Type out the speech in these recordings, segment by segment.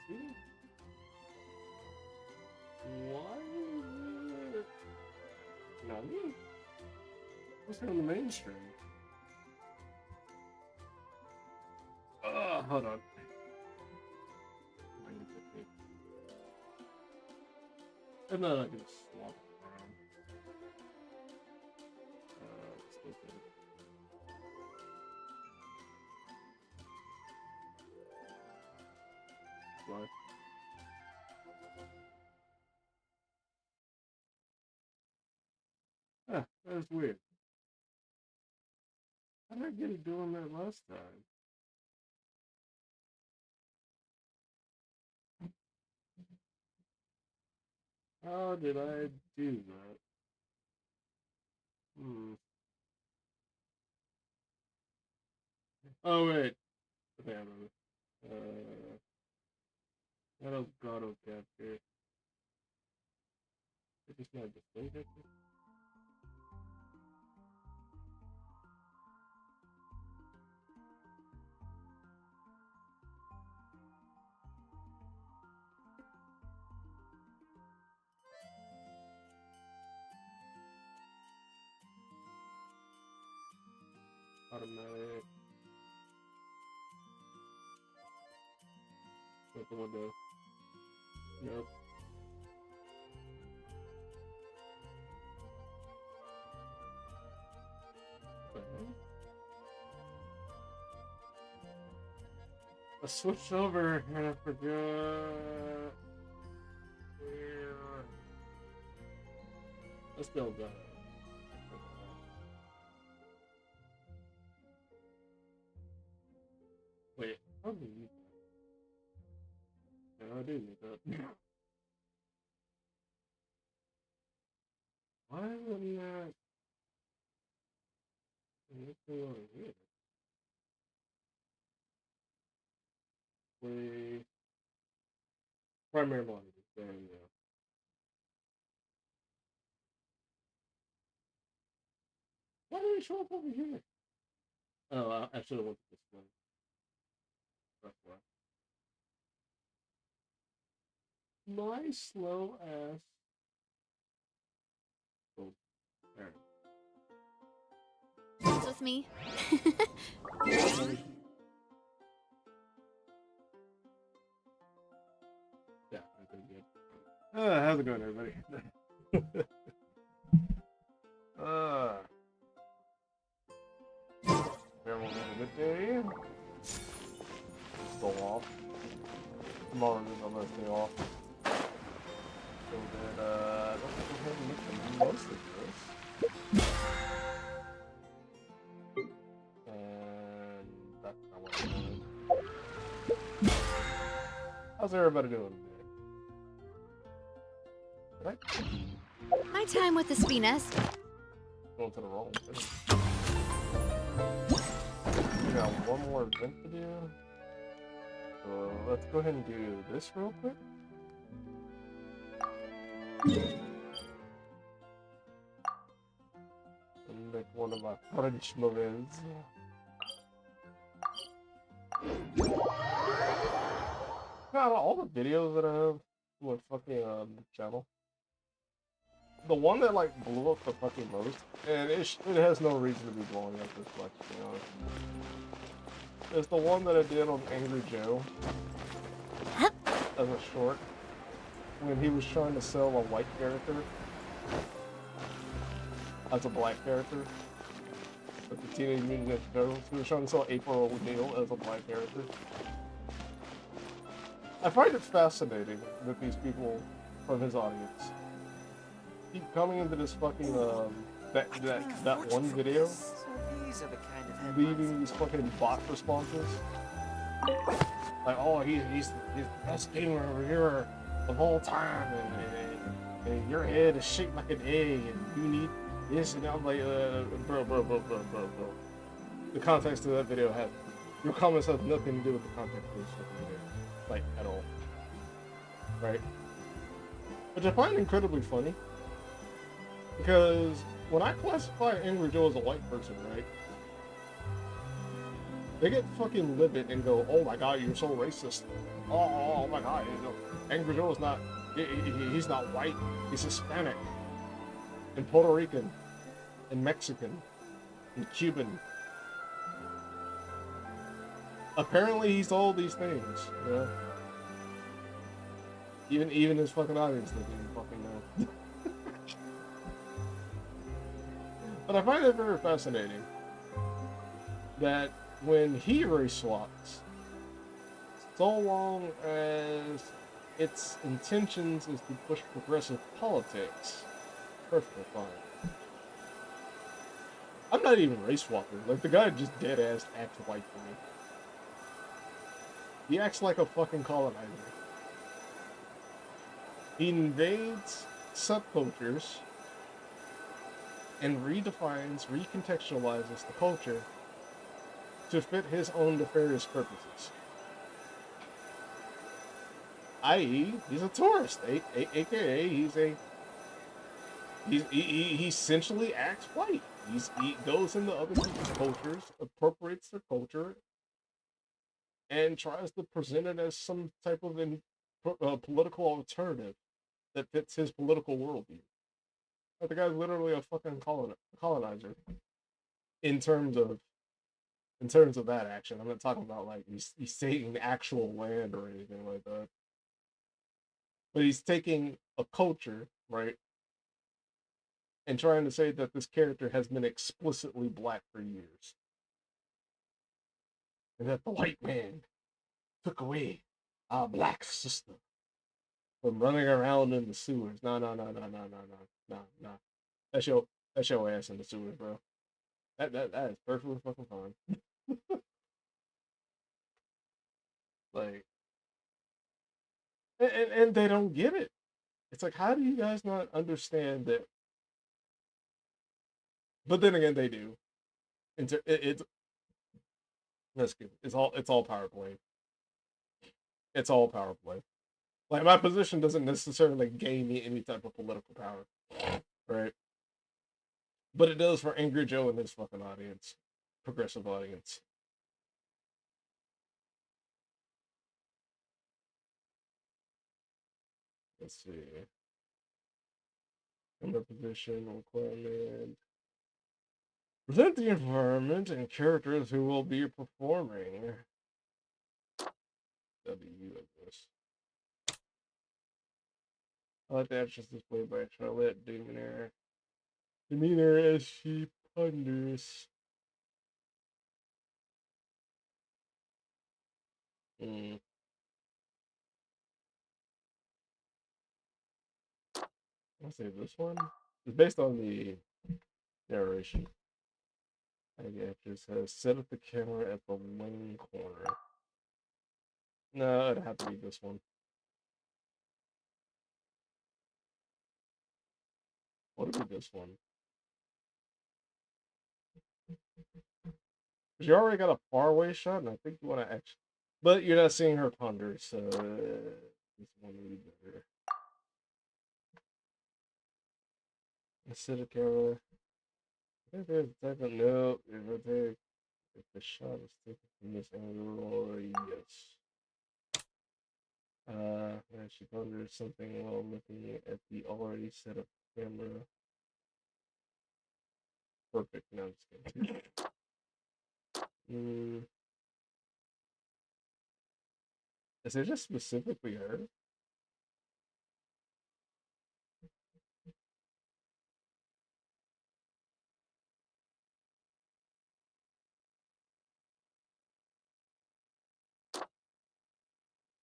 see? Why is it? Not me. What's on the mainstream? Hold on. If not, I can swap it around. Stupid. Why? Ah, that's weird. How did I get it doing that last time? How did I do that? Hmm. Oh, wait. Okay, I remember. That'll auto capture. It's just not display capture. Automatic. With the window. Nope. Okay. I switched over and I forgot where. I still got it. Wait, I don't need that. No, I do need that. Why isn't that? What's going on here? Play primary monitor. There you go. Why did it show up over here? Oh, I should have went to display. That's why. My slow ass. Oh, there. Dance with me. Yeah, I think good. How's it going, everybody? Everyone had a good day. Still off. Tomorrow is my last day off. So then, let's go ahead and make the most of this. And that's not what I wanted. How's everybody doing today? My time with the Spinas. Going to the wrong thing. We got one more event to do. So let's go ahead and do this real quick. And make one of my French moments. God, all the videos that I have with fucking channel. The one that like blew up the fucking most, and it has no reason to be blowing up this much, to be honest. It's the one that I did on Angry Joe as a short, when he was trying to sell a white character as a black character. With the Teenage Mutant Ninja Turtles, he was trying to sell April O'Neil as a black character. I find it fascinating that these people from his audience keep coming into this fucking that one video, leaving these fucking bot responses. Like, oh, he's the best gamer over here of all time, and your head is shaped like an egg, and you need this, and I'm like, bro. The context of that video has, your comments have nothing to do with the context of this fucking video, like, at all. Right? Which I find incredibly funny, because when I classify Angry Joe as a white person, right, they get fucking livid and go, oh my god, you're so racist. Oh my God, you know, Angry Joe is not. He's not white. He's Hispanic and Puerto Rican and Mexican and Cuban. Apparently, he's all these things. You know, even his fucking audience doesn't even fucking know. But I find it very fascinating that when he race swaps, so long as its intentions is to push progressive politics, perfectly fine. I'm not even race swapping. Like, the guy just dead ass acts white for me. He acts like a fucking colonizer. He invades subcultures and redefines, recontextualizes the culture to fit his own nefarious purposes. I.e., he's a tourist, aka he essentially acts white. He goes into other people's cultures, appropriates their culture, and tries to present it as some type of political alternative that fits his political worldview. But the guy's literally a fucking colonizer in terms of that action. I'm not talking about like he's taking actual land or anything like that. But he's taking a culture, right, and trying to say that this character has been explicitly black for years. And that the white man took away our black sister from running around in the sewers. No, no, no, no, no, no, no, no, no. That's your ass in the sewers, bro. That is perfectly fucking fine. Like, and they don't get it. It's like, how do you guys not understand that? But then again, they do. It's that's good. It's all power play. It's all power play. Like, my position doesn't necessarily gain me any type of political power, right? But it does for Angry Joe and his fucking audience, progressive audience. Let's see. Under position requirement. Present the environment and characters who will be performing. W of this. I like the actress displayed by Charlotte Demeanor as she ponders. Mm. I'll say this one. It's based on the narration. The actress has set up the camera at the lane corner. No, it'd have to be this one. What would be this one? Because you already got a faraway shot, and I think you want to actually. But you're not seeing her ponder, so this one would be better. Instead of camera. I think there's type of no. If the shot is taken from this angle, yes. And she ponders something while looking at the already set up camera. Perfect. No, I'm just kidding. Is it just specifically her?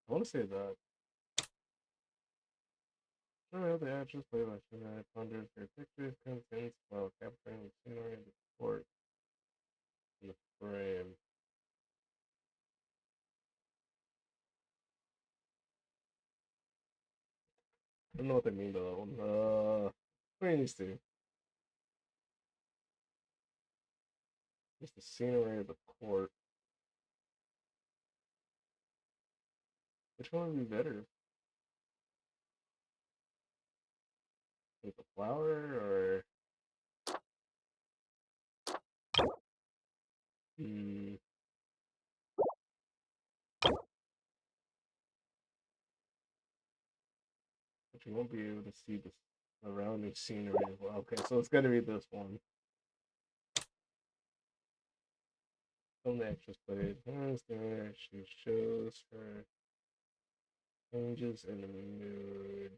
I want to say that. Oh, the actress played by Shana ponders her pictures, contents while capturing the scenery of the sport in the frame. I don't know what they mean by that one. Between these two. Just the scenery of the court. Which one would be better? With the flower or hmm, But you won't be able to see the surrounding scenery as well. Okay, so it's gonna be this one. Film the actress played. She shows her changes in the mood.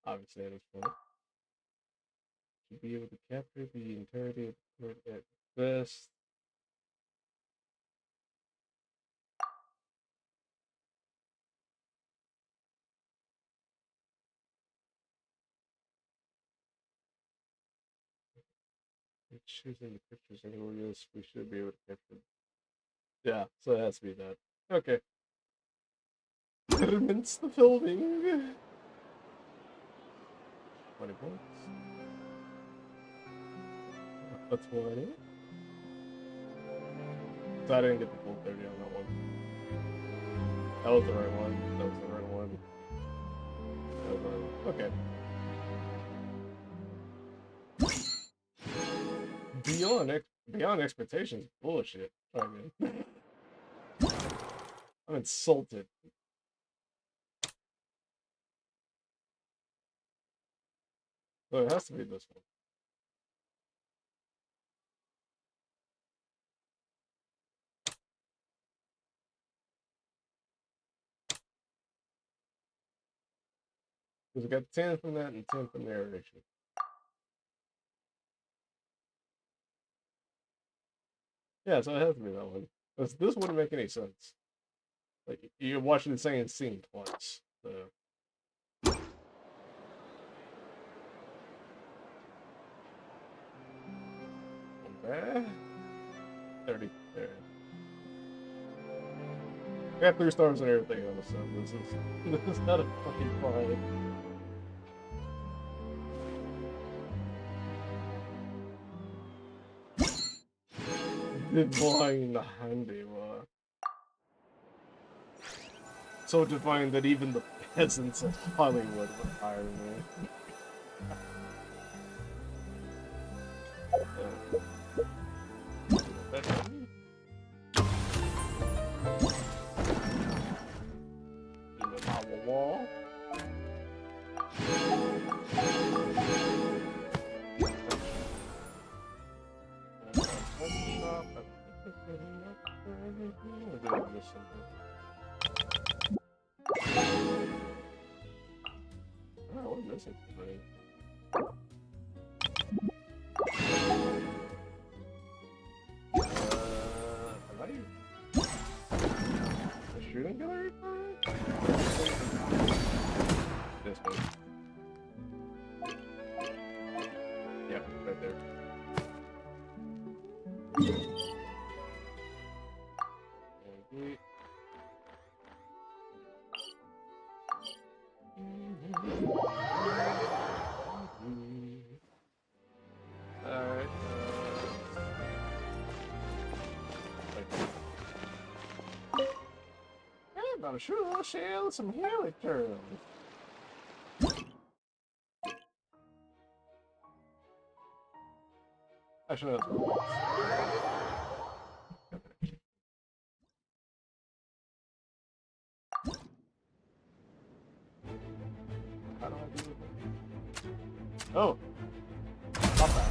Obviously, at this point, to be able to capture the entirety of the court at best. Choosing the pictures anywhere else, we should be able to capture. Yeah, so it has to be that. Okay. Commence the filming. 20 points. A 20. So I didn't get the full 30 on that one. That was the right one. That was the right one. That was the right one. Okay. Beyond expectations, bullshit. I mean, I'm insulted. So it has to be this one. Because we got 10 from that and 10 from narration. Yeah, so it has to be that one. This wouldn't make any sense. Like, you're watching the same scene twice. So. Okay. 30 there. I got 3 stars and everything on this, so this is not a fucking fine. Divine handiwork. So divine that even the peasants of Hollywood would hire me. Wall. Oh, what is it? Am I a shooting gallery? This way. Yep, right there. Alright, I'm about to shoot a little shell with some heli turtles. Actually, that's what how do I do it? Oh! Stop that.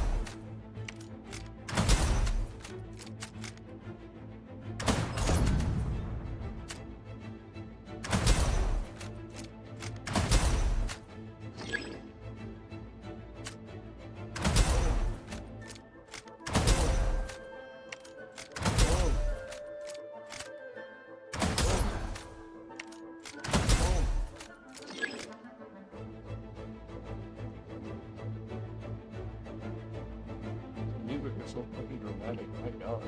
Music is so fucking dramatic, my god.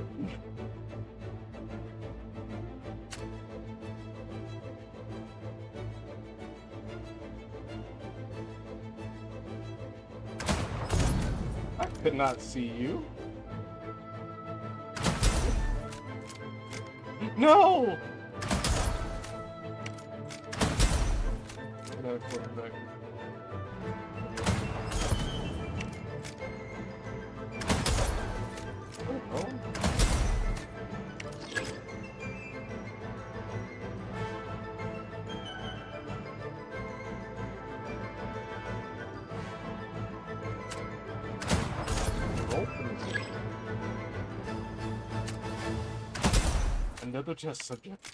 I could not see you. No! Back. Oh. Another test subject.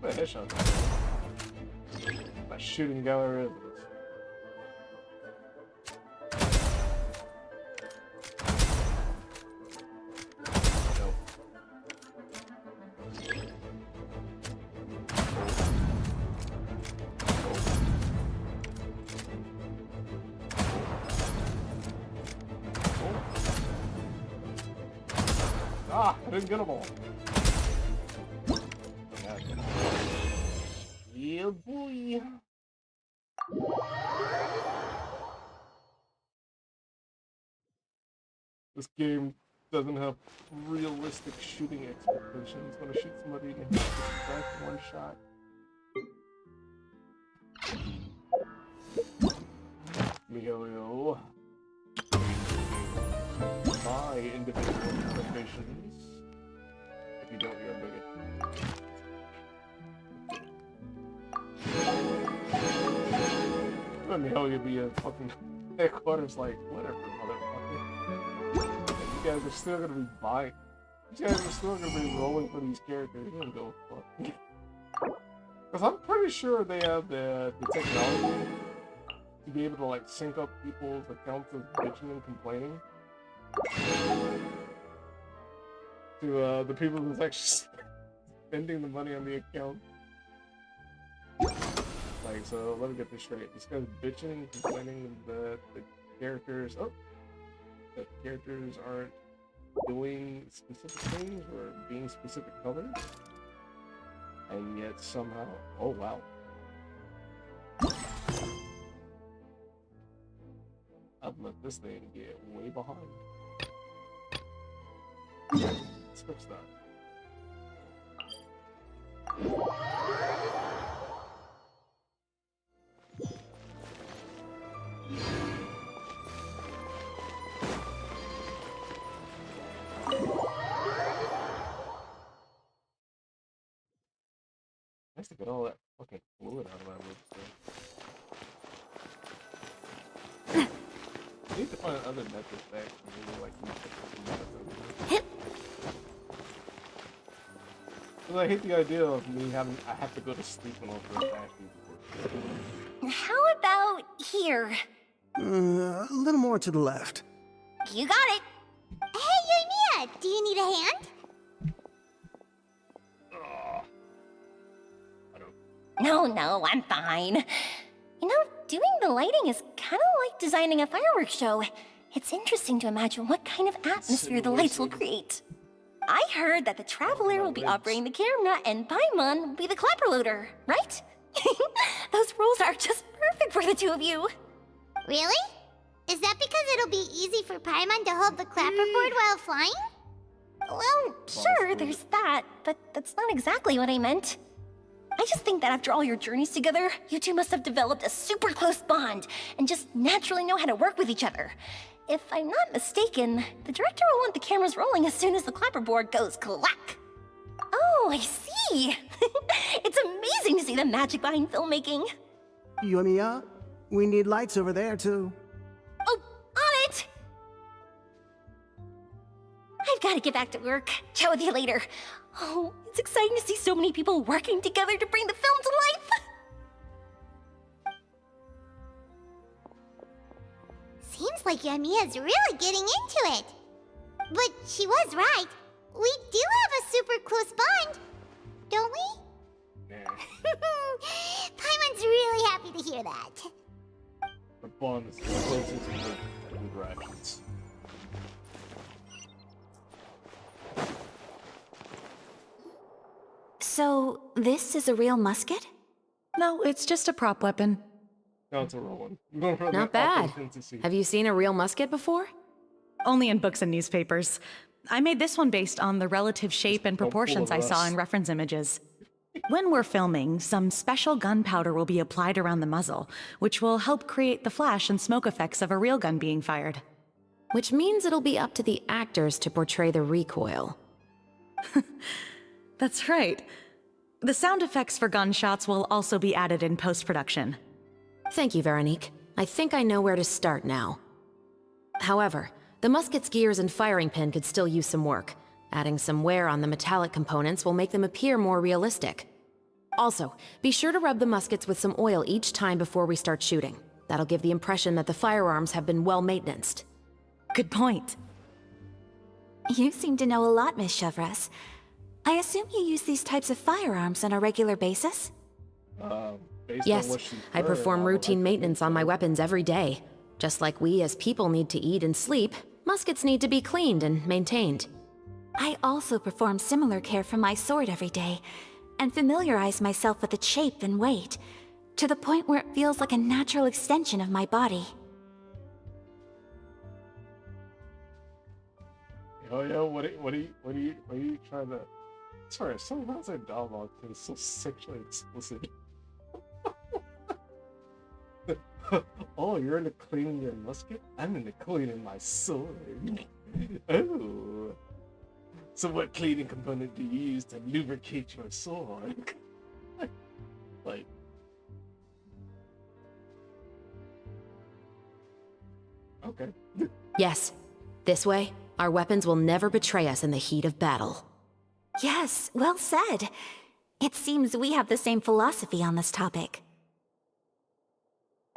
What a headshot. My shooting gallery. Ah, I didn't get them all. Yeah, boy. This game doesn't have realistic shooting expectations. When I shoot somebody and hit back one shot. Mio. My individual expectations. If you don't, you're a bigot. I mean, hell, you'd be a fucking headquarters like, whatever, motherfucker. You guys are still gonna be buying. You guys are still gonna be rolling for these characters. You don't go fuck. Because I'm pretty sure they have the technology to be able to, like, sync up people's accounts of bitching and complaining to the people who's actually spending the money on the account. Like, so let me get this straight. This guy's bitching and complaining that the characters aren't doing specific things or being specific colors, and yet somehow, oh wow. I've let this thing get way behind. Let's fix that. Nice to get all that fucking fluid out of that wood stuff. I need to find other methods back to maybe like because I hate the idea of me having I have to go to sleep when I go back. How about here? A little more to the left. You got it. Hey, Mia, do you need a hand? No, I'm fine. You know, doing the lighting is kind of like designing a fireworks show. It's interesting to imagine what kind of atmosphere the lights will create. I heard that the Traveler will be operating the camera and Paimon will be the clapper loader, right? Those roles are just perfect for the two of you. Really? Is that because it'll be easy for Paimon to hold the clapperboard while flying? Well, sure, there's that, but that's not exactly what I meant. I just think that after all your journeys together, you two must have developed a super close bond and just naturally know how to work with each other. If I'm not mistaken, the director will want the cameras rolling as soon as the clapperboard goes clack. Oh, I see. It's amazing to see the magic behind filmmaking. Yumiya, we need lights over there too. Oh, on it! I've got to get back to work. Chat with you later. Oh, it's exciting to see so many people working together to bring the film to life. Seems like Mia's really getting into it. But she was right. We do have a super close bond, don't we? Yeah. Paimon's really happy to hear that. The bond is the closest to the rations. So, this is a real musket? No, it's just a prop weapon. No, it's a real one. I'm going for Not the bad. authenticity. Have you seen a real musket before? Only in books and newspapers. I made this one based on the relative shape and Don't pull proportions I saw us. in reference images. When we're filming, some special gunpowder will be applied around the muzzle, which will help create the flash and smoke effects of a real gun being fired. which means it'll be up to the actors to portray the recoil. That's right. The sound effects for gunshots will also be added in post-production. Thank you, Veronique. I think I know where to start now. However, the musket's gears and firing pin could still use some work. Adding some wear on the metallic components will make them appear more realistic. Also, be sure to rub the muskets with some oil each time before we start shooting. That'll give the impression that the firearms have been well maintained. Good point. You seem to know a lot, Miss Chevres. I assume you use these types of firearms on a regular basis? Based on Yes, what she's I heard, perform would routine like to maintenance think on my so. weapons every day. Just like we as people need to eat and sleep, muskets need to be cleaned and maintained. I also perform similar care for my sword every day, and familiarize myself with its shape and weight, to the point where it feels like a natural extension of my body. Oh yeah, what are you trying to? Sorry, sometimes I dialogue is so sexually explicit. Oh, you're into cleaning your musket? I'm into cleaning my sword. Oh. So what cleaning component do you use to lubricate your sword? Like... Okay. Yes, this way, our weapons will never betray us in the heat of battle. Yes, well said. It seems we have the same philosophy on this topic.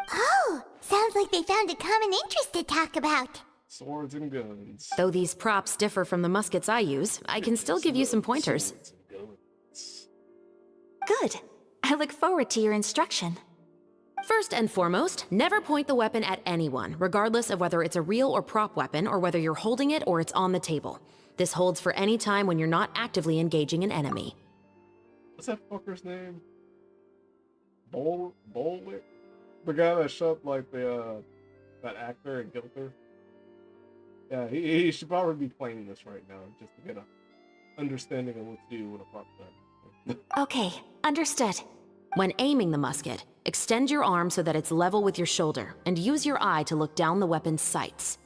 Oh, sounds like they found a common interest to talk about. Swords and guns. Though these props differ from the muskets I use, I can still give you some pointers. Swords and guns. Good. I look forward to your instruction. First and foremost, never point the weapon at anyone, regardless of whether it's a real or prop weapon or whether you're holding it or it's on the table. This holds for any time when you're not actively engaging an enemy. What's that fucker's name? Bolwick? The guy that shot like the that actor in Gilther. Yeah, he should probably be playing this right now just to get a understanding of what to do with a prop gun. Okay, understood. When aiming the musket, extend your arm so that it's level with your shoulder, and use your eye to look down the weapon's sights.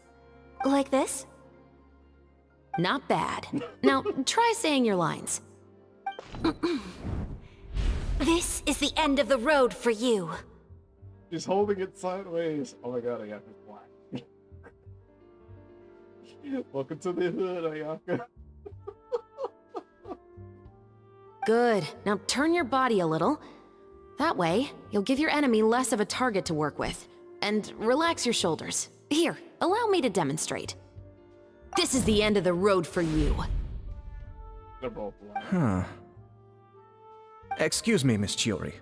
Like this? Not bad. Now, try saying your lines. This is the end of the road for you. She's holding it sideways. Oh my god, Ayaka's black. Welcome to the hood, Ayaka. Good. Now turn your body a little. That way, you'll give your enemy less of a target to work with. And relax your shoulders. Here, allow me to demonstrate. This is the end of the road for you. They're both black. Huh. Excuse me, Miss Chiori.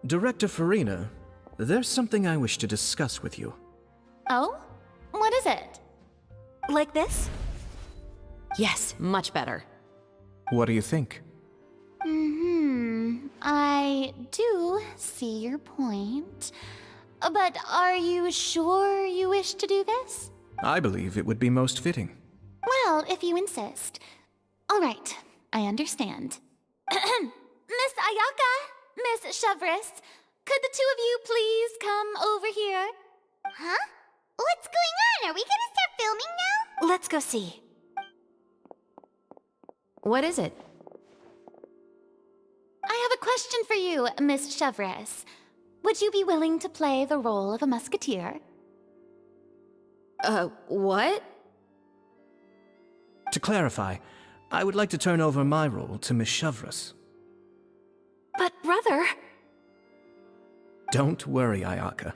Director Farina, there's something I wish to discuss with you. Oh? What is it? Like this? Yes, much better. What do you think? I do see your point. But are you sure you wish to do this? I believe it would be most fitting. Well, if you insist. All right, I understand. Miss Ayaka, Miss Chevres, could the two of you please come over here? Huh? What's going on? Are we gonna start filming now? Let's go see. What is it? I have a question for you, Miss Chevres. Would you be willing to play the role of a musketeer? What? To clarify, I would like to turn over my role to Miss Chevres. But brother... Don't worry, Ayaka.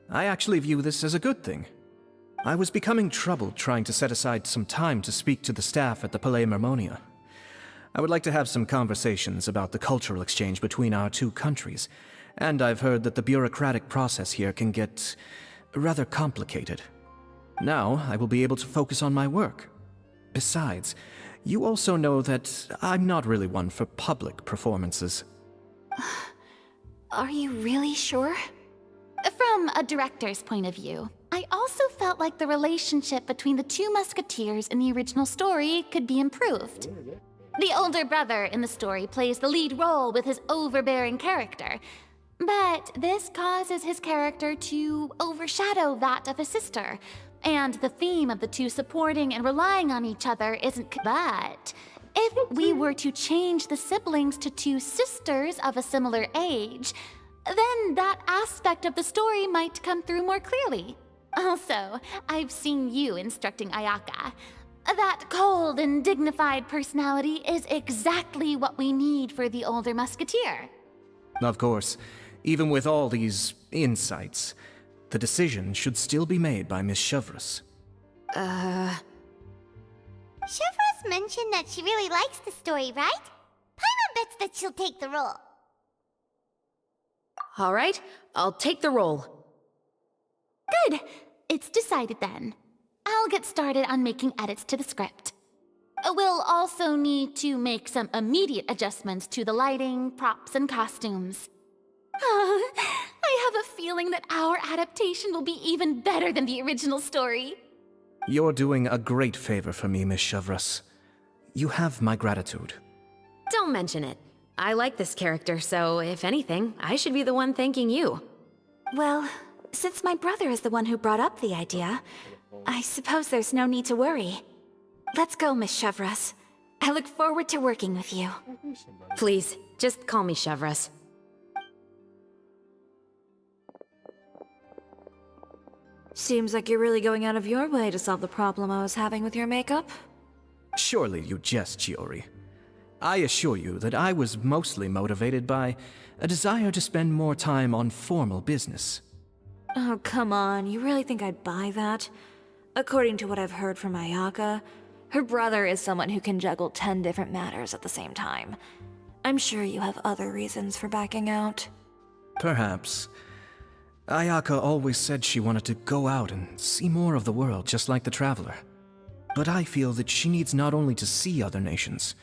I actually view this as a good thing. I was becoming troubled trying to set aside some time to speak to the staff at the Palais Mermonia. I would like to have some conversations about the cultural exchange between our two countries, and I've heard that the bureaucratic process here can get rather complicated. Now, I will be able to focus on my work. Besides, you also know that I'm not really one for public performances. Are you really sure? From a director's point of view, I also felt like the relationship between the two musketeers in the original story could be improved. The older brother in the story plays the lead role with his overbearing character, But this causes his character to overshadow that of his sister, and the theme of the two supporting and relying on each other isn't. But if we were to change the siblings to two sisters of a similar age, then that aspect of the story might come through more clearly. Also, I've seen you instructing Ayaka. That cold and dignified personality is exactly what we need for the older musketeer. Of course, even with all these insights, the decision should still be made by Miss Chevreuse. Chevreuse mentioned that she really likes the story, right? Paimon bets that she'll take the role. All right, I'll take the role. Good. It's decided then. I'll get started on making edits to the script. We'll also need to make some immediate adjustments to the lighting, props, and costumes. I have a feeling that our adaptation will be even better than the original story. You're doing a great favor for me, Miss Chevreuse. You have my gratitude. Don't mention it. I like this character, so if anything, I should be the one thanking you. Well, since my brother is the one who brought up the idea, I suppose there's no need to worry. Let's go, Miss Chevreuse. I look forward to working with you. Please, just call me Chevreuse. Seems like you're really going out of your way to solve the problem I was having with your makeup. Surely you jest, Chiori. I assure you that I was mostly motivated by a desire to spend more time on formal business. Oh, come on. You really think I'd buy that? According to what I've heard from Ayaka, her brother is someone who can juggle 10 different matters at the same time. I'm sure you have other reasons for backing out. Perhaps. Ayaka always said she wanted to go out and see more of the world, just like the Traveler. But I feel that she needs not only to see other nations,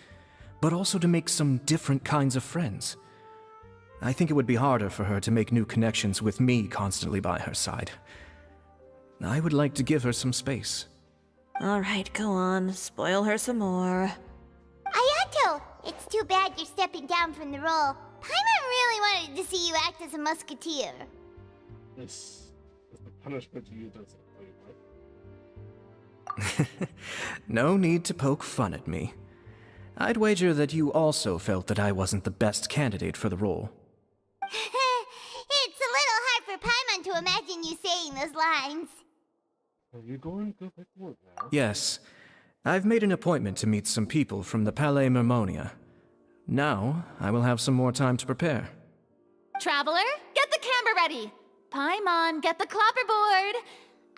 but also to make some different kinds of friends. I think it would be harder for her to make new connections with me constantly by her side. I would like to give her some space. All right, go on. Spoil her some more. Ayato, it's too bad you're stepping down from the role. Paimon really wanted to see you act as a musketeer. This is the punishment you doesn't play, right? No need to poke fun at me. I'd wager that you also felt that I wasn't the best candidate for the role. It's a little hard for Paimon to imagine you saying those lines. Are you going to go back to work now? Yes, I've made an appointment to meet some people from the Palais Mermonia. Now, I will have some more time to prepare. Traveler, get the camera ready. Paimon, get the clapperboard.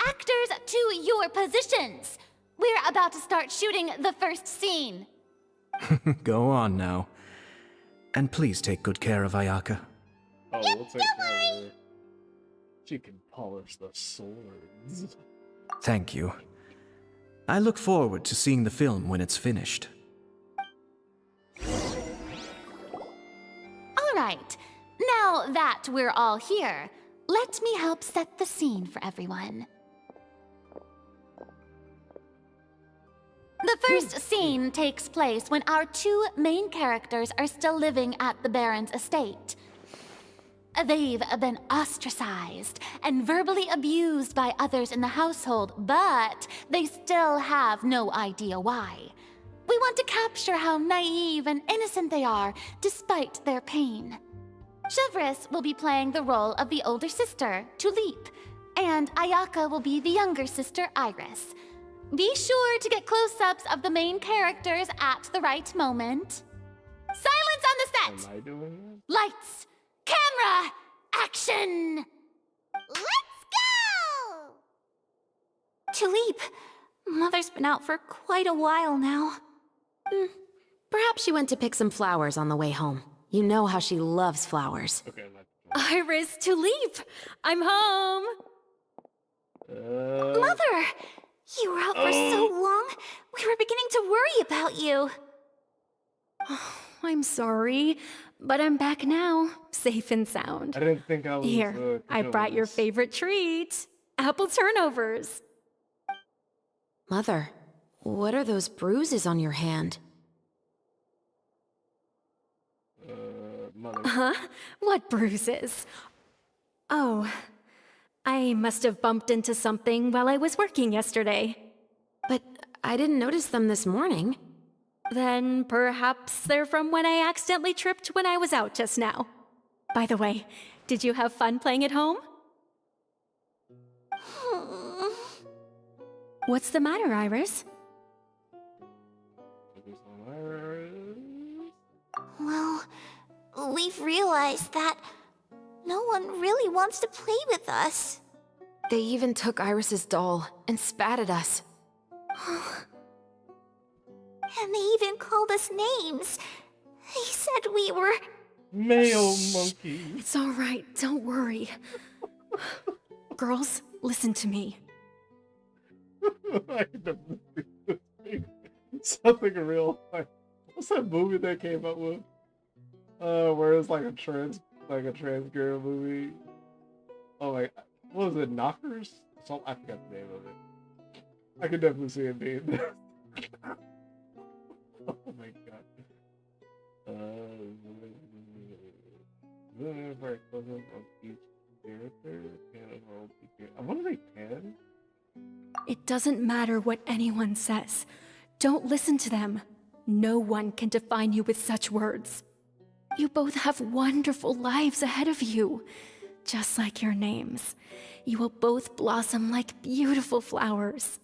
Actors, to your positions. We're about to start shooting the first scene. Go on now. And please take good care of Ayaka. Oh, we'll take care of her. She can polish the swords. Thank you. I look forward to seeing the film when it's finished. All right. Now that we're all here, let me help set the scene for everyone. The first scene takes place when our two main characters are still living at the Baron's estate. They've been ostracized and verbally abused by others in the household, but they still have no idea why. We want to capture how naive and innocent they are, despite their pain. Chevreuse will be playing the role of the older sister, Tulip, and Ayaka will be the younger sister, Iris. Be sure to get close-ups of the main characters at the right moment. Silence on the set! Am I doing Lights! Camera! Action! Let's go! Tulip, Mother's been out for quite a while now. Perhaps she went to pick some flowers on the way home. You know how she loves flowers. it? Okay, I'm not. Iris, Tulip, I'm home! Mother! You were out for so long, we were beginning to worry about you. I'm sorry, but I'm back now, safe and sound. I didn't think I was. Here, I brought your favorite treat, apple turnovers. Mother, what are those bruises on your hand? mother. Huh? What bruises? Oh, I must have bumped into something while I was working yesterday. But I didn't notice them this morning. Then perhaps they're from when I accidentally tripped when I was out just now. By the way, did you have fun playing at home? What's the matter, Iris? Well, we've realized that no one really wants to play with us. They even took Iris's doll and spat at us. And they even called us names. They said we were... Male monkey. It's all right, don't worry. Girls, listen to me. I can definitely see this thing. Something real. Like, what's that movie they came up with? Where it's like a trans girl movie. Oh, like, what was it? Knockers? I forgot the name of it. I could definitely see it being this. Oh my god. Very equivalent of each character. What are they 10? It doesn't matter what anyone says. Don't listen to them. No one can define you with such words. You both have wonderful lives ahead of you. Just like your names. You will both blossom like beautiful flowers.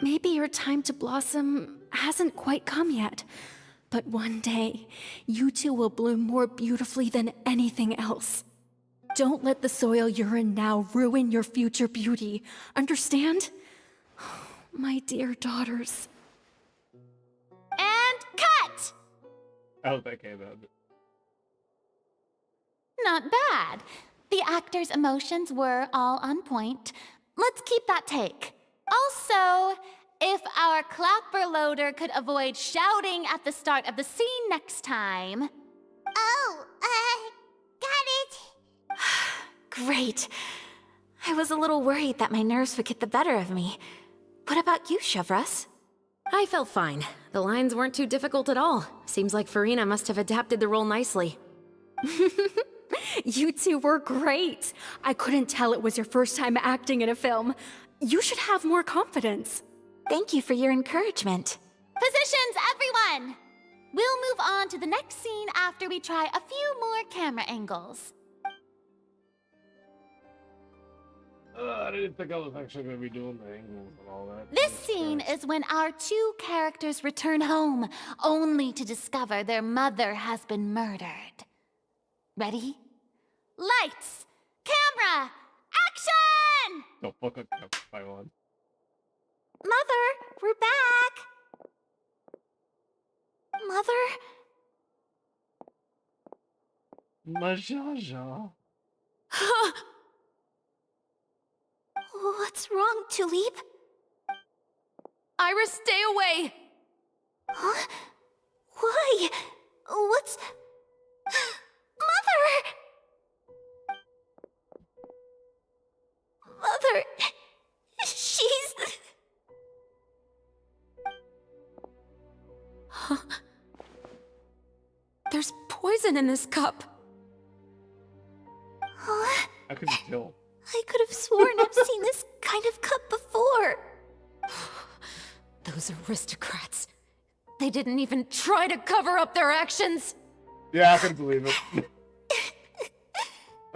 Maybe your time to blossom hasn't quite come yet, but one day, you two will bloom more beautifully than anything else. Don't let the soil you're in now ruin your future beauty. Understand? My dear daughters. And cut! I hope that came out. Not bad. The actors' emotions were all on point. Let's keep that take. Also, if our clapper loader could avoid shouting at the start of the scene next time. Oh, got it. Great. I was a little worried that my nerves would get the better of me. What about you, Chevros? I felt fine. The lines weren't too difficult at all. Seems like Farina must have adapted the role nicely. You two were great. I couldn't tell it was your first time acting in a film. You should have more confidence. Thank you for your encouragement. Positions, everyone! We'll move on to the next scene after we try a few more camera angles. I didn't think I was actually going to be doing the angles and all that. This scene is when our two characters return home, only to discover their mother has been murdered. Ready? Lights! Camera! Action! No, fuck up, by one. Mother, we're back. Mother? Majaja. What's wrong, Tulip? Iris, stay away! Huh? Why? What's... Mother! Mother... She's... There's poison in this cup. Huh? How could you tell? I could have sworn I've seen this kind of cup before. Those aristocrats. They didn't even try to cover up their actions. Yeah, I can believe it.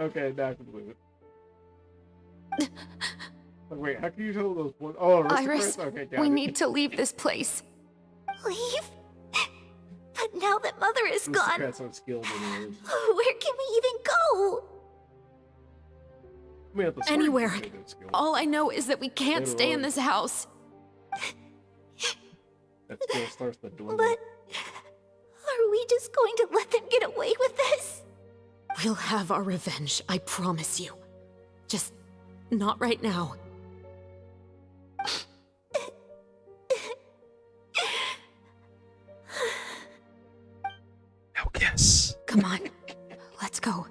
Okay, now I can believe it. Like, wait, how can you tell those points? Oh, Iris, okay, got we it. need to leave this place. Leave? But now that Mother is gone, Aristocrats aren't skilled anyways. where can we even go? I mean, at the start, Anywhere. they did skilled. All I know is that we can't Later stay in on. this house. That skill starts the dwindle. But are we just going to let them get away with this? We'll have our revenge, I promise you. Just not right now. Oh, yes. Come on, let's go.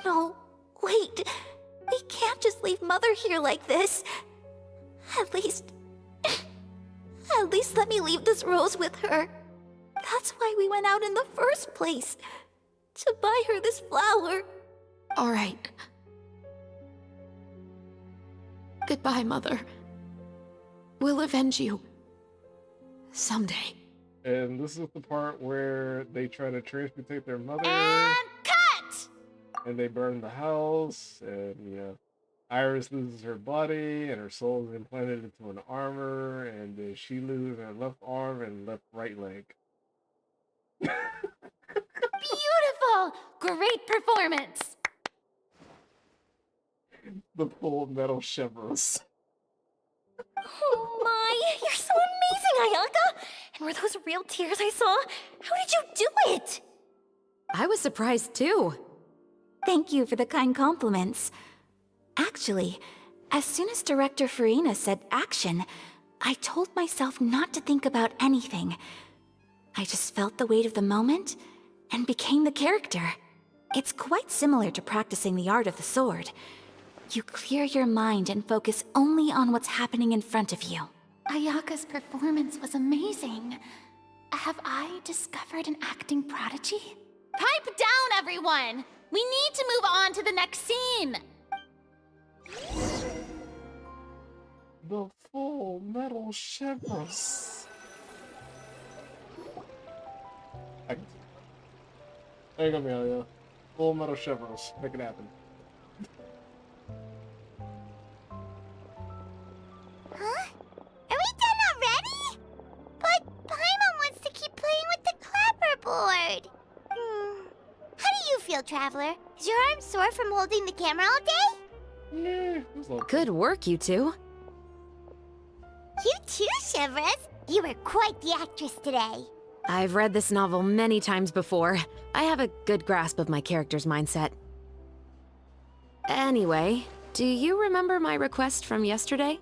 No, wait. We can't just leave Mother here like this. At least let me leave this rose with her. That's why we went out in the first place. To buy her this flower. All right. Goodbye, Mother. We'll avenge you. Someday. And this is the part where they try to transmutate their mother. And cut! And they burn the house, and Iris loses her body, and her soul is implanted into an armor, and then she loses her left arm and left right leg. Beautiful! Great performance! The Full Metal Chevros. Oh my, you're so amazing, Ayaka! And were those real tears I saw? How did you do it? I was surprised too. Thank you for the kind compliments. Actually, as soon as Director Farina said action, I told myself not to think about anything. I just felt the weight of the moment and became the character. It's quite similar to practicing the art of the sword. You clear your mind and focus only on what's happening in front of you. Ayaka's performance was amazing. Have I discovered an acting prodigy? Pipe down, everyone! We need to move on to the next scene! The Full Metal Chevros. There you go, Amelia. Full Metal Chevros. Make it happen. Huh? Are we done already? But Paimon wants to keep playing with the clapperboard. How do you feel, Traveler? Is your arm sore from holding the camera all day? Yeah, it was okay. Good work, you two. You too, Chevros. You were quite the actress today. I've read this novel many times before. I have a good grasp of my character's mindset. Anyway, do you remember my request from yesterday?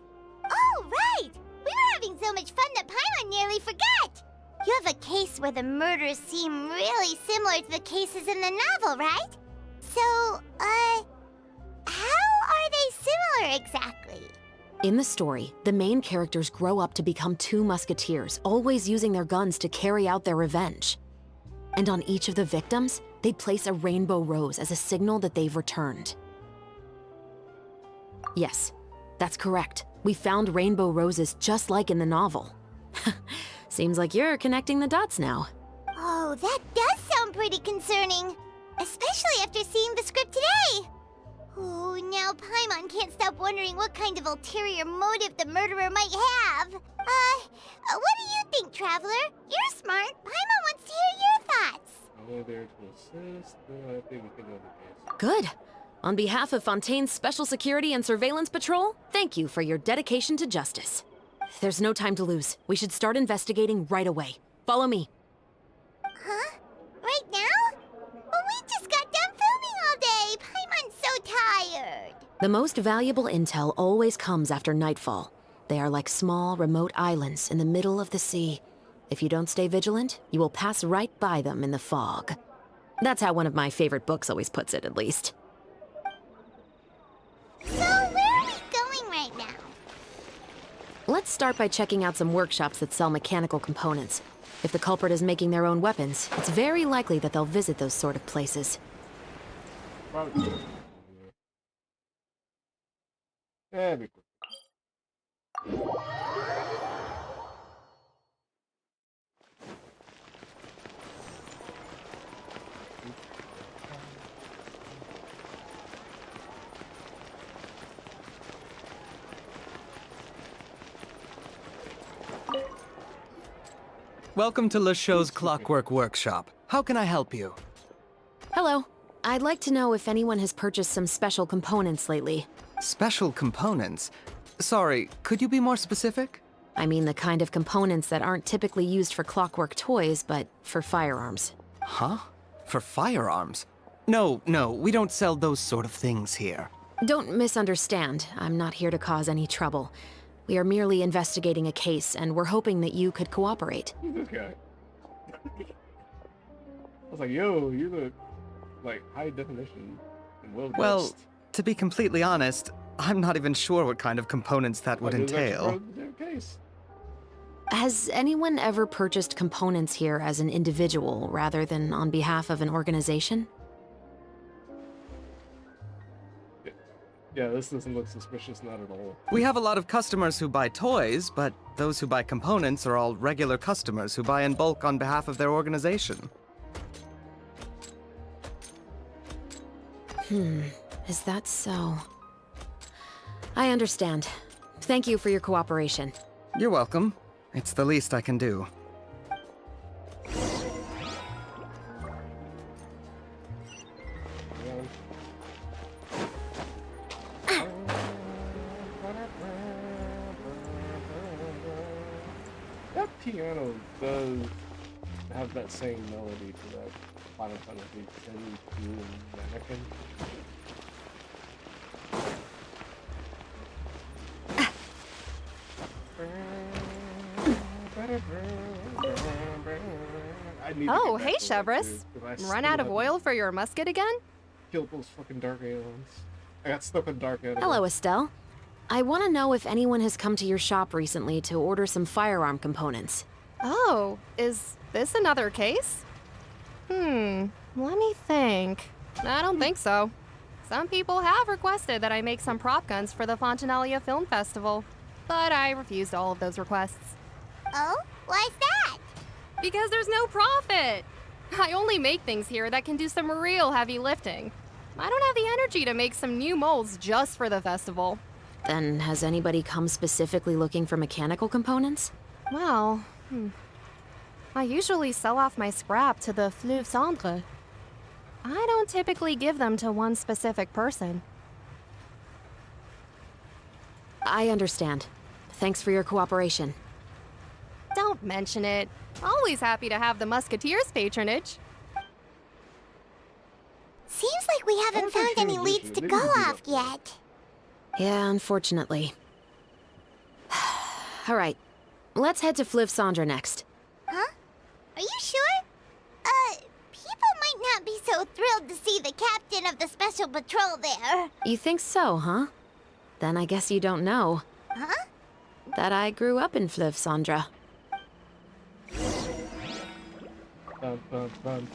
Oh, right! We were having so much fun that Paimon nearly forgot! You have a case where the murders seem really similar to the cases in the novel, right? So, how are they similar exactly? In the story, the main characters grow up to become two musketeers, always using their guns to carry out their revenge. And on each of the victims, they place a rainbow rose as a signal that they've returned. Yes, that's correct. We found rainbow roses just like in the novel. Seems like you're connecting the dots now. Oh, that does sound pretty concerning. Especially after seeing the script today. Oh, now Paimon can't stop wondering what kind of ulterior motive the murderer might have. What do you think, Traveler? You're smart. Paimon wants to hear your thoughts. Only there to assist. I think we can know the case. Good. On behalf of Fontaine's Special Security and Surveillance Patrol, thank you for your dedication to justice. There's no time to lose. We should start investigating right away. Follow me. Huh? Right now? Well, we just got done filming all day. Paimon's so tired. The most valuable intel always comes after nightfall. They are like small, remote islands in the middle of the sea. If you don't stay vigilant, you will pass right by them in the fog. That's how one of my favorite books always puts it, at least. So, where are we going right now? Let's start by checking out some workshops that sell mechanical components. If the culprit is making their own weapons, it's very likely that they'll visit those sort of places. Probably. Yeah, be quick. Welcome to LeChaux's Clockwork Workshop. How can I help you? Hello. I'd like to know if anyone has purchased some special components lately. Special components? Sorry, could you be more specific? I mean the kind of components that aren't typically used for clockwork toys, but for firearms. Huh? For firearms? No, we don't sell those sort of things here. Don't misunderstand. I'm not here to cause any trouble. We are merely investigating a case, and we're hoping that you could cooperate. Who's this guy? I was like, yo, you look like high definition and well dressed. Well, to be completely honest, I'm not even sure what kind of components that would entail. Case. Has anyone ever purchased components here as an individual rather than on behalf of an organization? Yeah, this doesn't look suspicious, not at all. We have a lot of customers who buy toys, but those who buy components are all regular customers who buy in bulk on behalf of their organization. Is that so? I understand. Thank you for your cooperation. You're welcome. It's the least I can do. That piano does have that same melody to that Final Fantasy X mannequin. Oh, hey, Chevris. Run out of oil for your musket again? Killed those fucking dark aliens. I got stuck with dark aliens. Hello, Estelle. I want to know if anyone has come to your shop recently to order some firearm components. Oh, is this another case? Let me think. I don't think so. Some people have requested that I make some prop guns for the Fontanalia Film Festival, but I refused all of those requests. Oh? Why's that? Because there's no profit! I only make things here that can do some real heavy lifting. I don't have the energy to make some new molds just for the festival. Then has anybody come specifically looking for mechanical components? Well, I usually sell off my scrap to the Fleuve Cendre. I don't typically give them to one specific person. I understand. Thanks for your cooperation. Don't mention it. Always happy to have the Musketeers' patronage. Seems like we haven't found any leads to go off yet. Yeah, unfortunately. All right, let's head to Fleuve Cendre next. Huh? Are you sure? People might not be so thrilled to see the captain of the special patrol there. You think so, huh? Then I guess you don't know. Huh? That I grew up in Fleuve Cendre. Bum, bum, bum,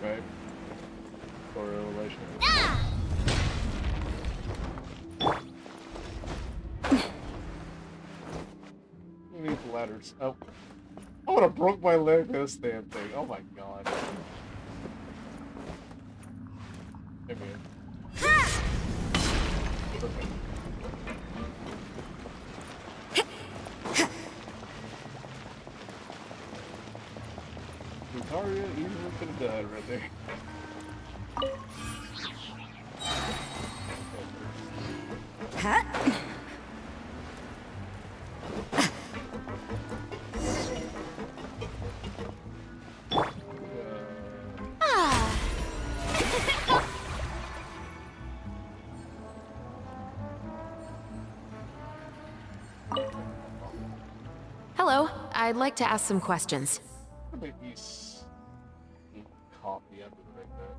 right. Correlation. We need the ladders. Oh. I would have broke my leg with this damn thing. Oh my god. Hey man. Perfect. Zarya easily could have died right there. Hello, I'd like to ask some questions. Make these coffee up like that.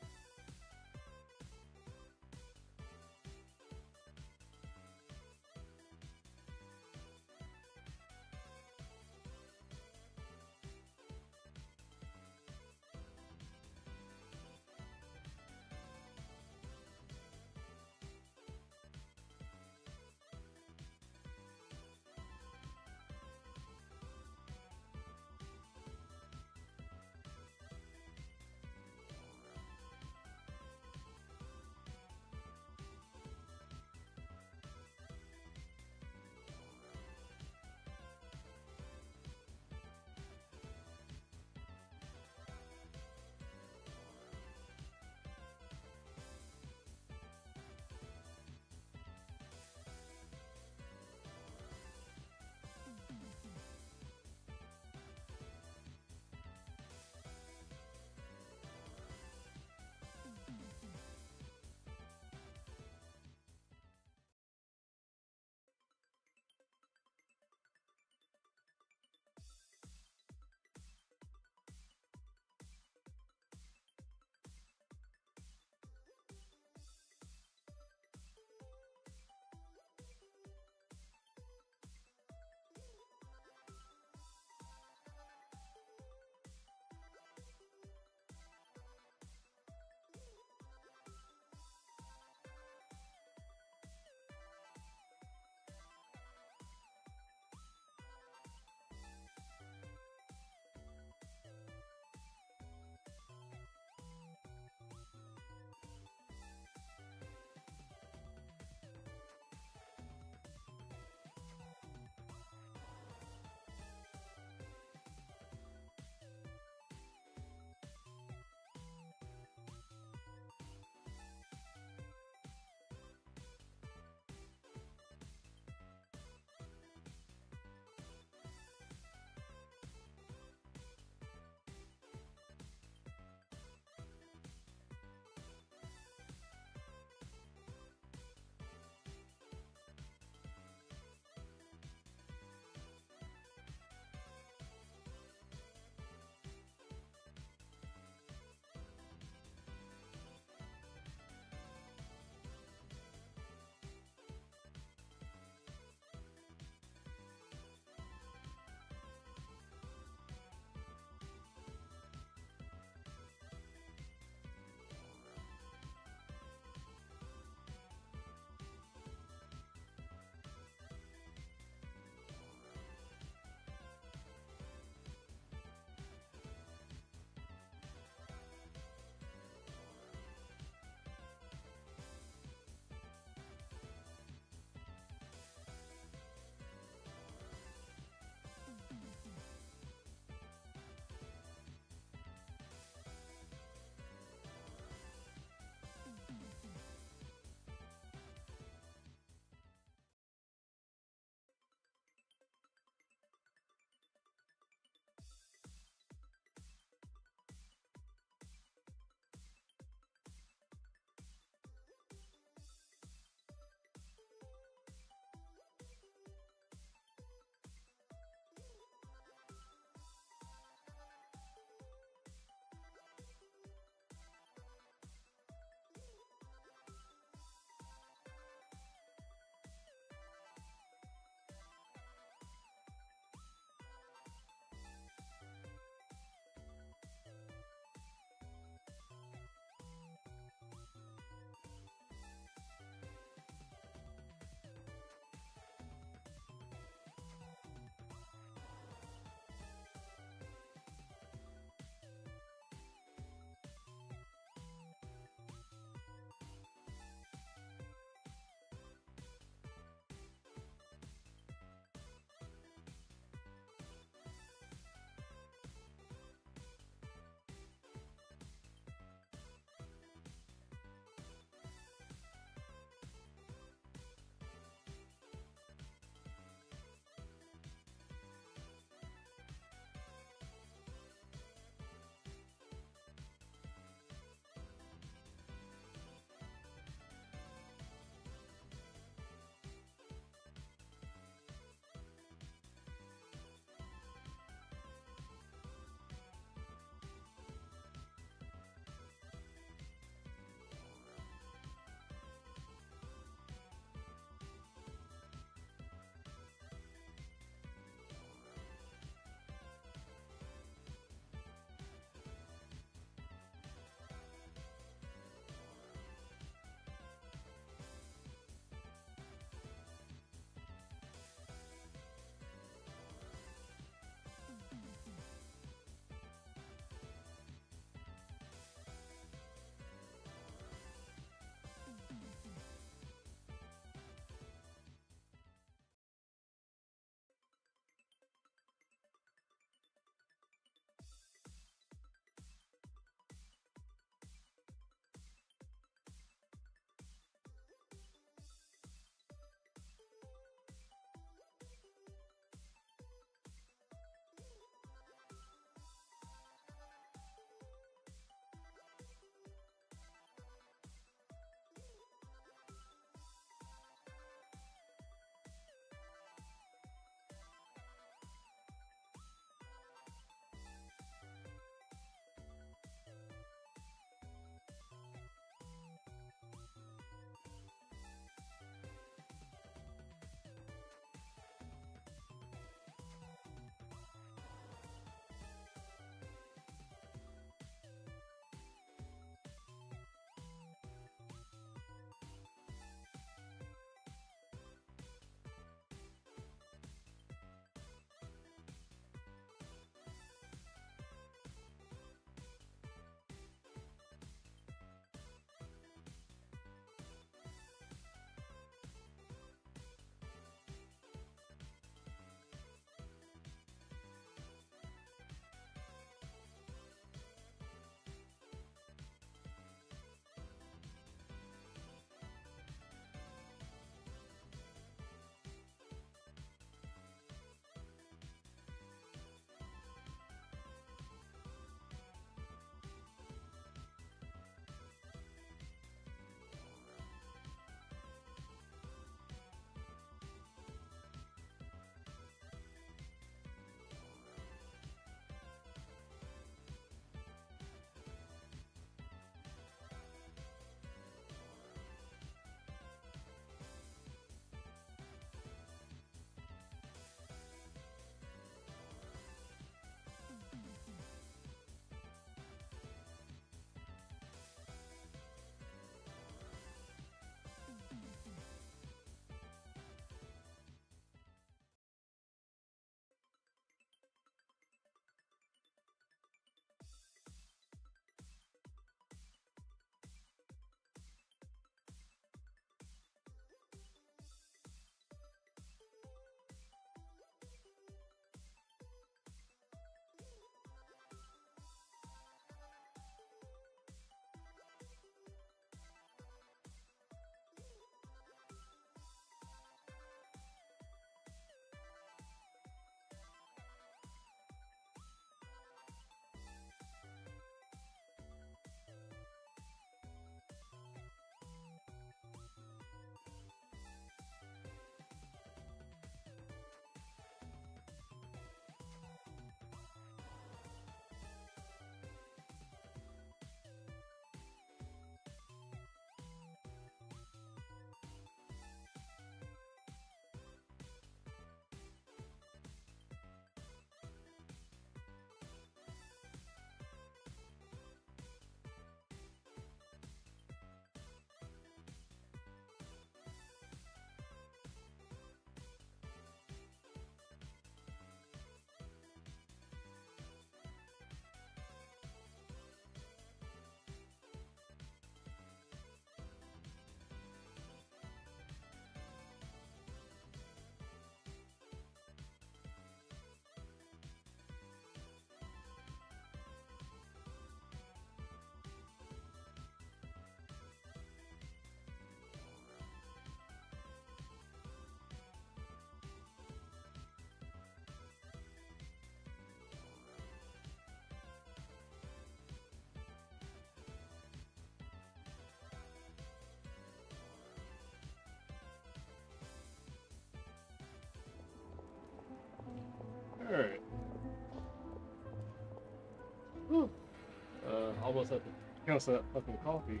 cancel that fucking coffee.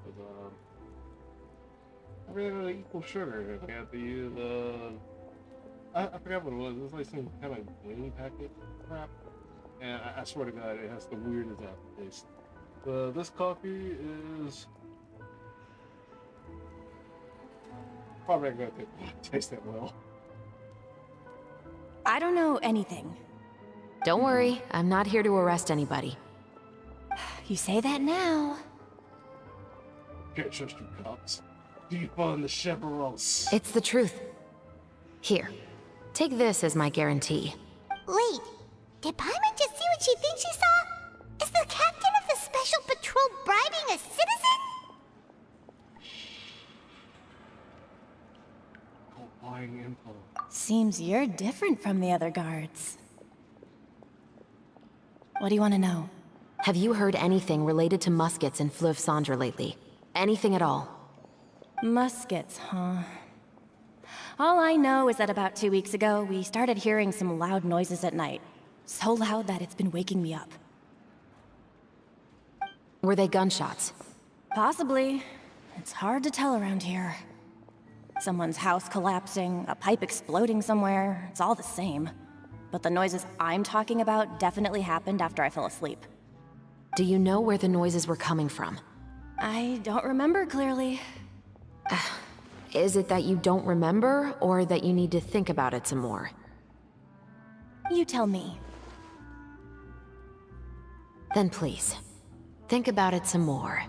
But, I ran out of equal sugar. I had to use, I forgot what it was. It was like some kind of wing packet crap. And I swear to God, it has the weirdest aftertaste. This coffee is probably not gonna taste that well. I don't know anything. Don't worry, I'm not here to arrest anybody. You say that now. Can't trust you cops. Deep on the chaperones. It's the truth. Here, take this as my guarantee. Wait, did Paimon just see what she thinks she saw? Is the captain of the special patrol bribing a citizen? Buying info. Seems you're different from the other guards. What do you want to know? Have you heard anything related to muskets in Fleuve Cendre lately? Anything at all? Muskets, huh? All I know is that about 2 weeks ago, we started hearing some loud noises at night. So loud that it's been waking me up. Were they gunshots? Possibly. It's hard to tell around here. Someone's house collapsing, a pipe exploding somewhere, it's all the same. But the noises I'm talking about definitely happened after I fell asleep. Do you know where the noises were coming from? I don't remember clearly. Is it that you don't remember, or that you need to think about it some more? You tell me. Then please, think about it some more.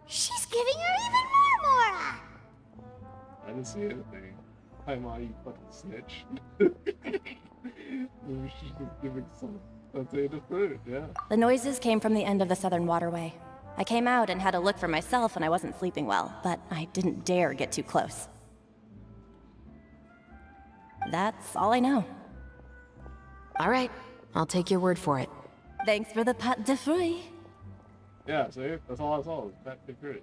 She's giving her even more Mora! I didn't see anything. Paimon, you fucking snitch. Maybe she's just giving something to food, yeah. The noises came from the end of the Southern Waterway. I came out and had a look for myself and I wasn't sleeping well, but I didn't dare get too close. That's all I know. All right, I'll take your word for it. Thanks for the pâte de fruits. Yeah, see? That's all I saw was that different.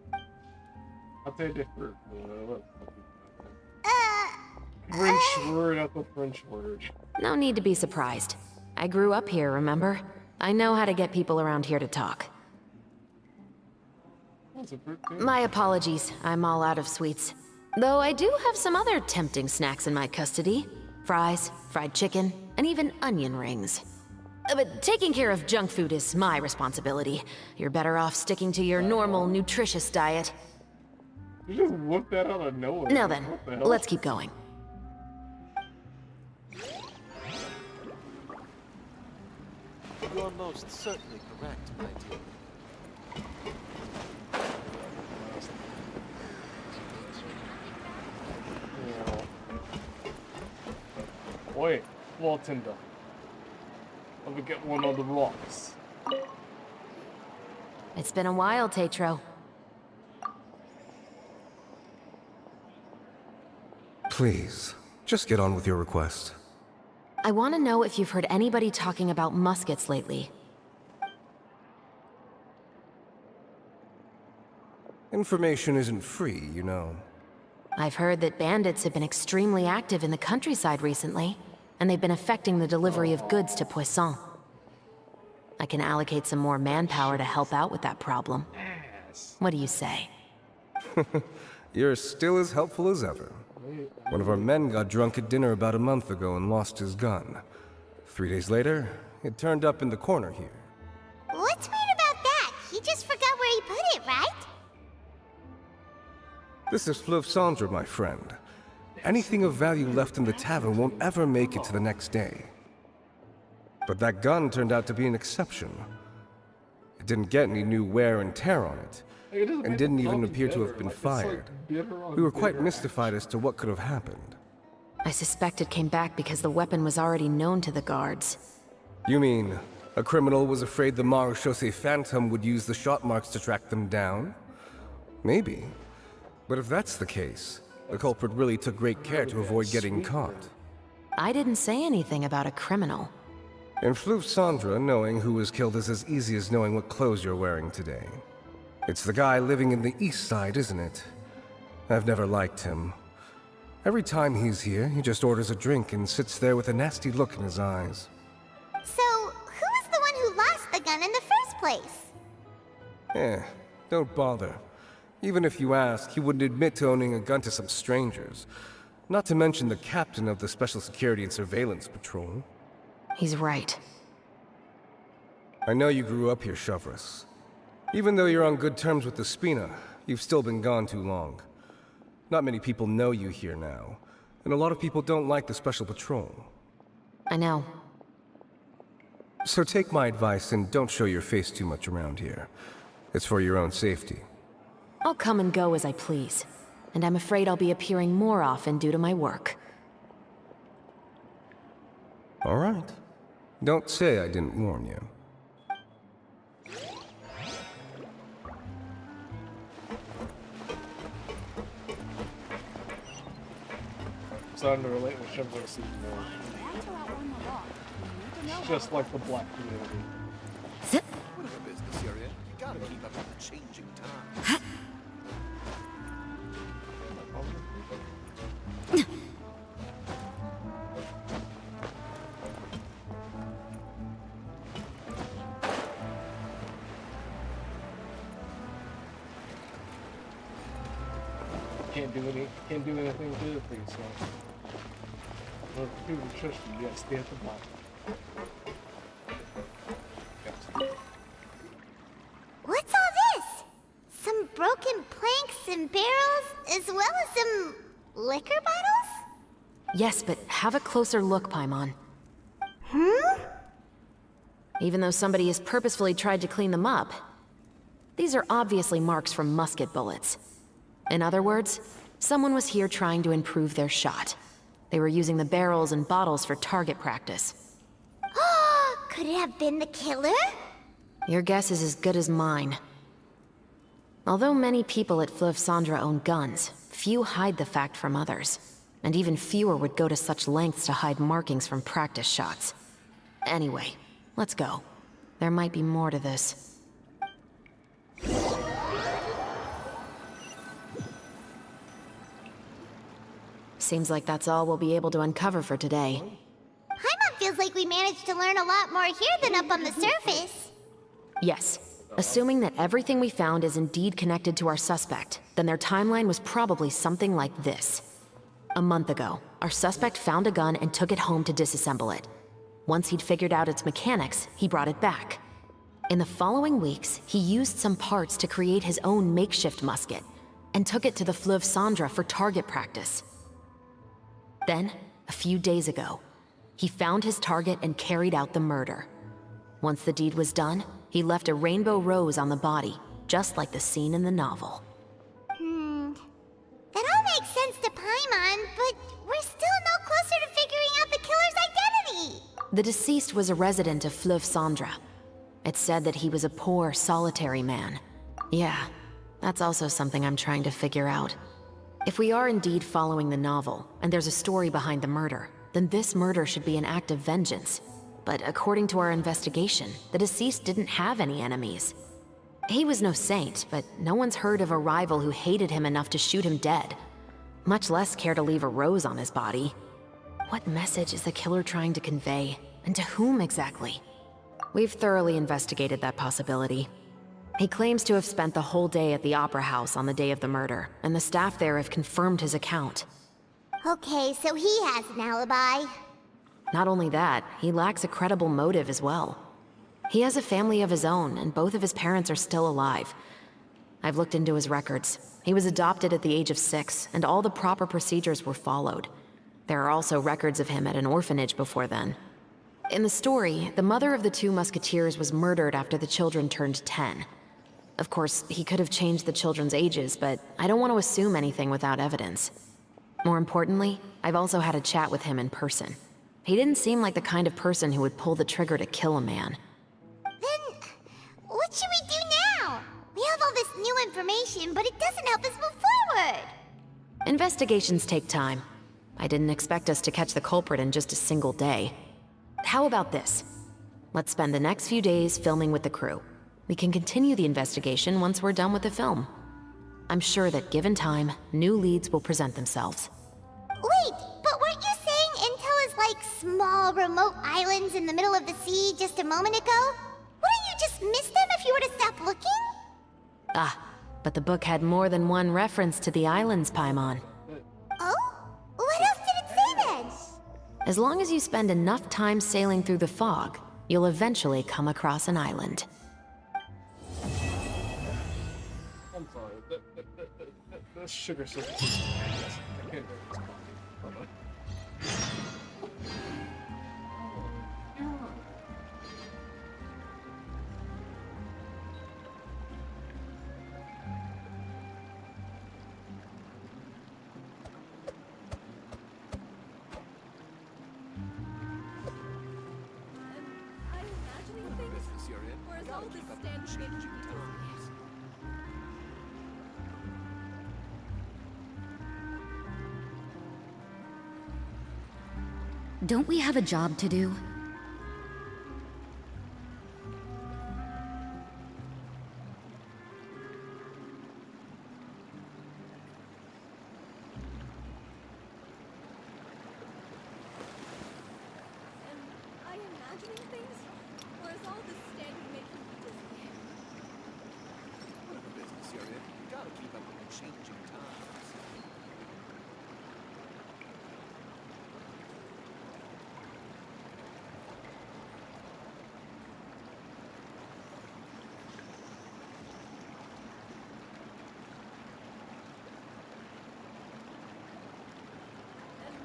I'll tell you different. French word at the French word. No need to be surprised. I grew up here, remember? I know how to get people around here to talk. That's a fruit too. My apologies, I'm all out of sweets. Though I do have some other tempting snacks in my custody. Fries, fried chicken, and even onion rings. But taking care of junk food is my responsibility. You're better off sticking to your normal, nutritious diet. You just whooped that out of nowhere. Now then, What the hell? let's keep going. You are most certainly correct, my dear. Wait, wall tinder. Let me get one of the rocks. It's been a while, Tetro. Please, just get on with your request. I want to know if you've heard anybody talking about muskets lately. Information isn't free, you know. I've heard that bandits have been extremely active in the countryside recently, and they've been affecting the delivery of goods to Poisson. I can allocate some more manpower to help out with that problem. What do you say? You're still as helpful as ever. One of our men got drunk at dinner about a month ago and lost his gun. 3 days later, it turned up in the corner here. What's weird about that? He just forgot where he put it, right? This is Fleuve Cendre, my friend. Anything of value left in the tavern won't ever make it to the next day. But that gun turned out to be an exception. It didn't get any new wear and tear on it, and didn't even appear to have been fired. We were quite mystified as to what could have happened. I suspect it came back because the weapon was already known to the guards. You mean, a criminal was afraid the Marechaussee Phantom would use the shot marks to track them down? Maybe. But if that's the case, the culprit really took great care to avoid getting caught. I didn't say anything about a criminal. In Fleuve Cendre, knowing who was killed is as easy as knowing what clothes you're wearing today. It's the guy living in the east side, isn't it? I've never liked him. Every time he's here, he just orders a drink and sits there with a nasty look in his eyes. So, who was the one who lost the gun in the first place? Don't bother. Even if you ask, he wouldn't admit to owning a gun to some strangers. Not to mention the captain of the Special Security and Surveillance Patrol. He's right. I know you grew up here, Shovris. Even though you're on good terms with the Spina, you've still been gone too long. Not many people know you here now, and a lot of people don't like the Special Patrol. I know. So take my advice and don't show your face too much around here. It's for your own safety. I'll come and go as I please, and I'm afraid I'll be appearing more often due to my work. All right. Don't say I didn't warn you. Starting to relate with Shovris even more. It's just like the black community. Whatever business you're in, you gotta keep up with the changing times. Can't do anything good for yourself. Well, if people trust you, you gotta stay at the bottom. What's all this? Some broken planks and barrels, as well as some liquor bottles? Yes, but have a closer look, Paimon. Even though somebody has purposefully tried to clean them up, these are obviously marks from musket bullets. In other words, someone was here trying to improve their shot. They were using the barrels and bottles for target practice. Could it have been the killer? Your guess is as good as mine. Although many people at Fleuve Cendra own guns, few hide the fact from others. And even fewer would go to such lengths to hide markings from practice shots. Anyway, let's go. There might be more to this. Seems like that's all we'll be able to uncover for today. Paimon feels like we managed to learn a lot more here than up on the surface. Yes. Assuming that everything we found is indeed connected to our suspect, then their timeline was probably something like this. A month ago, our suspect found a gun and took it home to disassemble it. Once he'd figured out its mechanics, he brought it back. In the following weeks, he used some parts to create his own makeshift musket, and took it to the Fleuve Cendra for target practice. Then, a few days ago, he found his target and carried out the murder. Once the deed was done, he left a rainbow rose on the body, just like the scene in the novel. That all makes sense to Paimon, but we're still no closer to figuring out the killer's identity. The deceased was a resident of Fleuve Cendra. It's said that he was a poor, solitary man. Yeah, that's also something I'm trying to figure out. If we are indeed following the novel, and there's a story behind the murder, then this murder should be an act of vengeance. But according to our investigation, the deceased didn't have any enemies. He was no saint, but no one's heard of a rival who hated him enough to shoot him dead. Much less care to leave a rose on his body. What message is the killer trying to convey? And to whom exactly? We've thoroughly investigated that possibility. He claims to have spent the whole day at the Opera House on the day of the murder, and the staff there have confirmed his account. Okay, so he has an alibi. Not only that, he lacks a credible motive as well. He has a family of his own, and both of his parents are still alive. I've looked into his records. He was adopted at the age of 6, and all the proper procedures were followed. There are also records of him at an orphanage before then. In the story, the mother of the 2 musketeers was murdered after the children turned 10. Of course, he could have changed the children's ages, but I don't want to assume anything without evidence. More importantly, I've also had a chat with him in person. He didn't seem like the kind of person who would pull the trigger to kill a man. Then, what should we do now? We have all this new information, but it doesn't help us move forward. Investigations take time. I didn't expect us to catch the culprit in just a single day. How about this? Let's spend the next few days filming with the crew. We can continue the investigation once we're done with the film. I'm sure that given time, new leads will present themselves. Wait, but weren't you saying Intel is like small, remote islands in the middle of the sea just a moment ago? Wouldn't you just miss them if if you were to stop looking? Ah, but the book had more than one reference to the islands, Paimon. Oh? What else did it say then? As long as you spend enough time sailing through the fog, you'll eventually come across an island. I'm sorry. That sugar syrup. I can't do this. Business you're in. You gotta keep up with the changing times. Don't we have a job to do? Am I imagining things? Or is all this standing making me dizzy? Whatever business you're in, you gotta keep up with the changing times.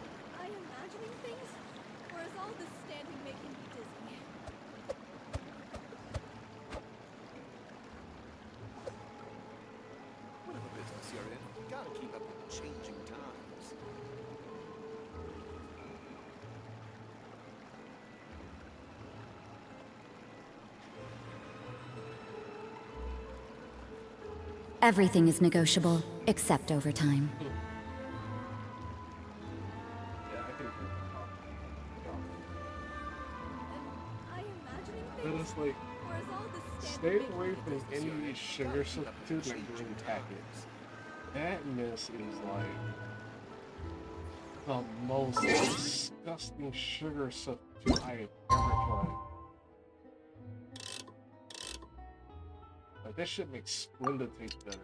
Am I imagining things? Or is all this standing making me dizzy? Whatever business you're in, you gotta keep up with the changing times. Everything is negotiable, except overtime. Yeah, I think. Am I imagining But things? it's like, Or is all this stay standing making away me from dizzy? any of these sugar substitutes like green packets. That mess is like the most disgusting sugar substitute I have ever tried. Like, that shit makes Splenda taste better.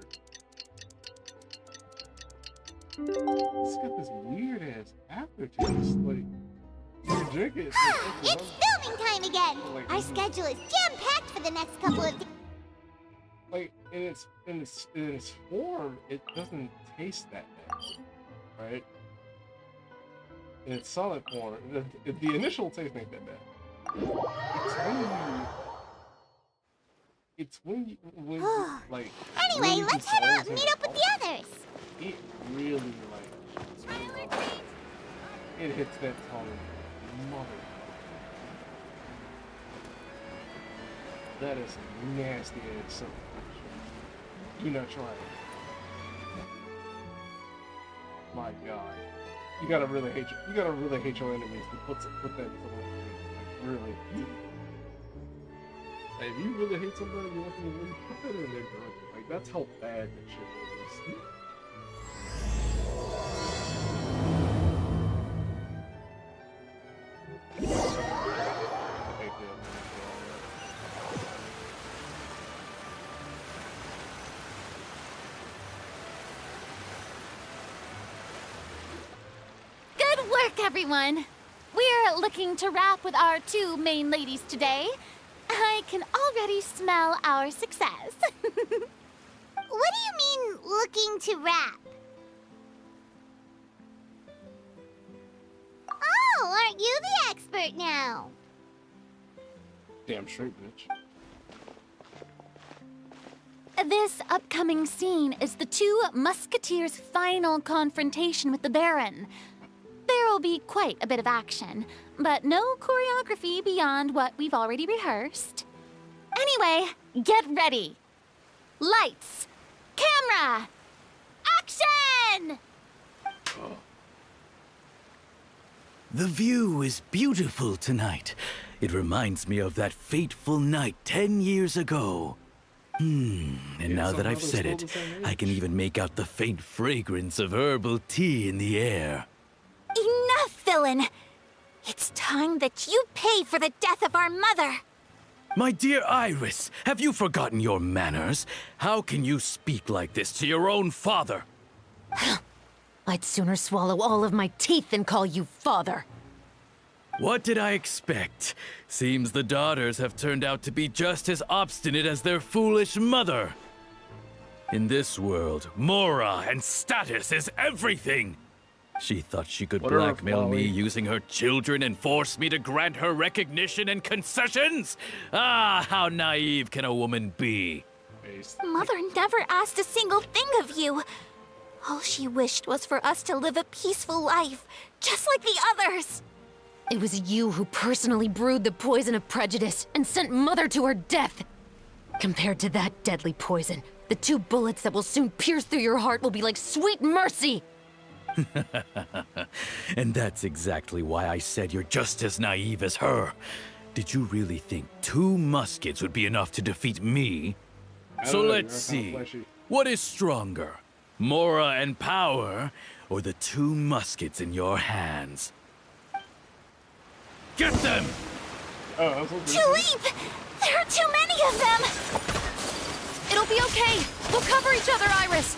It's got this weird ass aftertaste. Like, you drink it. It's filming time again! Our schedule is jam-packed for the next couple of days. Like, in its form, it doesn't taste that bad, right? In its solid form, the initial taste ain't that bad. It's when you like. Anyway, really let's head out and dissolves meet in up with your the others. mouth. It really like. It hits that tongue, mother. That is nasty ass something. Do not try it. My God, you gotta really hate your enemies to put that in someone's drink. Like, really. Like, if you really hate somebody, you want them to really put that in their drink. Like, that's how bad that shit is. Good work, everyone! We're looking to wrap with our two main ladies today. I can already smell our success. What do you mean, looking to rap? Oh, aren't you the expert now? Damn straight, bitch. This upcoming scene is the two musketeers' final confrontation with the Baron. There will be quite a bit of action, but no choreography beyond what we've already rehearsed. Anyway, get ready. Lights, camera, action! The view is beautiful tonight. It reminds me of that fateful night 10 years ago. And now that I've said it, I can even make out the faint fragrance of herbal tea in the air. Enough, villain! It's time that you pay for the death of our mother! My dear Iris, have you forgotten your manners? How can you speak like this to your own father? I'd sooner swallow all of my teeth than call you father. What did I expect? Seems the daughters have turned out to be just as obstinate as their foolish mother. In this world, Mora and status is everything. She thought she could Whatever, blackmail me Flowey. using her children and force me to grant her recognition and concessions? Ah, how naive can a woman be? Mother never asked a single thing of you. All she wished was for us to live a peaceful life, just like the others. It was you who personally brewed the poison of prejudice and sent Mother to her death. Compared to that deadly poison, the 2 bullets that will soon pierce through your heart will be like sweet mercy. And that's exactly why I said you're just as naive as her. Did you really think 2 muskets would be enough to defeat me? So let's see. What is stronger? Mora and power, or the 2 muskets in your hands? Get them! Tulip! There are too many of them! It'll be okay. We'll cover each other, Iris.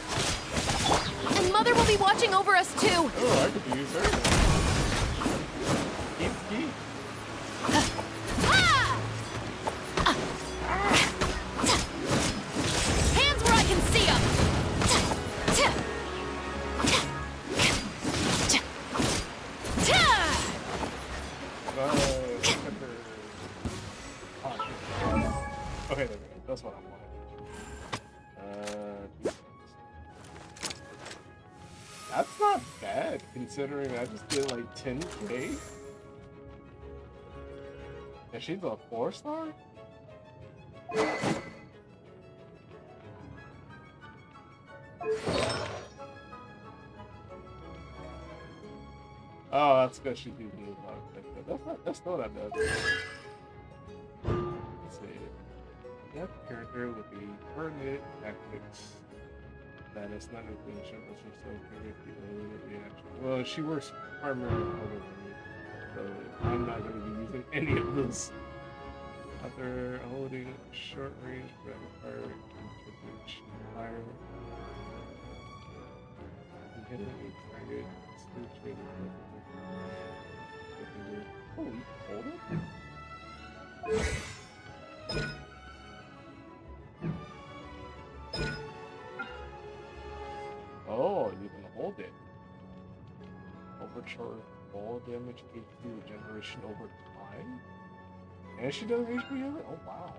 And Mother will be watching over us too. Oh, I could use her. Keep. Hands where I can see them. Okay, there we go. That's what I wanted. That's not bad, considering I just did like 10K. And she's a 4-star? Oh, that's because she did blue block. That's not that bad. Let's see. That character with the permanent tactics. That is not including ship, but she's so good at the reaction. Well, she works primarily over me, so I'm not going to be using any of those. After holding short range, rapid fire, fire, and hitting a target, switch holy, hold it? Oh, you can hold it. Overcharge all damage HP regeneration over time? And she does HP over? Oh, wow.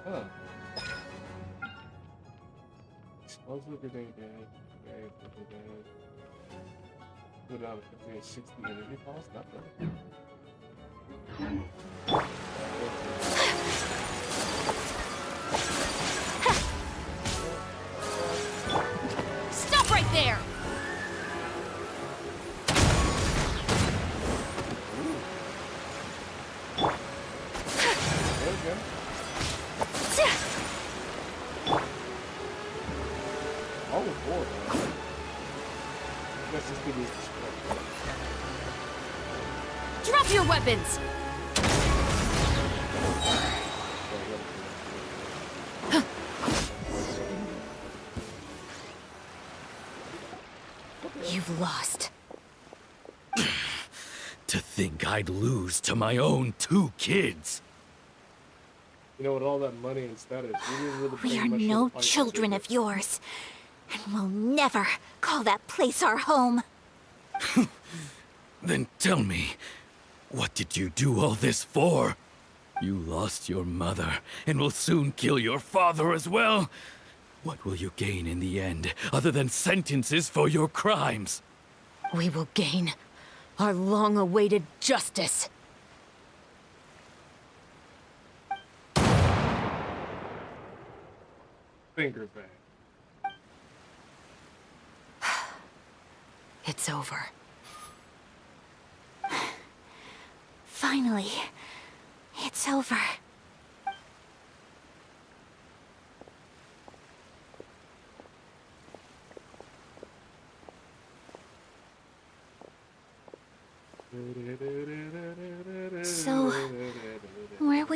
Huh. Explosive grenade damage. Okay, put out 50 and 60 energy cost. Not bad. Stop right there! Drop your weapons! You've lost. To think I'd lose to my own 2 kids. You know, with all that money and status, we didn't really We pay are much of no a fight, children did of yours, and we'll never call that place our home. Then tell me, what did you do all this for? You lost your mother, and will soon kill your father as well. What will you gain in the end, other than sentences for your crimes? We will gain our long-awaited justice. Finger bang. It's over. Finally, it's over.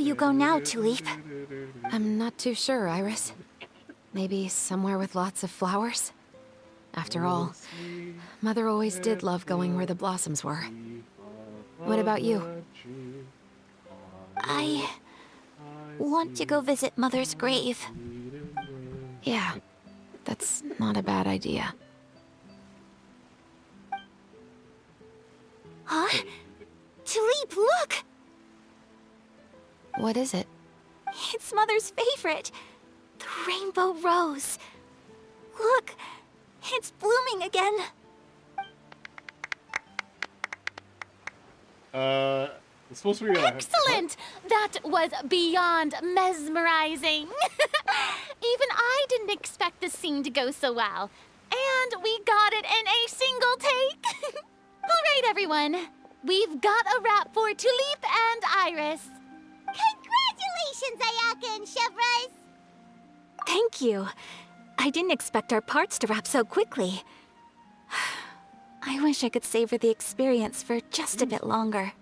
you go now, Tulip? I'm not too sure, Iris. Maybe somewhere with lots of flowers? After all, Mother always did love going where the blossoms were. What about you? I want to go visit Mother's grave. Yeah, that's not a bad idea. Huh? Tulip, look! What is it? It's Mother's favorite. The rainbow rose. Look, it's blooming again. It's supposed to be Excellent! That was beyond mesmerizing. Even I didn't expect the scene to go so well. And we got it in a single take. All right, everyone. We've got a wrap for Tulip and Iris. Congratulations, Ayaka and Chevres! Thank you. I didn't expect our parts to wrap so quickly. I wish I could savor the experience for just a bit longer.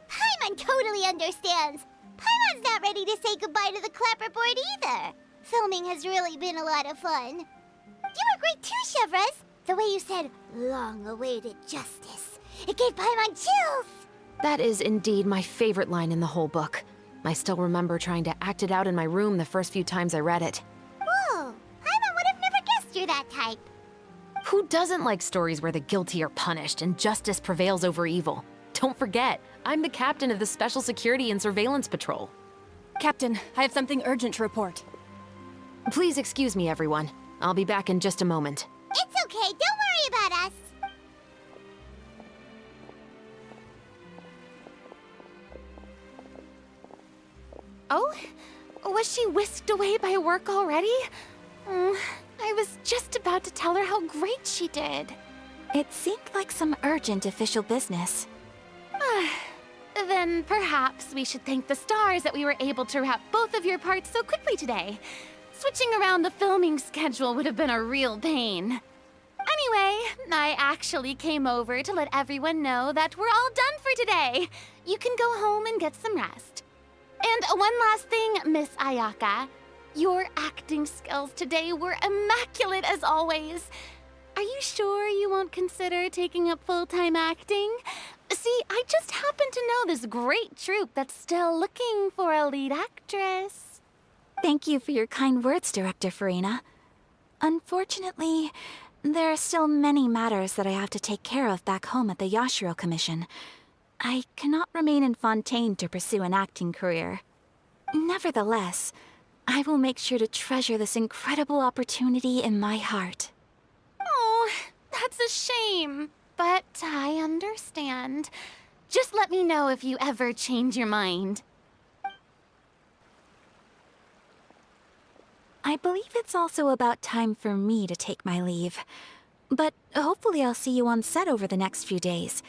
Paimon totally understands. Paimon's not ready to say goodbye to the clapperboard either. Filming has really been a lot of fun. You were great too, Chevres. The way you said, long-awaited justice. It gave Paimon chills. That is indeed my favorite line in the whole book. I still remember trying to act it out in my room the first few times I read it. Whoa, Paimon would have never guessed you're that type. Who doesn't like stories where the guilty are punished and justice prevails over evil? Don't forget, I'm the captain of the Special Security and Surveillance Patrol. Captain, I have something urgent to report. Please excuse me, everyone. I'll be back in just a moment. It's okay, don't worry about us. Oh? Was she whisked away by work already? I was just about to tell her how great she did. It seemed like some urgent official business. Then perhaps we should thank the stars that we were able to wrap both of your parts so quickly today. Switching around the filming schedule would have been a real pain. Anyway, I actually came over to let everyone know that we're all done for today. You can go home and get some rest. And one last thing, Miss Ayaka. Your acting skills today were immaculate as always. Are you sure you won't consider taking up full-time acting? See, I just happen to know this great troupe that's still looking for a lead actress. Thank you for your kind words, Director Farina. Unfortunately, there are still many matters that I have to take care of back home at the Yashiro Commission. I cannot remain in Fontaine to pursue an acting career. Nevertheless, I will make sure to treasure this incredible opportunity in my heart. Oh, that's a shame. But I understand. Just let me know if you ever change your mind. I believe it's also about time for me to take my leave. But hopefully I'll see you on set over the next few days.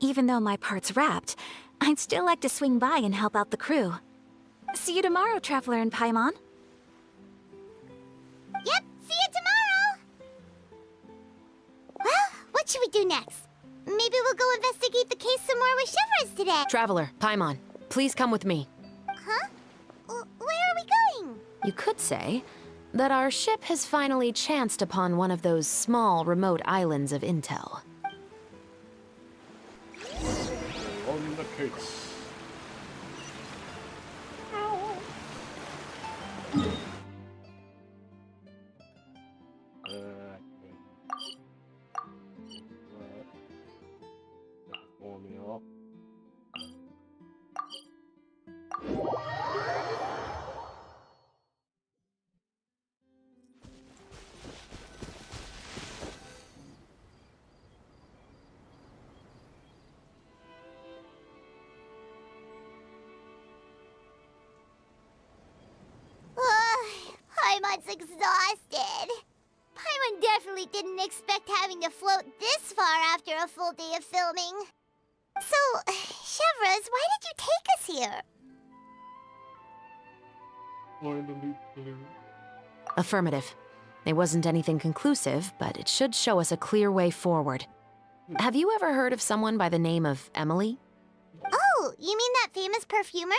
Even though my part's wrapped, I'd still like to swing by and help out the crew. See you tomorrow, Traveler and Paimon. Yep, see you tomorrow! Well, what should we do next? Maybe we'll go investigate the case some more with Chevres today. Traveler, Paimon, please come with me. Huh? Where are we going? You could say that our ship has finally chanced upon one of those small, remote islands of intel. On the case. Formula. Paimon's exhausted. Paimon definitely didn't expect having to float this far after a full day of filming. So, Chevres, why did you take us here? Affirmative. It wasn't anything conclusive, but it should show us a clear way forward. Have you ever heard of someone by the name of Emily? Oh, Who? You mean that famous perfumer?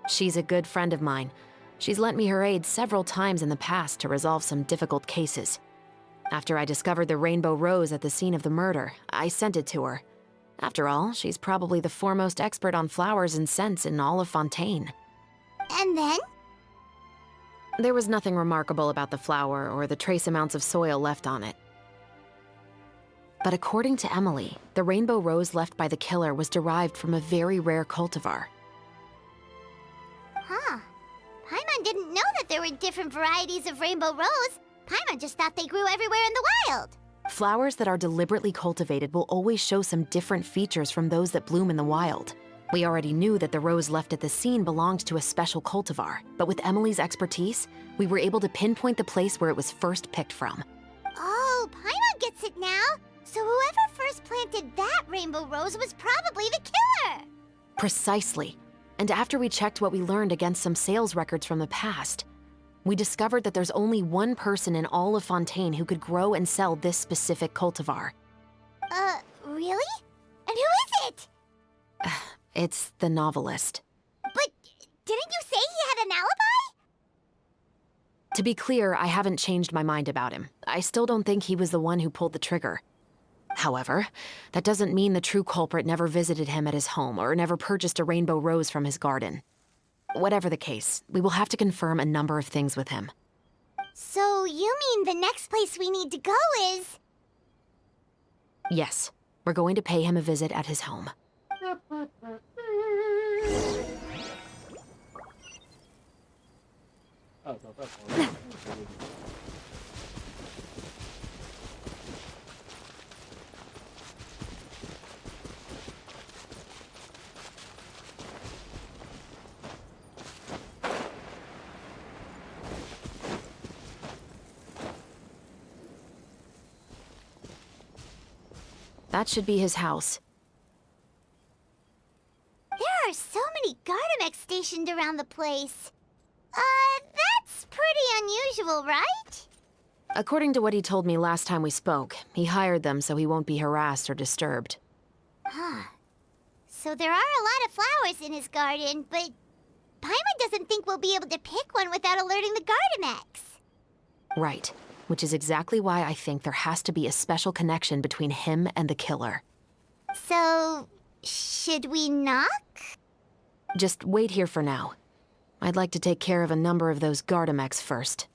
She's a good friend of mine. She's lent me her aid several times in the past to resolve some difficult cases. After I discovered the rainbow rose at the scene of the murder, I sent it to her. After all, she's probably the foremost expert on flowers and scents in all of Fontaine. And then? There was nothing remarkable about the flower or the trace amounts of soil left on it. But according to Emily, the rainbow rose left by the killer was derived from a very rare cultivar. Huh. Paimon didn't know that there were different varieties of rainbow rose. Paimon just thought they grew everywhere in the wild. Flowers that are deliberately cultivated will always show some different features from those that bloom in the wild. We already knew that the rose left at the scene belonged to a special cultivar, but with Emily's expertise, we were able to pinpoint the place where it was first picked from. Oh, Paimon gets it now. So whoever first planted that rainbow rose was probably the killer. Precisely. And after we checked what we learned against some sales records from the past, we discovered that there's only one person in all of Fontaine who could grow and sell this specific cultivar. Really? And who is it? It's the novelist. But didn't you say he had an alibi? To be clear, I haven't changed my mind about him. I still don't think he was the one who pulled the trigger. However, that doesn't mean the true culprit never visited him at his home or never purchased a rainbow rose from his garden. Whatever the case, we will have to confirm a number of things with him. So you mean the next place we need to go is... Yes, we're going to pay him a visit at his home. Oh, it's not that far. That should be his house. There are so many Gardamex stationed around the place. That's pretty unusual, right? According to what he told me last time we spoke, he hired them so he won't be harassed or disturbed. Huh. So there are a lot of flowers in his garden, but Paimon doesn't think we'll be able to pick one without alerting the Gardamex. Right, which is exactly why I think there has to be a special connection between him and the killer. So, should we knock? Just wait here for now. I'd like to take care of a number of those Gardamex first.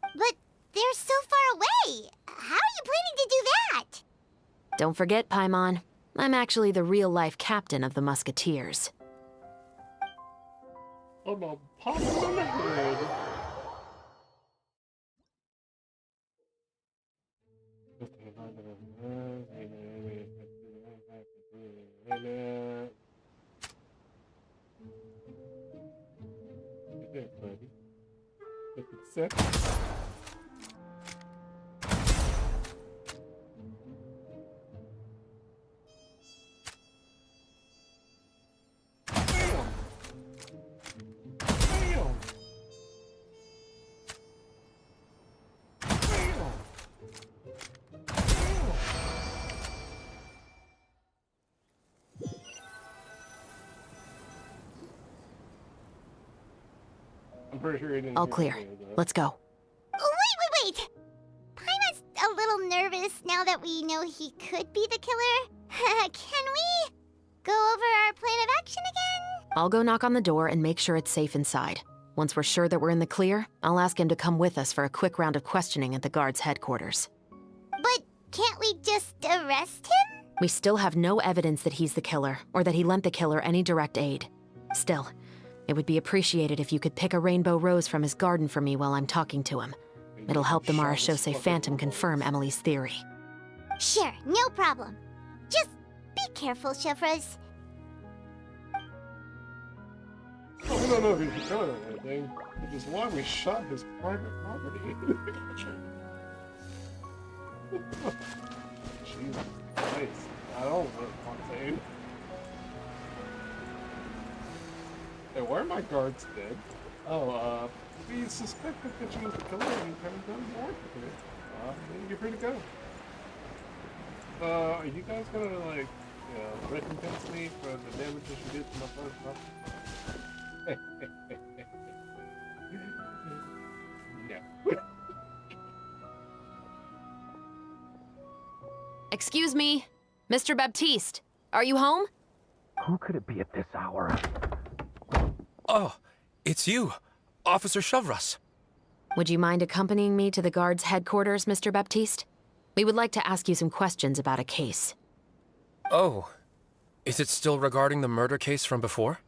But they're so far away. How are you planning to do that? Don't forget, Paimon, I'm actually the real-life captain of the Musketeers. I'm a pop on the head. Hey, buddy. Look at that. I'm pretty sure he didn't. All clear. Let's go. Oh, wait! Paimon's a little nervous now that we know he could be the killer. Can we go over our plan of action again? I'll go knock on the door and make sure it's safe inside. Once we're sure that we're in the clear, I'll ask him to come with us for a quick round of questioning at the guard's headquarters. But can't we just arrest him? We still have no evidence that he's the killer, or that he lent the killer any direct aid. Still, it would be appreciated if you could pick a rainbow rose from his garden for me while I'm talking to him. It'll help the Marechaussee Phantom confirm Emily's theory. Sure, no problem. Just be careful, Chevres. Oh, we don't know if he's the killer or anything, which is why we shot his private property. Jesus Christ. I don't live Fontaine. Hey, why are my guards dead? Oh, we suspected that you was the killer and you haven't done more with it. You're free to go. Are you guys gonna, like, Recompense me for the damages you did to my first brother. No. Excuse me, Mr. Baptiste. Are you home? Who could it be at this hour? Oh, it's you, Officer Shovras. Would you mind accompanying me to the guard's headquarters, Mr. Baptiste? We would like to ask you some questions about a case. Oh, is it still regarding the murder case from before?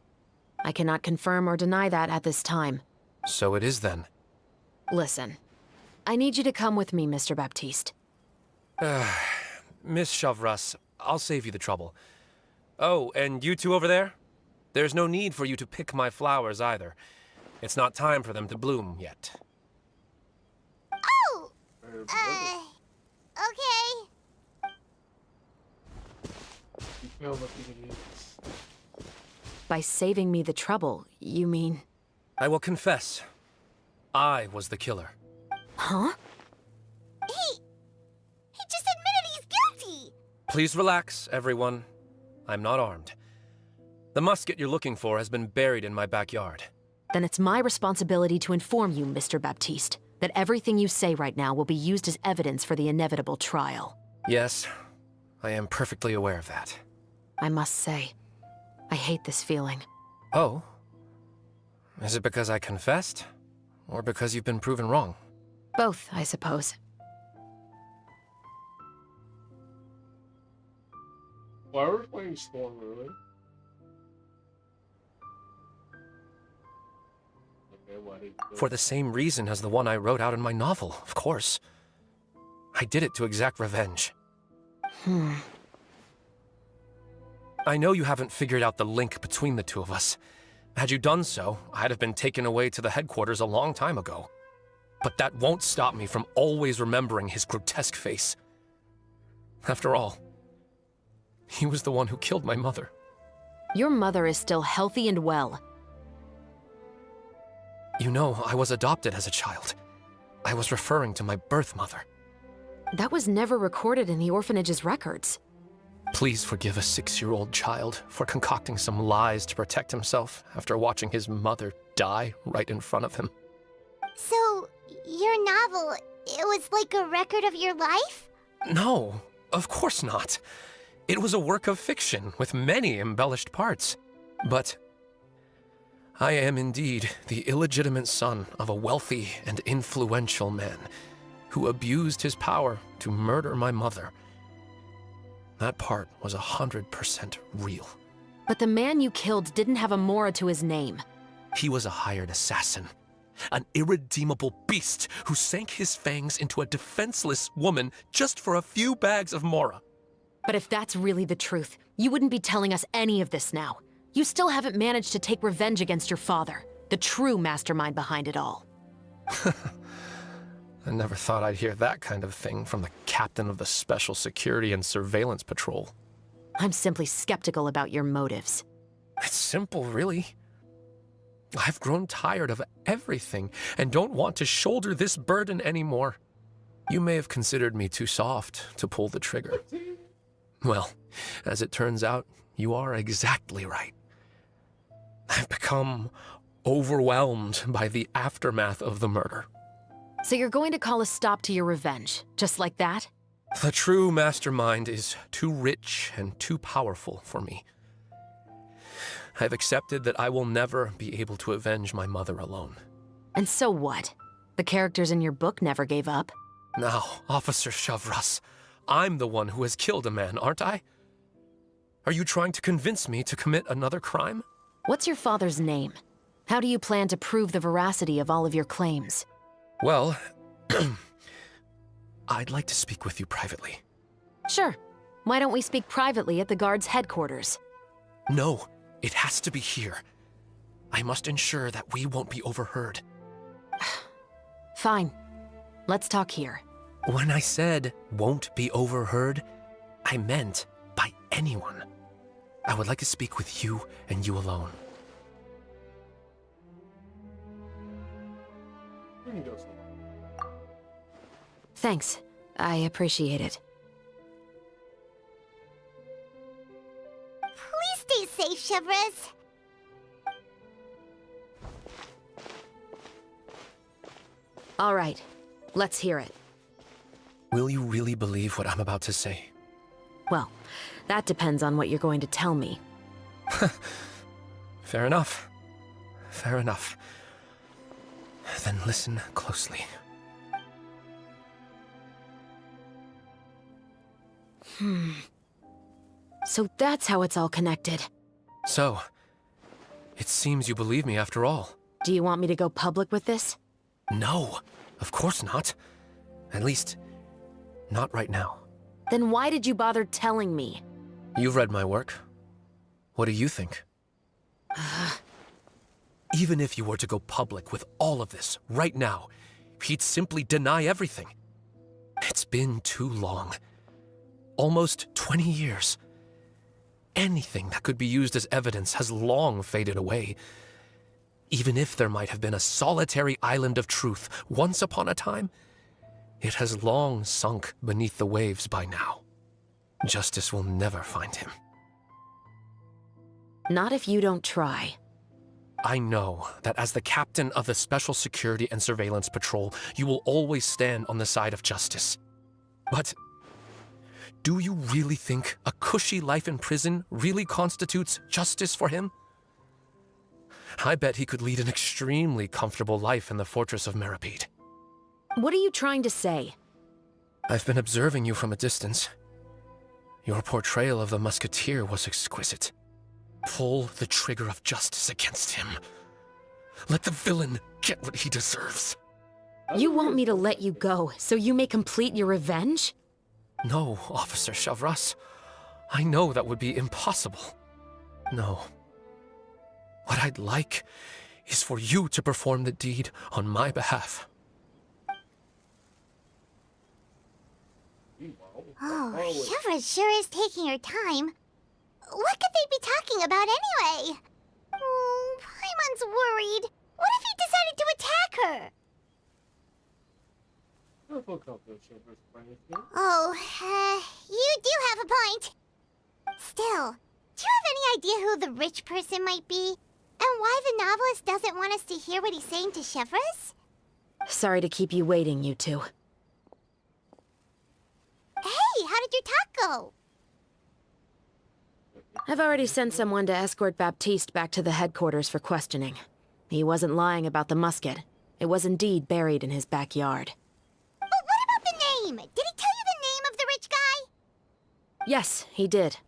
I cannot confirm or deny that at this time. So it is then. Listen, I need you to come with me, Mr. Baptiste. Miss Shovras, I'll save you the trouble. Oh, and you two over there? There's no need for you to pick my flowers either. It's not time for them to bloom yet. Oh! Okay. By saving me the trouble, you mean... I will confess. I was the killer. Huh? He just admitted he's guilty! Please relax, everyone. I'm not armed. The musket you're looking for has been buried in my backyard. Then it's my responsibility to inform you, Mr. Baptiste, that everything you say right now will be used as evidence for the inevitable trial. Yes, I am perfectly aware of that. I must say, I hate this feeling. Oh? Is it because I confessed? Or because you've been proven wrong? Both, I suppose. Why are we playing Storm early? For the same reason as the one I wrote out in my novel, of course. I did it to exact revenge. I know you haven't figured out the link between the two of us. Had you done so, I'd have been taken away to the headquarters a long time ago. But that won't stop me from always remembering his grotesque face. After all, he was the one who killed my mother. Your mother is still healthy and well. You know, I was adopted as a child. I was referring to my birth mother. That was never recorded in the orphanage's records. Please forgive a 6-year-old child for concocting some lies to protect himself after watching his mother die right in front of him. So, your novel, it was like a record of your life? No, of course not. It was a work of fiction with many embellished parts. But I am indeed the illegitimate son of a wealthy and influential man who abused his power to murder my mother. That part was 100% real. But the man you killed didn't have a Mora to his name. He was a hired assassin. An irredeemable beast who sank his fangs into a defenseless woman just for a few bags of Mora. But if that's really the truth, you wouldn't be telling us any of this now. You still haven't managed to take revenge against your father, the true mastermind behind it all. I never thought I'd hear that kind of thing from the captain of the Special Security and Surveillance Patrol. I'm simply skeptical about your motives. It's simple, really. I've grown tired of everything and don't want to shoulder this burden anymore. You may have considered me too soft to pull the trigger. Well, as it turns out, you are exactly right. I've become overwhelmed by the aftermath of the murder. So you're going to call a stop to your revenge, just like that? The true mastermind is too rich and too powerful for me. I've accepted that I will never be able to avenge my mother alone. And so what? The characters in your book never gave up? Now, Officer Shavras, I'm the one who has killed a man, aren't I? Are you trying to convince me to commit another crime? What's your father's name? How do you plan to prove the veracity of all of your claims? Well, I'd like to speak with you privately. Sure. Why don't we speak privately at the guard's headquarters? No, it has to be here. I must ensure that we won't be overheard. Fine. Let's talk here. When I said won't be overheard, I meant by anyone. I would like to speak with you and you alone. Thanks. I appreciate it. life, Chevres. All right, let's hear it. Will you really believe what I'm about to say? Well, that depends on what you're going to tell me. Fair enough. Fair enough. Then listen closely. So that's how it's all connected. So, it seems you believe me after all. Do you want me to go public with this? No, of course not. At least, not right now. Then why did you bother telling me? You've read my work. What do you think? Even if you were to go public with all of this right now, he'd simply deny everything. It's been too long. Almost 20 years. Anything that could be used as evidence has long faded away. Even if there might have been a solitary island of truth once upon a time, it has long sunk beneath the waves by now. Justice will never find him. Not if you don't try. I know that as the captain of the Special Security and Surveillance Patrol, you will always stand on the side of justice. But do you really think a cushy life in prison really constitutes justice for him? I bet he could lead an extremely comfortable life in the fortress of Meripede. What are you trying to say? I've been observing you from a distance. Your portrayal of the musketeer was exquisite. Pull the trigger of justice against him. Let the villain get what he deserves. You want me to let you go so you may complete your revenge? No, Officer Chavras. I know that would be impossible. No. What I'd like is for you to perform the deed on my behalf. Oh, Chevres sure is taking her time. What could they be talking about anyway? Oh, Paimon's worried. What if he decided to attack her? Oh, you do have a point. Still, do you have any idea who the rich person might be? And why the novelist doesn't want us to hear what he's saying to Chevres? Sorry to keep you waiting, you two. Hey, how did your talk go? I've already sent someone to escort Baptiste back to the headquarters for questioning. He wasn't lying about the musket. It was indeed buried in his backyard. But what about the name? Did he tell you the name of the rich guy? Yes, he did.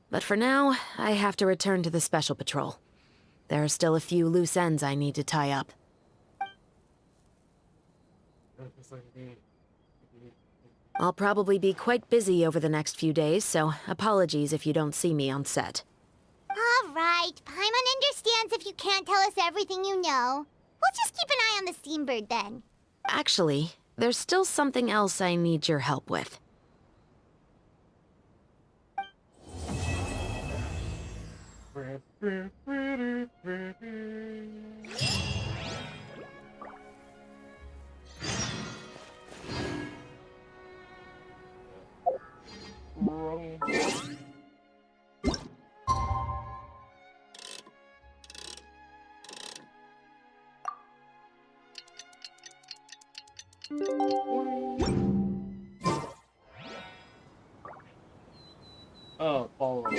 But for now, I have to return to the Special Patrol. There are still a few loose ends I need to tie up. I'll probably be quite busy over the next few days, so apologies if you don't see me on set. All right, Paimon understands if you can't tell us everything you know. We'll just keep an eye on the Steambird then. Actually, there's still something else I need your help with. Oh, follow. We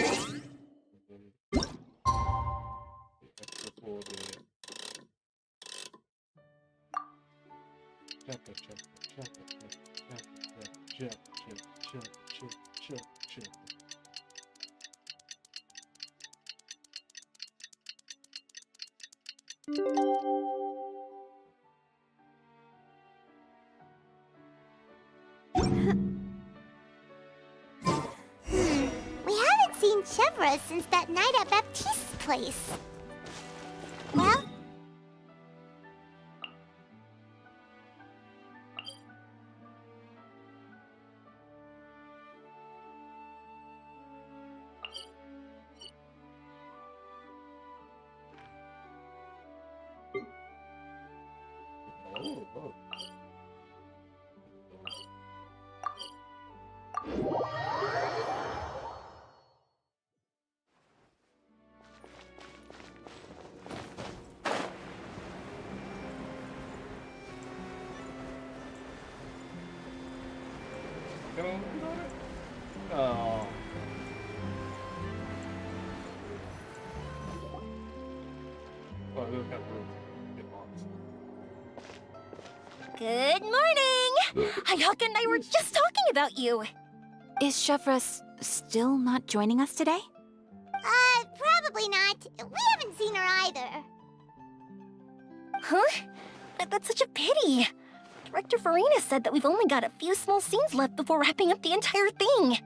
haven't seen Chevres since that night at Baptiste's place. Well, Can I look at it? Oh. Well, we'll have to get lost. Good morning! Hayaka and I were just talking about you. Is Chevrolet still not joining us today? Probably not. We haven't seen her either. Huh? That's such a pity. Director Farina said that we've only got a few small scenes left before wrapping up the entire thing.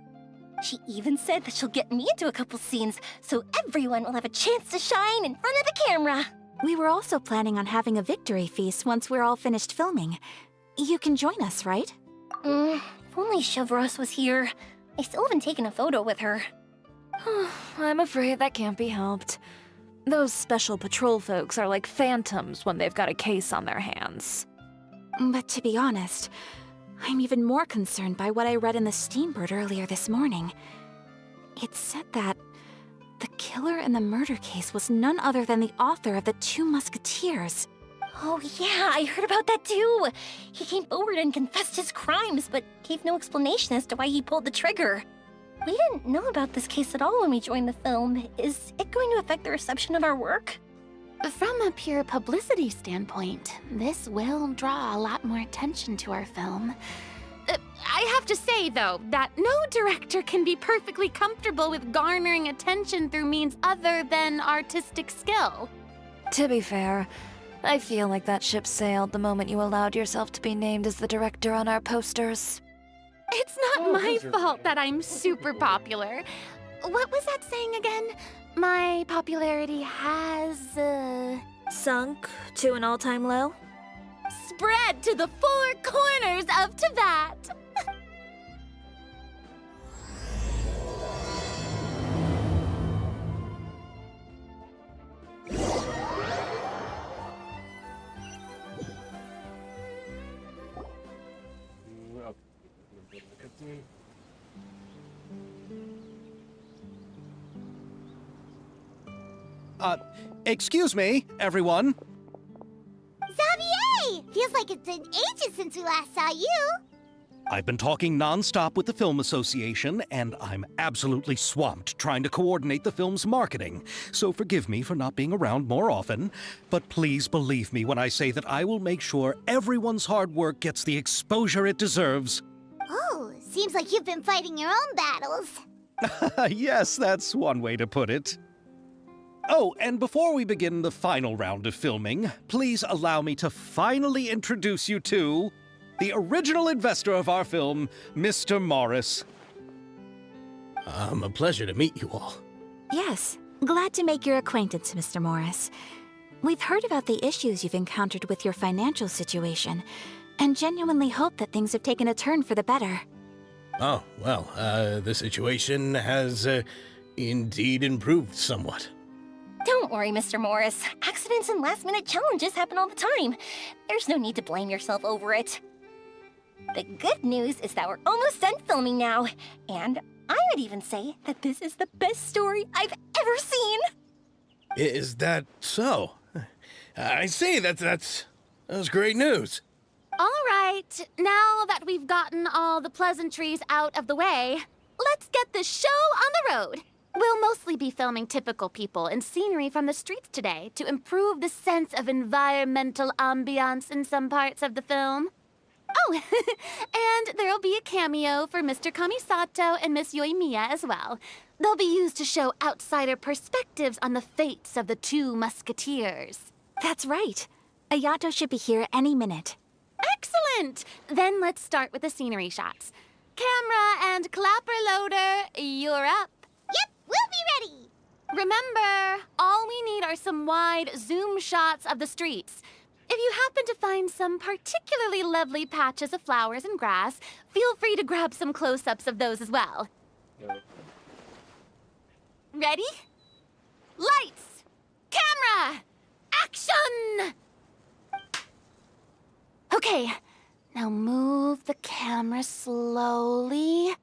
She even said that she'll get me into a couple scenes, so everyone will have a chance to shine in front of the camera. We were also planning on having a victory feast once we're all finished filming. You can join us, right? If only Chevrolet was here. I still haven't taken a photo with her. I'm afraid that can't be helped. Those special patrol folks are like phantoms when they've got a case on their hands. But to be honest, I'm even more concerned by what I read in the Steambird earlier this morning. It said that the killer in the murder case was none other than the author of the Two Musketeers. Oh yeah, I heard about that too. He came forward and confessed his crimes, but gave no explanation as to why he pulled the trigger. We didn't know about this case at all when we joined the film. Is it going to affect the reception of our work? From a pure publicity standpoint, this will draw a lot more attention to our film. I have to say, though, that no director can be perfectly comfortable with garnering attention through means other than artistic skill. To be fair, I feel like that ship sailed the moment you allowed yourself to be named as the director on our posters. It's not my fault that I'm super popular. What was that saying again? My popularity has, Sunk to an all-time low? spread to the four corners of Teyvat. Excuse me, everyone. Xavier! Feels like it's been ages since we last saw you. I've been talking non-stop with the Film Association, and I'm absolutely swamped trying to coordinate the film's marketing. So forgive me for not being around more often, but please believe me when I say that I will make sure everyone's hard work gets the exposure it deserves. Oh, seems like you've been fighting your own battles. Yes, that's one way to put it. Oh, and before we begin the final round of filming, please allow me to finally introduce you to the original investor of our film, Mr. Morris. A pleasure to meet you all. Yes, glad to make your acquaintance, Mr. Morris. We've heard about the issues you've encountered with your financial situation, and genuinely hope that things have taken a turn for the better. Oh, well, the situation has indeed improved somewhat. Don't worry, Mr. Morris. Accidents and last-minute challenges happen all the time. There's no need to blame yourself over it. The good news is that we're almost done filming now, and I would even say that this is the best story I've ever seen. Is that so? I see, that's great news. All right, now that we've gotten all the pleasantries out of the way, let's get the show on the road. We'll mostly be filming typical people and scenery from the streets today to improve the sense of environmental ambiance in some parts of the film. Oh, and there'll be a cameo for Mr. Kamisato and Miss Yoimiya as well. They'll be used to show outsider perspectives on the fates of the Two Musketeers. That's right. Ayato should be here any minute. Excellent! Then let's start with the scenery shots. Camera and clapper loader, you're up. Yep, we'll be ready. Remember, all we need are some wide zoom shots of the streets. If you happen to find some particularly lovely patches of flowers and grass, feel free to grab some close-ups of those as well. Ready? Lights! Camera! Action! Okay, now move the camera slowly.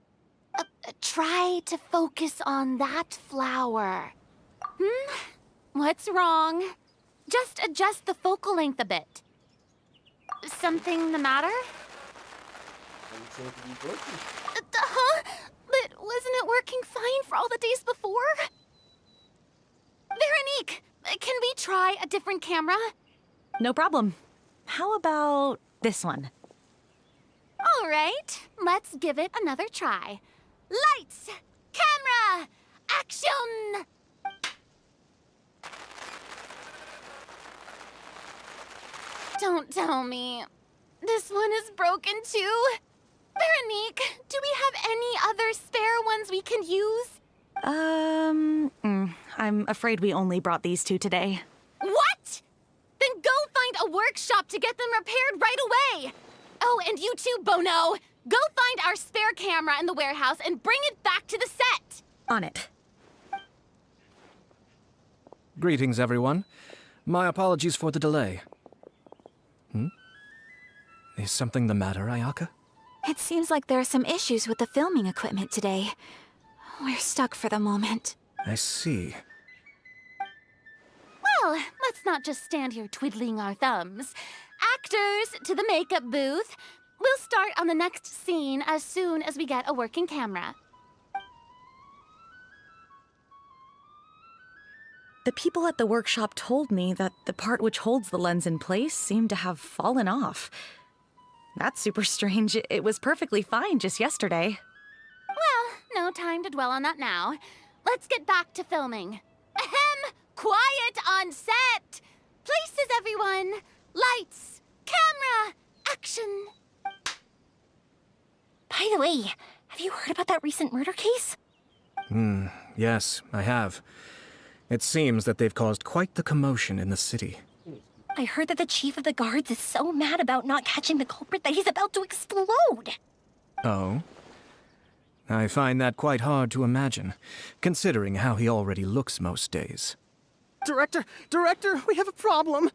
Try to focus on that flower. What's wrong? Just adjust the focal length a bit. Something the matter? Wasn't it working fine for all the days before? Veronique, can we try a different camera? No problem. How about this one? All right, let's give it another try. Lights, camera, action! Don't tell me. This one is broken too? Veronique, do we have any other spare ones we can use? I'm afraid we only brought these two today. What? Then go find a workshop to get them repaired right away. Oh, and you too, Bono. Go find our spare camera in the warehouse and bring it back to the set. On it. Greetings, everyone. My apologies for the delay. Is something the matter, Ayaka? It seems like there are some issues with the filming equipment today. We're stuck for the moment. I see. Well, let's not just stand here twiddling our thumbs. Actors, to the makeup booth. We'll start on the next scene as soon as we get a working camera. The people at the workshop told me that the part which holds the lens in place seemed to have fallen off. That's super strange. It was perfectly fine just yesterday. Well, no time to dwell on that now. Let's get back to filming. Ahem! Quiet on set! Places, everyone! Lights! Camera! Action! By the way, have you heard about that recent murder case? Yes, I have. It seems that they've caused quite the commotion in the city. I heard that the chief of the guards is so mad about not catching the culprit that he's about to explode. Oh? I find that quite hard to imagine, considering how he already looks most days. Director, we have a problem.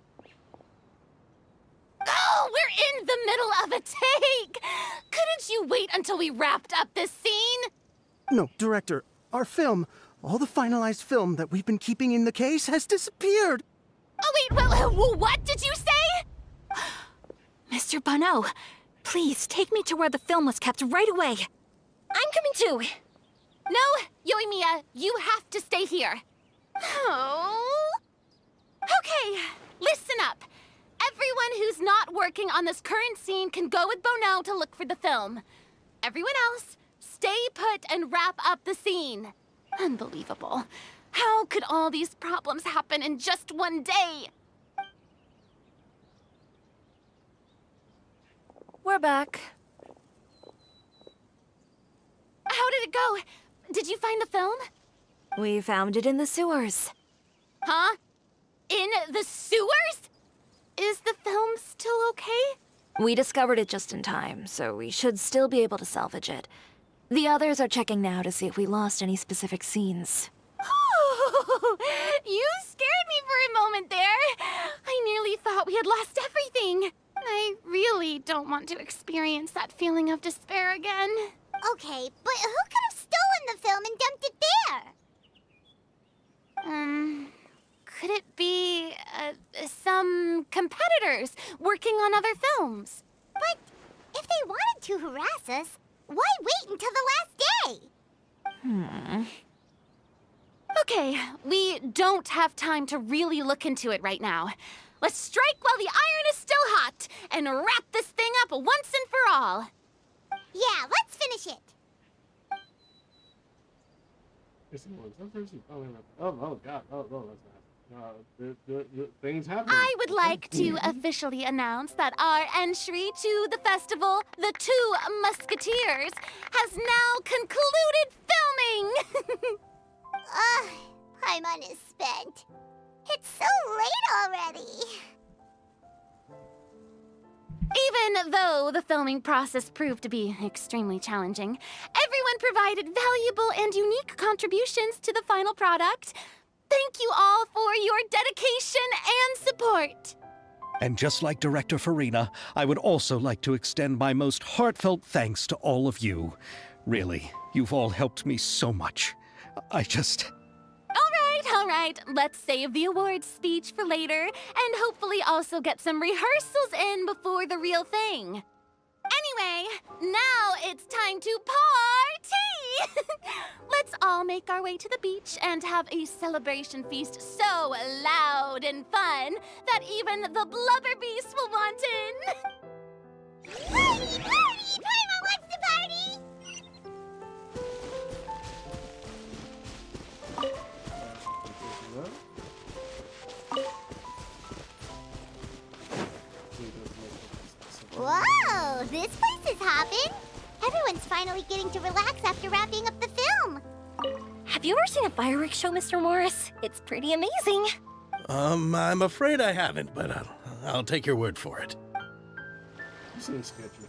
Oh, we're in the middle of a take! Couldn't you wait until we wrapped up this scene? No, Director, our film, all the finalized film that we've been keeping in the case has disappeared. Oh, wait, well, what did you say? Mr. Bono, please take me to where the film was kept right away. I'm coming too. No, Yoimiya, you have to stay here. Oh. Okay, listen up. Everyone who's not working on this current scene can go with Bono to look for the film. Everyone else, stay put and wrap up the scene. Unbelievable. How could all these problems happen in just one day? We're back. How did it go? Did you find the film? We found it in the sewers. Huh? In the sewers? Is the film still okay? We discovered it just in time, so we should still be able to salvage it. The others are checking now to see if we lost any specific scenes. Oh, you scared me for a moment there. I nearly thought we had lost everything. I really don't want to experience that feeling of despair again. Okay, but who could have stolen the film and dumped it there? Could it be some competitors working on other films? But if they wanted to harass us, why wait until the last day? Okay, we don't have time to really look into it right now. Let's strike while the iron is still hot and wrap this thing up once and for all. Yeah, let's finish it. Oh, God. Oh, that's bad. Things happen. I would like to officially announce that our entry to the festival, The Two Musketeers, has now concluded filming. Paimon is spent. It's so late already. Even though the filming process proved to be extremely challenging, everyone provided valuable and unique contributions to the final product. Thank you all for your dedication and support. And just like Director Farina, I would also like to extend my most heartfelt thanks to all of you. Really, you've all helped me so much. All right, let's save the awards speech for later, and hopefully also get some rehearsals in before the real thing. Anyway, now it's time to party! Let's all make our way to the beach and have a celebration feast so loud and fun that even the blubber beast will want in. Party! Party! Paimon wants to party! Whoa! This place is hopping! Everyone's finally getting to relax after wrapping up the film! Have you ever seen a fireworks show, Mr. Morris? It's pretty amazing. I'm afraid I haven't, but I'll take your word for it. Seems sketchy.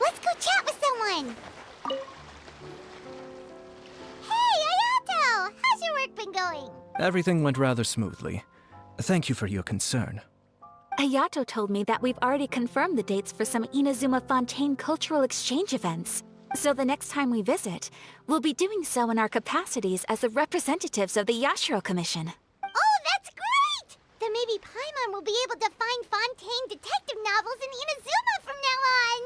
Let's go chat with someone! Hey, Ayato! How's your work been going? Everything went rather smoothly. Thank you for your concern. Ayato told me that we've already confirmed the dates for some Inazuma Fontaine cultural exchange events. So the next time we visit, we'll be doing so in our capacities as the representatives of the Yashiro Commission. Oh, that's great! Then maybe Paimon will be able to find Fontaine detective novels in Inazuma from now on!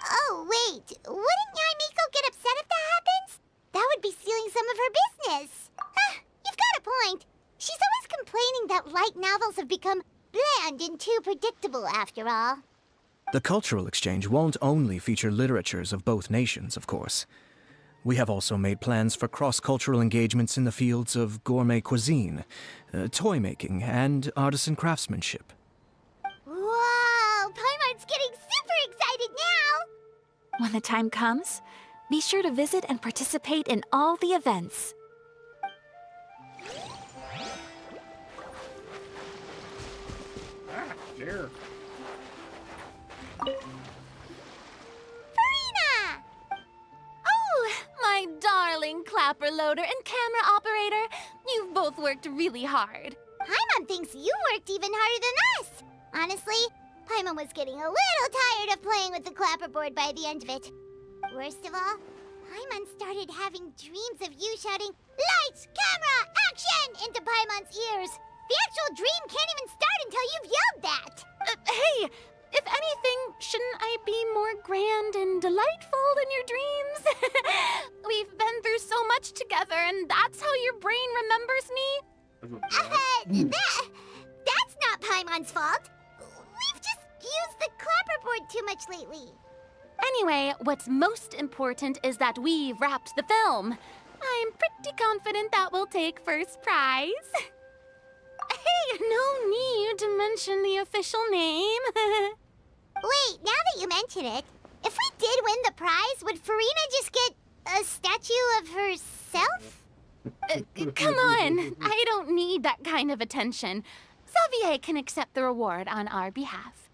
Oh, wait. Wouldn't Yaimiko get upset if that happens? That would be stealing some of her business. You've got a point. She's always complaining that light novels have become bland and too predictable, after all. The cultural exchange won't only feature literatures of both nations, of course. We have also made plans for cross-cultural engagements in the fields of gourmet cuisine, toy making, and artisan craftsmanship. Whoa! Paimon's getting super excited now! When the time comes, be sure to visit and participate in all the events. Dear. Farina! Oh, my darling clapper loader and camera operator. You've both worked really hard. Paimon thinks you worked even harder than us. Honestly, Paimon was getting a little tired of playing with the clapperboard by the end of it. Worst of all, Paimon started having dreams of you shouting, "Lights, camera, action!" into Paimon's ears. The actual dream can't even start until you've yelled that. Hey, if anything, shouldn't I be more grand and delightful than your dreams? We've been through so much together, and that's how your brain remembers me? That's not Paimon's fault. We've just used the clapperboard too much lately. Anyway, what's most important is that we've wrapped the film. I'm pretty confident that we'll take first prize. Hey, no need to mention the official name. Wait, now that you mention it, if we did win the prize, would Farina just get a statue of herself? Come on, I don't need that kind of attention. Xavier can accept the reward on our behalf.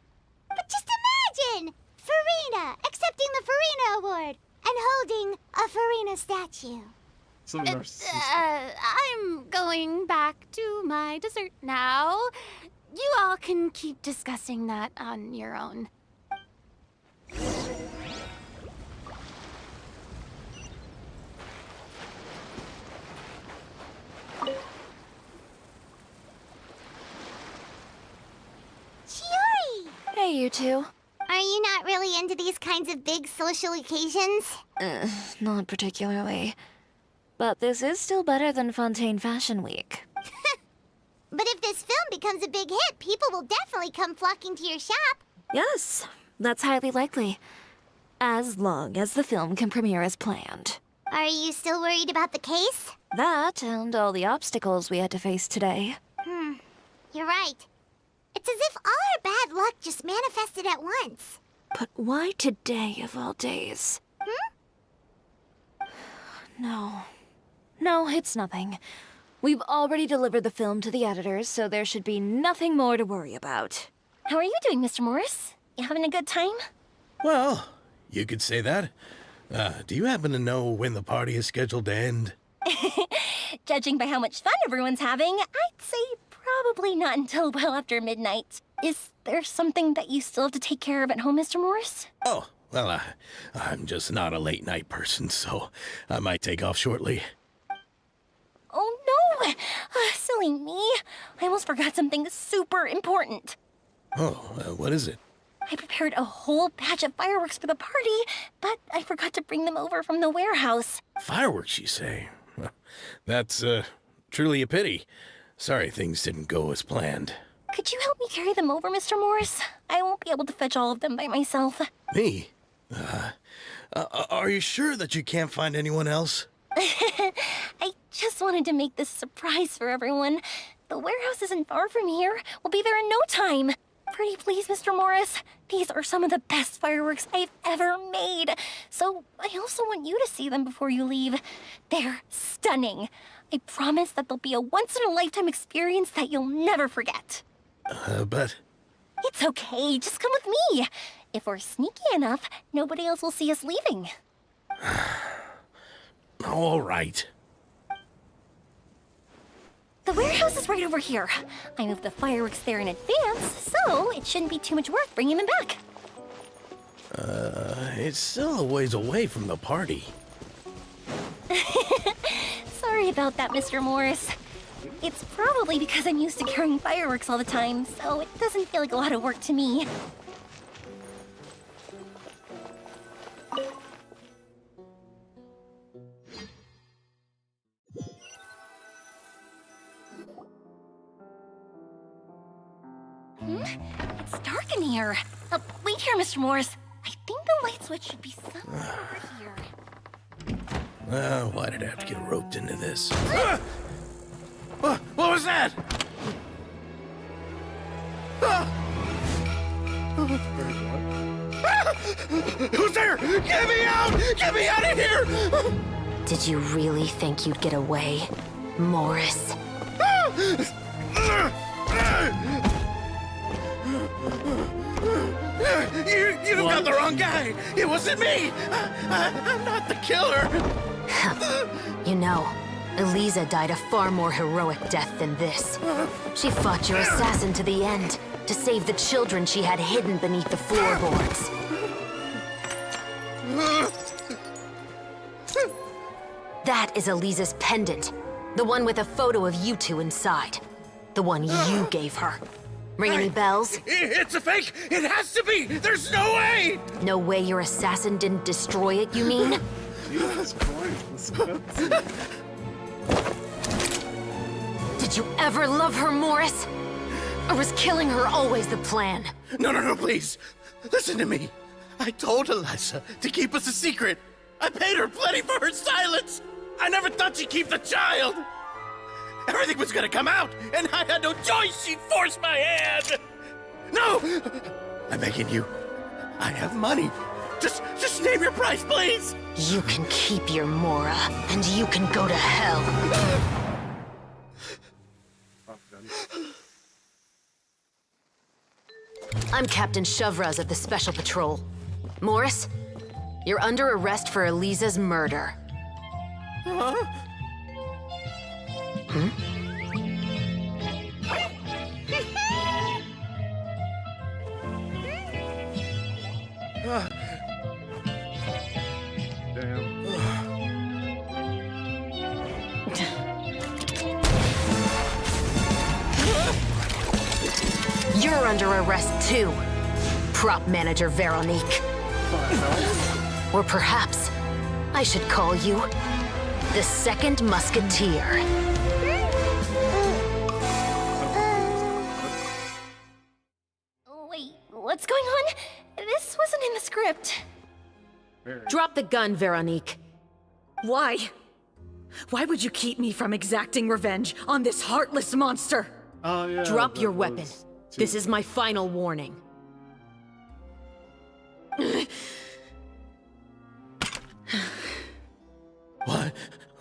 But just imagine! Farina accepting the Farina Award and holding a Farina statue. So narcissistic. I'm going back to my dessert now. You all can keep discussing that on your own. Chiori! Hey, you two. Are you not really into these kinds of big social occasions? Not particularly. But this is still better than Fontaine Fashion Week. But if this film becomes a big hit, people will definitely come flocking to your shop. Yes, that's highly likely. As long as the film can premiere as planned. Are you still worried about the case? That and all the obstacles we had to face today. You're right. It's as if all our bad luck just manifested at once. But why today of all days? No, it's nothing. We've already delivered the film to the editors, so there should be nothing more to worry about. How are you doing, Mr. Morris? You having a good time? Well, you could say that. Do you happen to know when the party is scheduled to end? Judging by how much fun everyone's having, I'd say probably not until well after midnight. Is there something that you still have to take care of at home, Mr. Morris? Oh, well, I'm just not a late night person, so I might take off shortly. Oh no! Silly me. I almost forgot something super important. Oh, what is it? I prepared a whole batch of fireworks for the party, but I forgot to bring them over from the warehouse. Fireworks, you say? That's, truly a pity. Sorry things didn't go as planned. Could you help me carry them over, Mr. Morris? I won't be able to fetch all of them by myself. Me? Are you sure that you can't find anyone else? I just wanted to make this a surprise for everyone. The warehouse isn't far from here. We'll be there in no time. Pretty please, Mr. Morris. These are some of the best fireworks I've ever made. So I also want you to see them before you leave. They're stunning. I promise that they'll be a once-in-a-lifetime experience that you'll never forget. But... It's okay. Just come with me. If we're sneaky enough, nobody else will see us leaving. All right. The warehouse is right over here. I moved the fireworks there in advance, so it shouldn't be too much work bringing them back. It's still a ways away from the party. Sorry about that, Mr. Morris. It's probably because I'm used to carrying fireworks all the time, so it doesn't feel like a lot of work to me. It's dark in here. Wait here, Mr. Morris. I think the light switch should be somewhere over here. Why did I have to get roped into this? What was that? Who's there? Get me out! Get me out of here! Did you really think you'd get away, Morris? You got the wrong guy! It wasn't me! I'm not the killer! You know, Eliza died a far more heroic death than this. She fought your assassin to the end, to save the children she had hidden beneath the floorboards. That is Eliza's pendant. The one with a photo of you two inside. The one you gave her. Ring any bells? It's a fake! It has to be! There's no way! No way your assassin didn't destroy it, you mean? Jesus Christ. Did you ever love her, Morris? Or was killing her always the plan? No, please. Listen to me. I told Eliza to keep us a secret. I paid her plenty for her silence. I never thought she'd keep the child. Everything was gonna come out, and I had no choice. She'd force my hand. No! I'm begging you. I have money. Just name your price, please. You can keep your Mora, and you can go to hell. I'm Captain Shovraz of the Special Patrol. Morris, you're under arrest for Eliza's murder. Huh? You're under arrest too, prop manager Veronique. Or perhaps I should call you the Second Musketeer. Wait, what's going on? This wasn't in the script. Drop the gun, Veronique. Why? Why would you keep me from exacting revenge on this heartless monster? Oh, yeah. Drop your weapon. This is my final warning.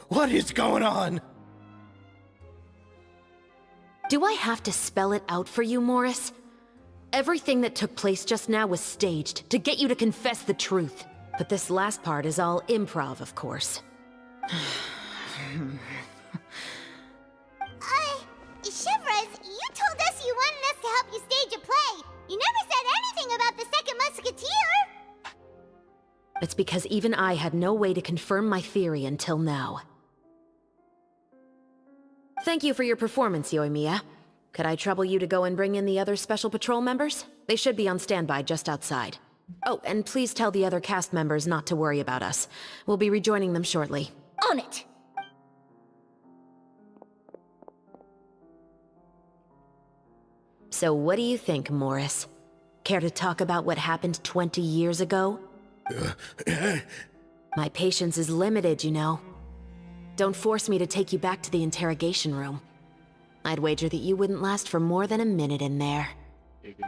What is going on? Do I have to spell it out for you, Morris? Everything that took place just now was staged to get you to confess the truth. But this last part is all improv, of course. Shivers, you told us you wanted us to help you stage a play. You never said anything about the Second Musketeer. It's because even I had no way to confirm my theory until now. Thank you for your performance, Yoimiya. Could I trouble you to go and bring in the other Special Patrol members? They should be on standby just outside. Oh, and please tell the other cast members not to worry about us. We'll be rejoining them shortly. On it! So what do you think, Morris? Care to talk about what happened 20 years ago? My patience is limited, you know. Don't force me to take you back to the interrogation room. I'd wager that you wouldn't last for more than a minute in there.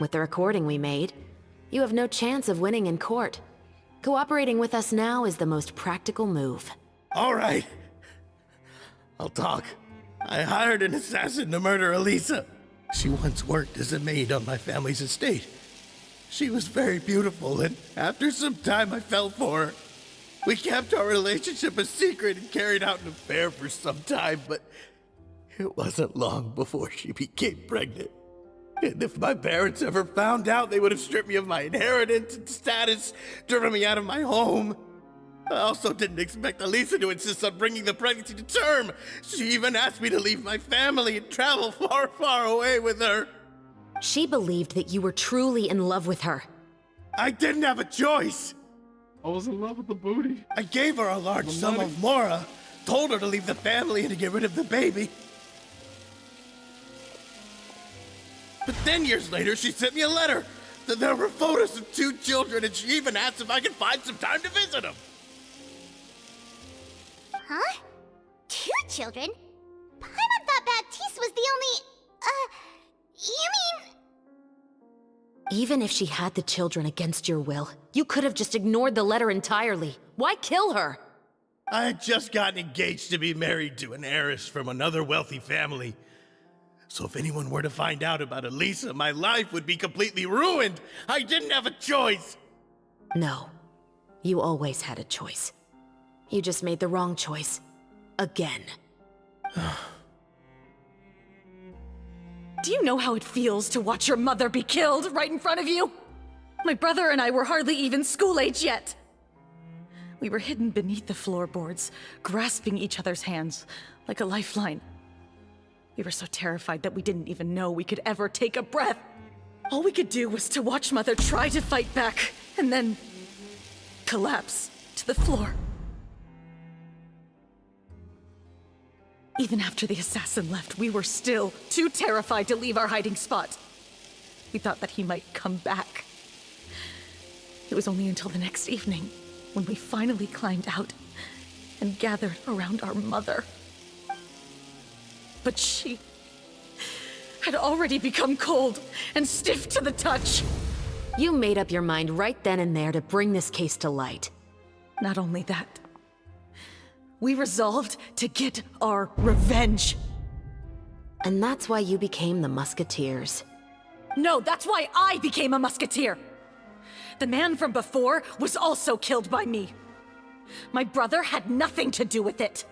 With the recording we made, you have no chance of winning in court. Cooperating with us now is the most practical move. All right. I'll talk. I hired an assassin to murder Elisa. She once worked as a maid on my family's estate. She was very beautiful, and after some time I fell for her. We kept our relationship a secret and carried out an affair for some time, but it wasn't long before she became pregnant. And if my parents ever found out, they would have stripped me of my inheritance and status, driven me out of my home. I also didn't expect Elisa to insist on bringing the pregnancy to term. She even asked me to leave my family and travel far, far away with her. She believed that you were truly in love with her. I didn't have a choice. I was in love with the booty. I gave her a large sum of mora, told her to leave the family and to get rid of the baby. But then years later, she sent me a letter. There were photos of 2 children, and she even asked if I could find some time to visit them. Huh? 2 children? Paimon thought Baptiste was the only... you mean... Even if she had the children against your will, you could have just ignored the letter entirely. Why kill her? I had just gotten engaged to be married to an heiress from another wealthy family. So if anyone were to find out about Elisa, my life would be completely ruined. I didn't have a choice. No. You always had a choice. You just made the wrong choice. Again. Do you know how it feels to watch your mother be killed right in front of you? My brother and I were hardly even school age yet. We were hidden beneath the floorboards, grasping each other's hands like a lifeline. We were so terrified that we didn't even know we could ever take a breath. All we could do was to watch Mother try to fight back, and then collapse to the floor. Even after the assassin left, we were still too terrified to leave our hiding spot. We thought that he might come back. It was only until the next evening when we finally climbed out and gathered around our mother. But she had already become cold and stiff to the touch. You made up your mind right then and there to bring this case to light. Not only that, we resolved to get our revenge. And that's why you became the Musketeers. No, that's why I became a musketeer. The man from before was also killed by me. My brother had nothing to do with it.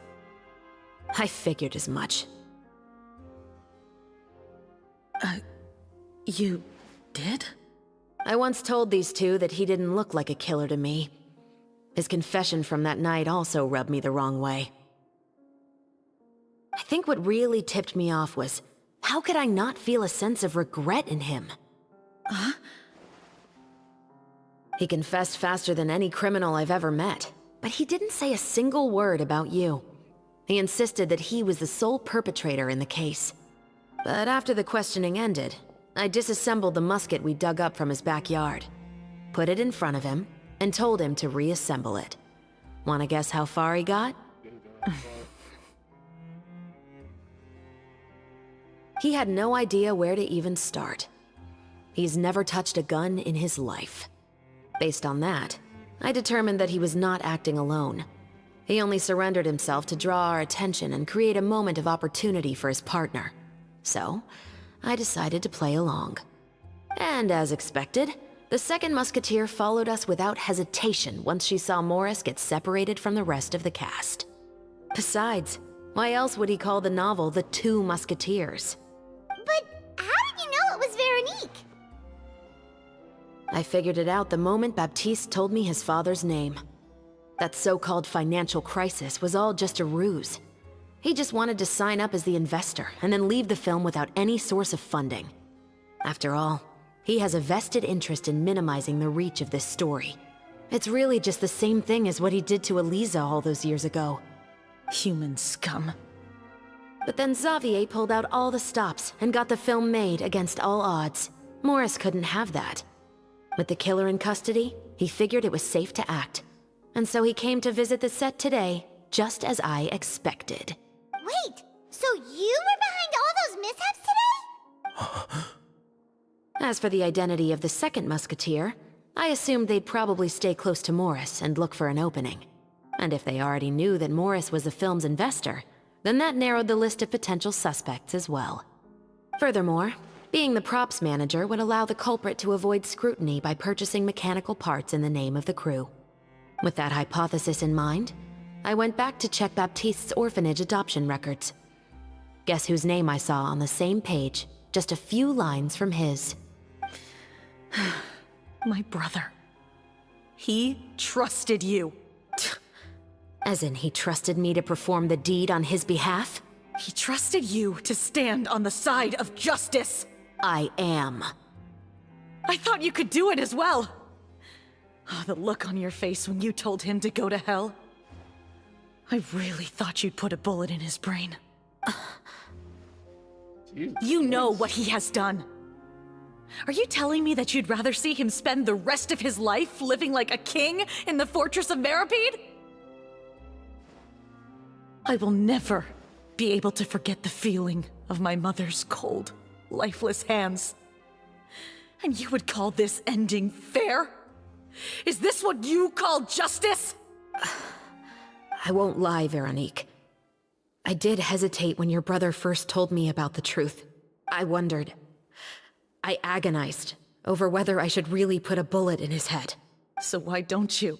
I figured as much. You did? I once told these two that he didn't look like a killer to me. His confession from that night also rubbed me the wrong way. I think what really tipped me off was, how could I not feel a sense of regret in him? Huh? He confessed faster than any criminal I've ever met, but he didn't say a single word about you. He insisted that he was the sole perpetrator in the case. But after the questioning ended, I disassembled the musket we dug up from his backyard, put it in front of him, and told him to reassemble it. Wanna guess how far he got? He had no idea where to even start. He's never touched a gun in his life. Based on that, I determined that he was not acting alone. He only surrendered himself to draw our attention and create a moment of opportunity for his partner. So, I decided to play along. And as expected, the second musketeer followed us without hesitation once she saw Morris get separated from the rest of the cast. Besides, why else would he call the novel The Two Musketeers? But how did you know it was Veronique? I figured it out the moment Baptiste told me his father's name. That so-called financial crisis was all just a ruse. He just wanted to sign up as the investor and then leave the film without any source of funding. After all, He has a vested interest in minimizing the reach of this story. It's really just the same thing as what he did to Eliza all those years ago. Human scum. But then Xavier pulled out all the stops and got the film made against all odds. Morris couldn't have that. With the killer in custody, he figured it was safe to act. And so he came to visit the set today, just as I expected. Wait, so you were behind all those mishaps today? As for the identity of the second musketeer, I assumed they'd probably stay close to Morris and look for an opening. And if they already knew that Morris was the film's investor, then that narrowed the list of potential suspects as well. Furthermore, being the props manager would allow the culprit to avoid scrutiny by purchasing mechanical parts in the name of the crew. With that hypothesis in mind, I went back to check Baptiste's orphanage adoption records. Guess whose name I saw on the same page, just a few lines from his. My brother. He trusted you. As in, he trusted me to perform the deed on his behalf? He trusted you to stand on the side of justice. I am. I thought you could do it as well. Oh, the look on your face when you told him to go to hell. I really thought you'd put a bullet in his brain. You know what he has done. Are you telling me that you'd rather see him spend the rest of his life living like a king in the fortress of Meripede? I will never be able to forget the feeling of my mother's cold, lifeless hands. And you would call this ending fair? Is this what you call justice? I won't lie, Veronique. I did hesitate when your brother first told me about the truth. I wondered. I agonized over whether I should really put a bullet in his head. So why don't you?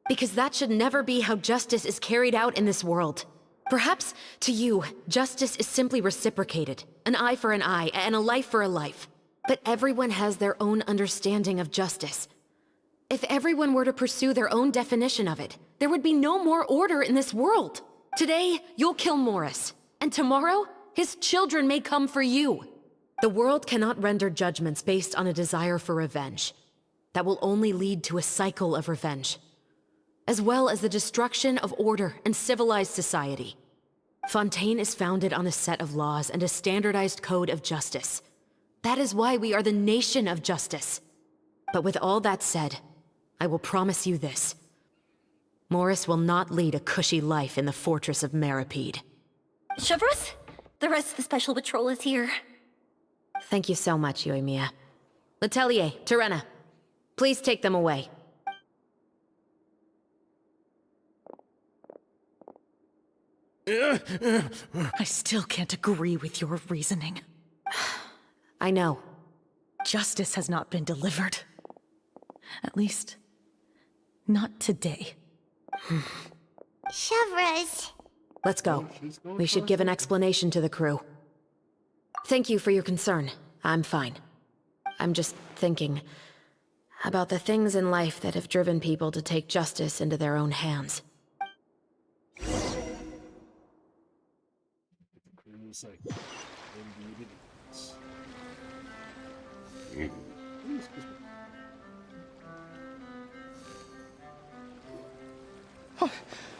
Because that should never be how justice is carried out in this world. Perhaps, to you, justice is simply reciprocated. An eye for an eye, and a life for a life. But everyone has their own understanding of justice. If everyone were to pursue their own definition of it, there would be no more order in this world. Today, you'll kill Morris, and tomorrow, his children may come for you. The world cannot render judgments based on a desire for revenge. That will only lead to a cycle of revenge, as well as the destruction of order and civilized society. Fontaine is founded on a set of laws and a standardized code of justice. That is why we are the nation of justice. But with all that said, I will promise you this. Morris will not lead a cushy life in the fortress of Meripede. Chevreuse, the rest of the Special Patrol is here. Thank you so much, Yoimiya. Letelier, Terena, please take them away. I still can't agree with your reasoning. I know. Justice has not been delivered. At least, not today. Chevreuse. Let's go. We should give an explanation to the crew. Thank you for your concern. I'm fine. I'm just thinking about the things in life that have driven people to take justice into their own hands.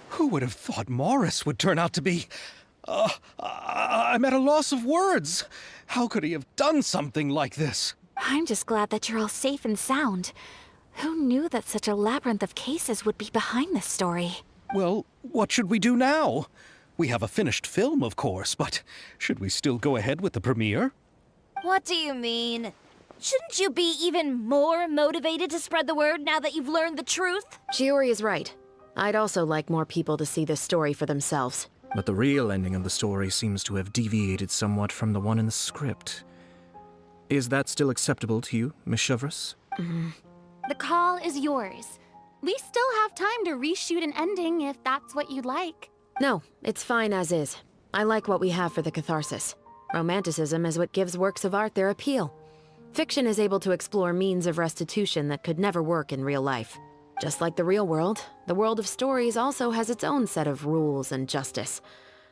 Who would have thought Morris would turn out to be... I'm at a loss of words. How could he have done something like this? I'm just glad that you're all safe and sound. Who knew that such a labyrinth of cases would be behind this story? Well, what should we do now? We have a finished film, of course, but should we still go ahead with the premiere? What do you mean? Shouldn't you be even more motivated to spread the word now that you've learned the truth? Shiori is right. I'd also like more people to see this story for themselves. But the real ending of the story seems to have deviated somewhat from the one in the script. Is that still acceptable to you, Miss Chevreuse? The call is yours. We still have time to reshoot an ending if that's what you'd like. No, it's fine as is. I like what we have for the catharsis. Romanticism is what gives works of art their appeal. Fiction is able to explore means of restitution that could never work in real life. Just like the real world, the world of stories also has its own set of rules and justice.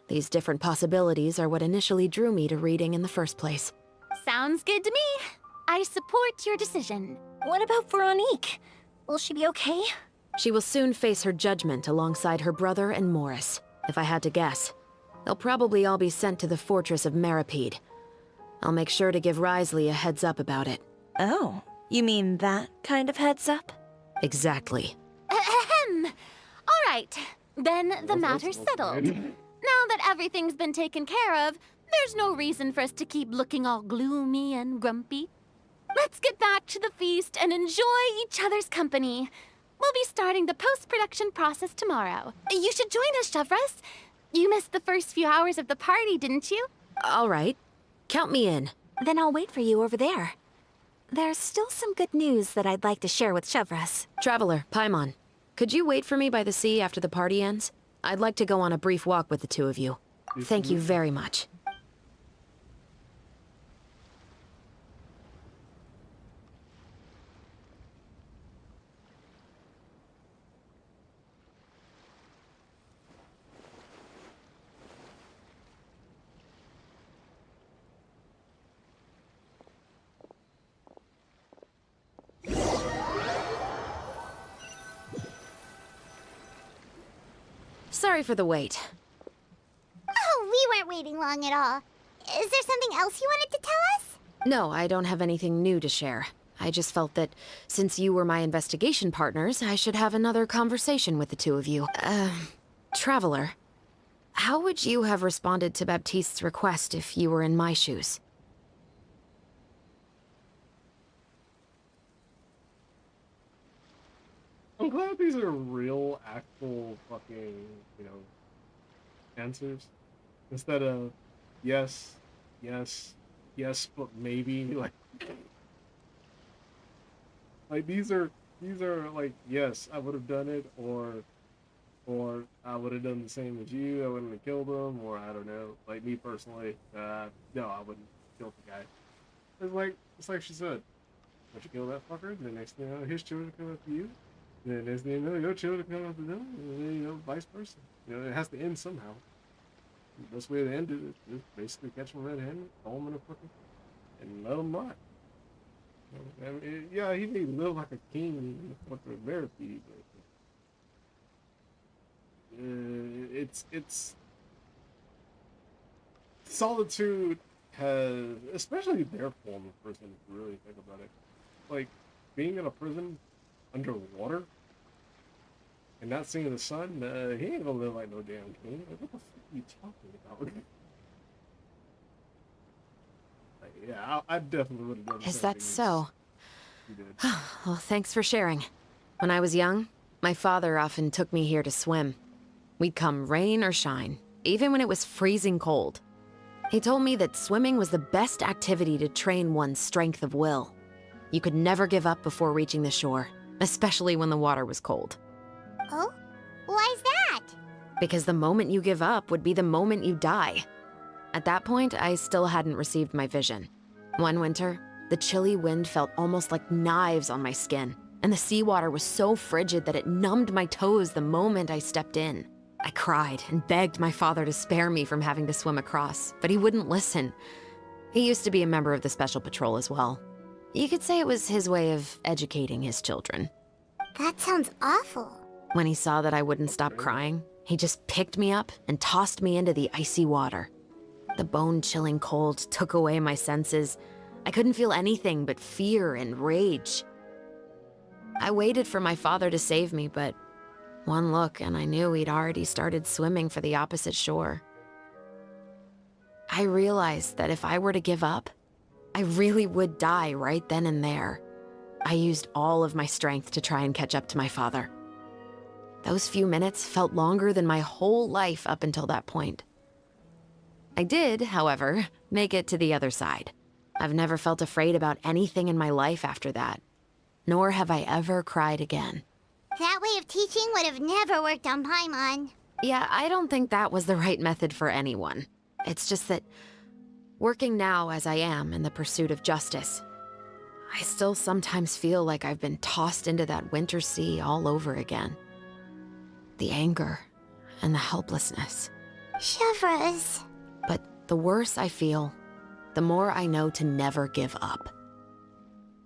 These different possibilities are what initially drew me to reading in the first place. Sounds good to me. I support your decision. What about Veronique? Will she be okay? She will soon face her judgment alongside her brother and Morris. If I had to guess, they'll probably all be sent to the fortress of Meripede. I'll make sure to give Risley a heads up about it. Oh, you mean that kind of heads up? Exactly. Ahem. All right, then the matter's settled. Now that everything's been taken care of, there's no reason for us to keep looking all gloomy and grumpy. Let's get back to the feast and enjoy each other's company. We'll be starting the post-production process tomorrow. You should join us, Chevros. You missed the first few hours of the party, didn't you? All right. Count me in. Then I'll wait for you over there. There's still some good news that I'd like to share with Chevros. Traveler, Paimon, could you wait for me by the sea after the party ends? I'd like to go on a brief walk with the two of you. Thank you very much. Sorry for the wait. Oh, we weren't waiting long at all. Is there something else you wanted to tell us? No, I don't have anything new to share. I just felt that since you were my investigation partners, I should have another conversation with the two of you. Traveler, how would you have responded to Baptiste's request if you were in my shoes? I'm glad these are real, actual fucking, answers. Instead of yes, yes, yes, but maybe. Like these are like, yes, I would have done it, or I would have done the same as you. I wouldn't have killed him, or I don't know. Like me personally, no, I wouldn't kill the guy. It's like she said, once you kill that fucker, the next thing you know, his children come after you. And then next thing you know, your children come after them, and then vice versa. It has to end somehow. The best way to end it is basically catch them red-handed, throw them in a fucking, and let them rot. I mean, yeah, he may live like a king with the Meripede, but it's solitude has, especially their form of prison, if you really think about it. Like being in a prison underwater and not seeing the sun, he ain't gonna live like no damn king. Like, what the fuck are you talking about? Like, yeah, I definitely would have done the Is same that thing so? you did. Well, thanks for sharing. When I was young, my father often took me here to swim. We'd come rain or shine, even when it was freezing cold. He told me that swimming was the best activity to train one's strength of will. You could never give up before reaching the shore, especially when the water was cold. Oh? Why's that? Because the moment you give up would be the moment you die. At that point, I still hadn't received my vision. One winter, the chilly wind felt almost like knives on my skin, and the seawater was so frigid that it numbed my toes the moment I stepped in. I cried and begged my father to spare me from having to swim across, but he wouldn't listen. He used to be a member of the Special Patrol as well. You could say it was his way of educating his children. That sounds awful. When he saw that I wouldn't stop crying, he just picked me up and tossed me into the icy water. The bone-chilling cold took away my senses. I couldn't feel anything but fear and rage. I waited for my father to save me, but one look and I knew he'd already started swimming for the opposite shore. I realized that if I were to give up, I really would die right then and there. I used all of my strength to try and catch up to my father. Those few minutes felt longer than my whole life up until that point. I did, however, make it to the other side. I've never felt afraid about anything in my life after that, nor have I ever cried again. That way of teaching would have never worked on Paimon. Yeah, I don't think that was the right method for anyone. It's just that, working now as I am in the pursuit of justice, I still sometimes feel like I've been tossed into that winter sea all over again. The anger and the helplessness. Chevros. But the worse I feel, the more I know to never give up.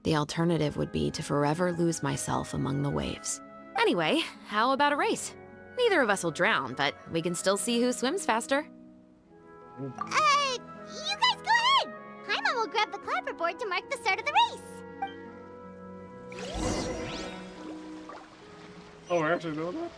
The alternative would be to forever lose myself among the waves. Anyway, how about a race? Neither of us will drown, but we can still see who swims faster. You guys go ahead! Paimon will grab the clapperboard to mark the start of the race. Oh, we're actually doing that?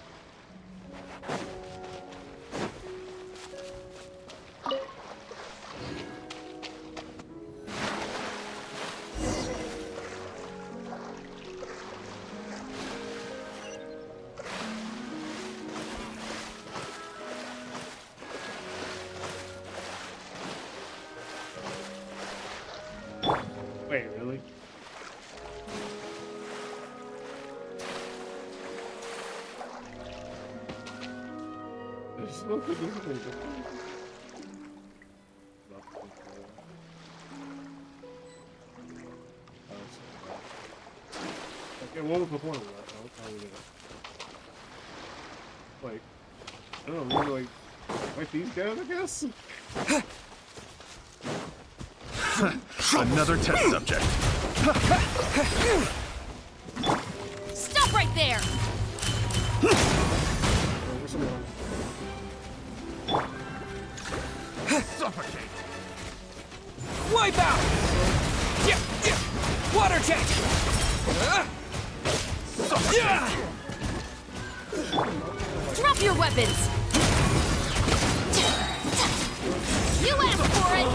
Wait, really? There's no good reason. Okay, what was the point of that? Like, I don't know, maybe like these guys, I guess? Another test subject. Stop right there! Suffocate. Wipe out. Water tank. Drop your weapons! You asked for it!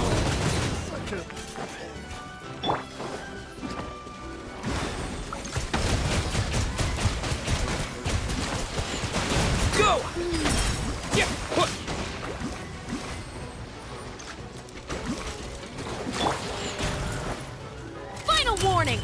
Go! Yeah. Final warning!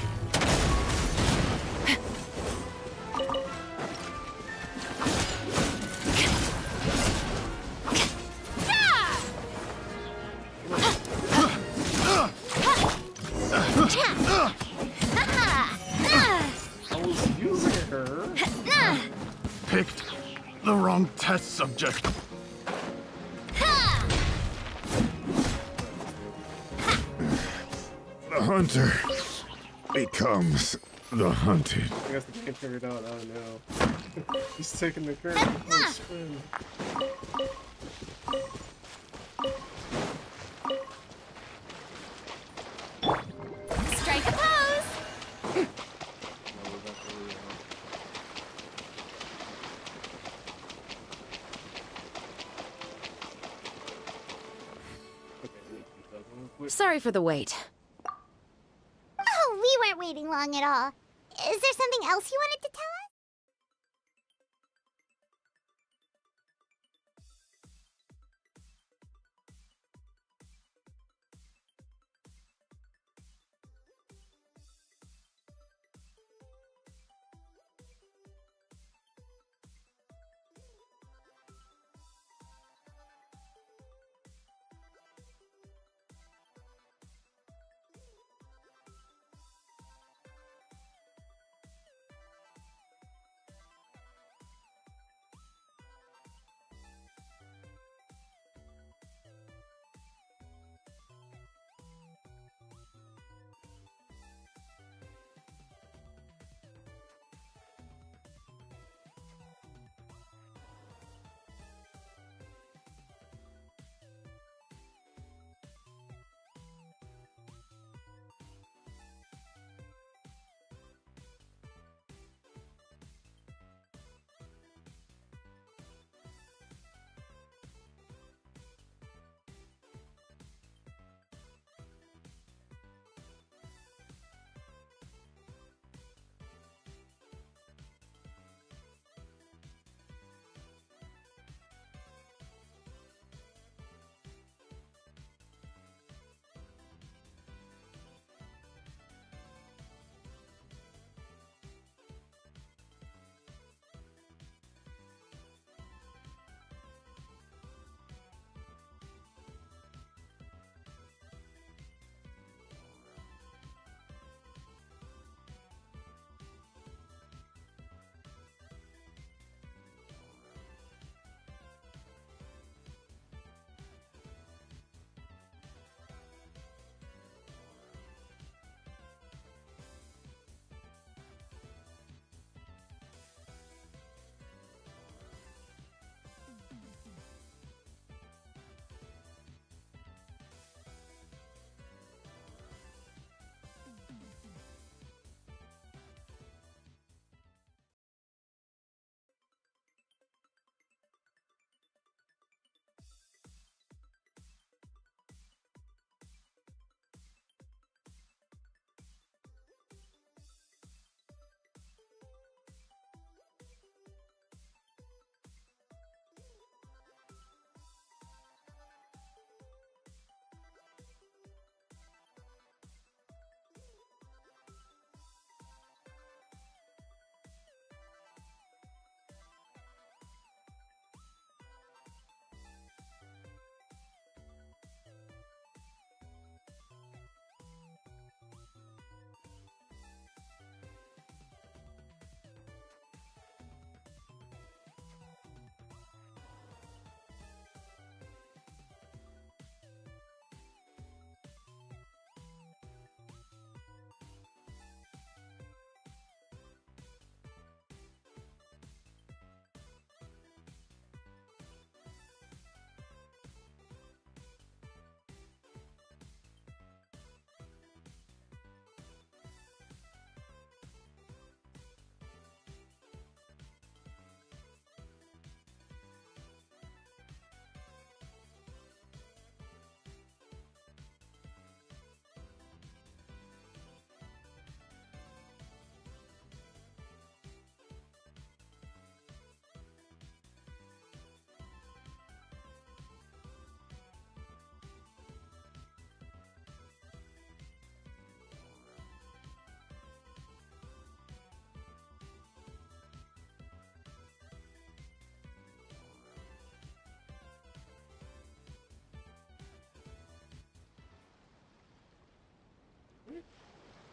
I was using her. Picked the wrong test subject. The hunter becomes the hunted. I guess they can't figure it out. I don't know. He's taking the curve for a spin. Strike a pose! Sorry for the wait. Oh, we weren't waiting long at all. Is there something else you wanted to tell us?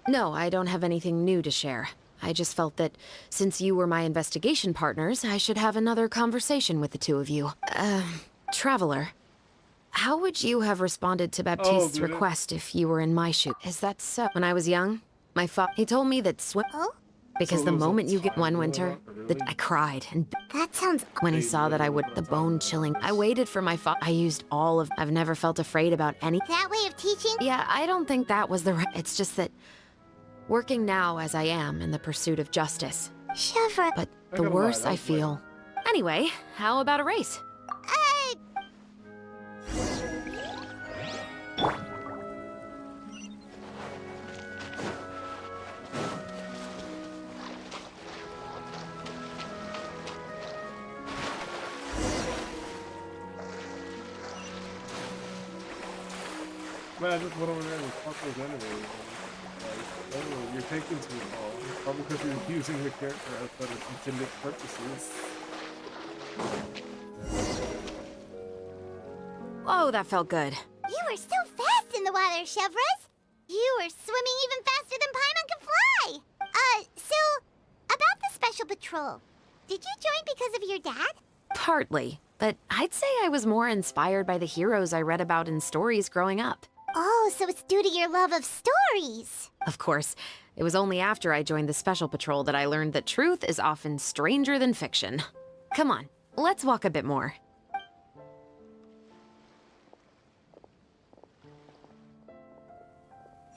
No, I don't have anything new to share. I just felt that since you were my investigation partners, I should have another conversation with the two of you. Traveler, how would you have responded to Baptiste's request if you were in my shoes? Is that so? When I was young, he told me that because the moment you get one winter, I cried, and That sounds... when he saw that I would, the bone chilling, I waited for my I used all of, I've never felt afraid about any. That way of teaching? Yeah, I don't think that was the right, it's just that working now as I am in the pursuit of justice. Chevron. But the worse I feel. Anyway, how about a race? Man, I just went over there and fucked those enemies. Like, oh, you're taking too long. Probably because you're using the character outside of its intended purposes. Whoa, that felt good. You were so fast in the water, Chevron. You were swimming even faster than Paimon can fly. So, about the special patrol. Did you join because of your dad? Partly, but I'd say I was more inspired by the heroes I read about in stories growing up. Oh, so it's due to your love of stories. Of course, it was only after I joined the Special Patrol that I learned that truth is often stranger than fiction. Come on, let's walk a bit more.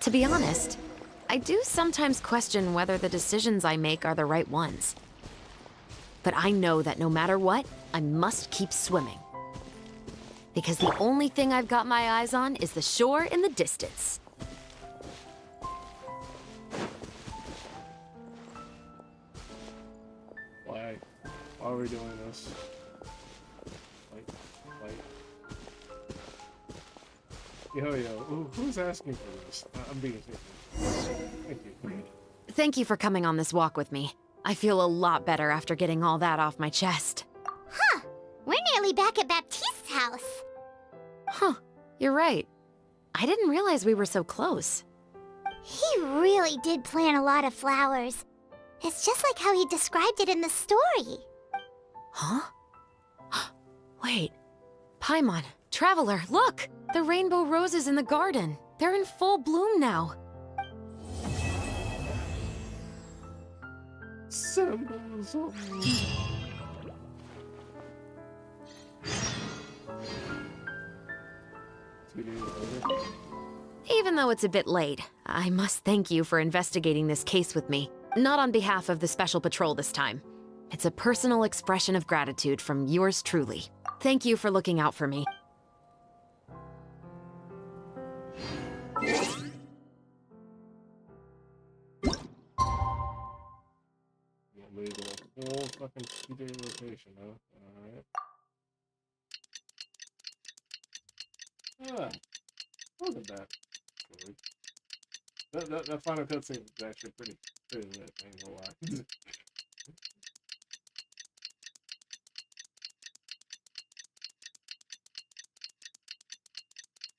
To be honest, I do sometimes question whether the decisions I make are the right ones. But I know that no matter what, I must keep swimming. Because the only thing I've got my eyes on is the shore in the distance. Why? Why are we doing this? Yo, who's asking for this? I'm being serious. Thank you. Thank you for coming on this walk with me. I feel a lot better after getting all that off my chest. Huh. We're nearly back at Baptiste's house. Huh. You're right. I didn't realize we were so close. He really did plant a lot of flowers. It's just like how he described it in the story. Huh? Wait. Paimon, Traveler, look! The rainbow roses in the garden. They're in full bloom now. Symbolism. Even though it's a bit late, I must thank you for investigating this case with me. Not on behalf of the Special Patrol this time. It's a personal expression of gratitude from yours truly. Thank you for looking out for me. Full fucking 2-day rotation, huh? Alright. Look at that. That final cutscene is actually pretty lit, I ain't gonna lie.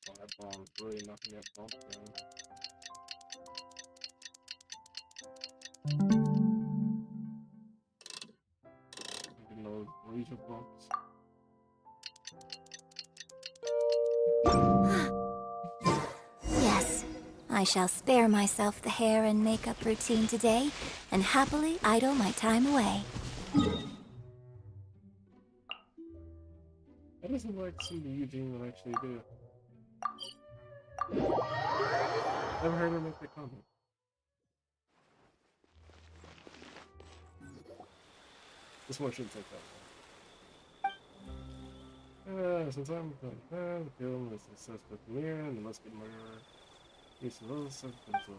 Oh, that bomb's really knocking that bump down. Getting those regional bumps. Yes, I shall spare myself the hair and makeup routine today, and happily idle my time away. That isn't like something Eugene would actually do. Never heard her make that comment. This one shouldn't take that long. Since I'm done, the film is a suspect Mira and the musket murderer. He's a little substance. Xavier,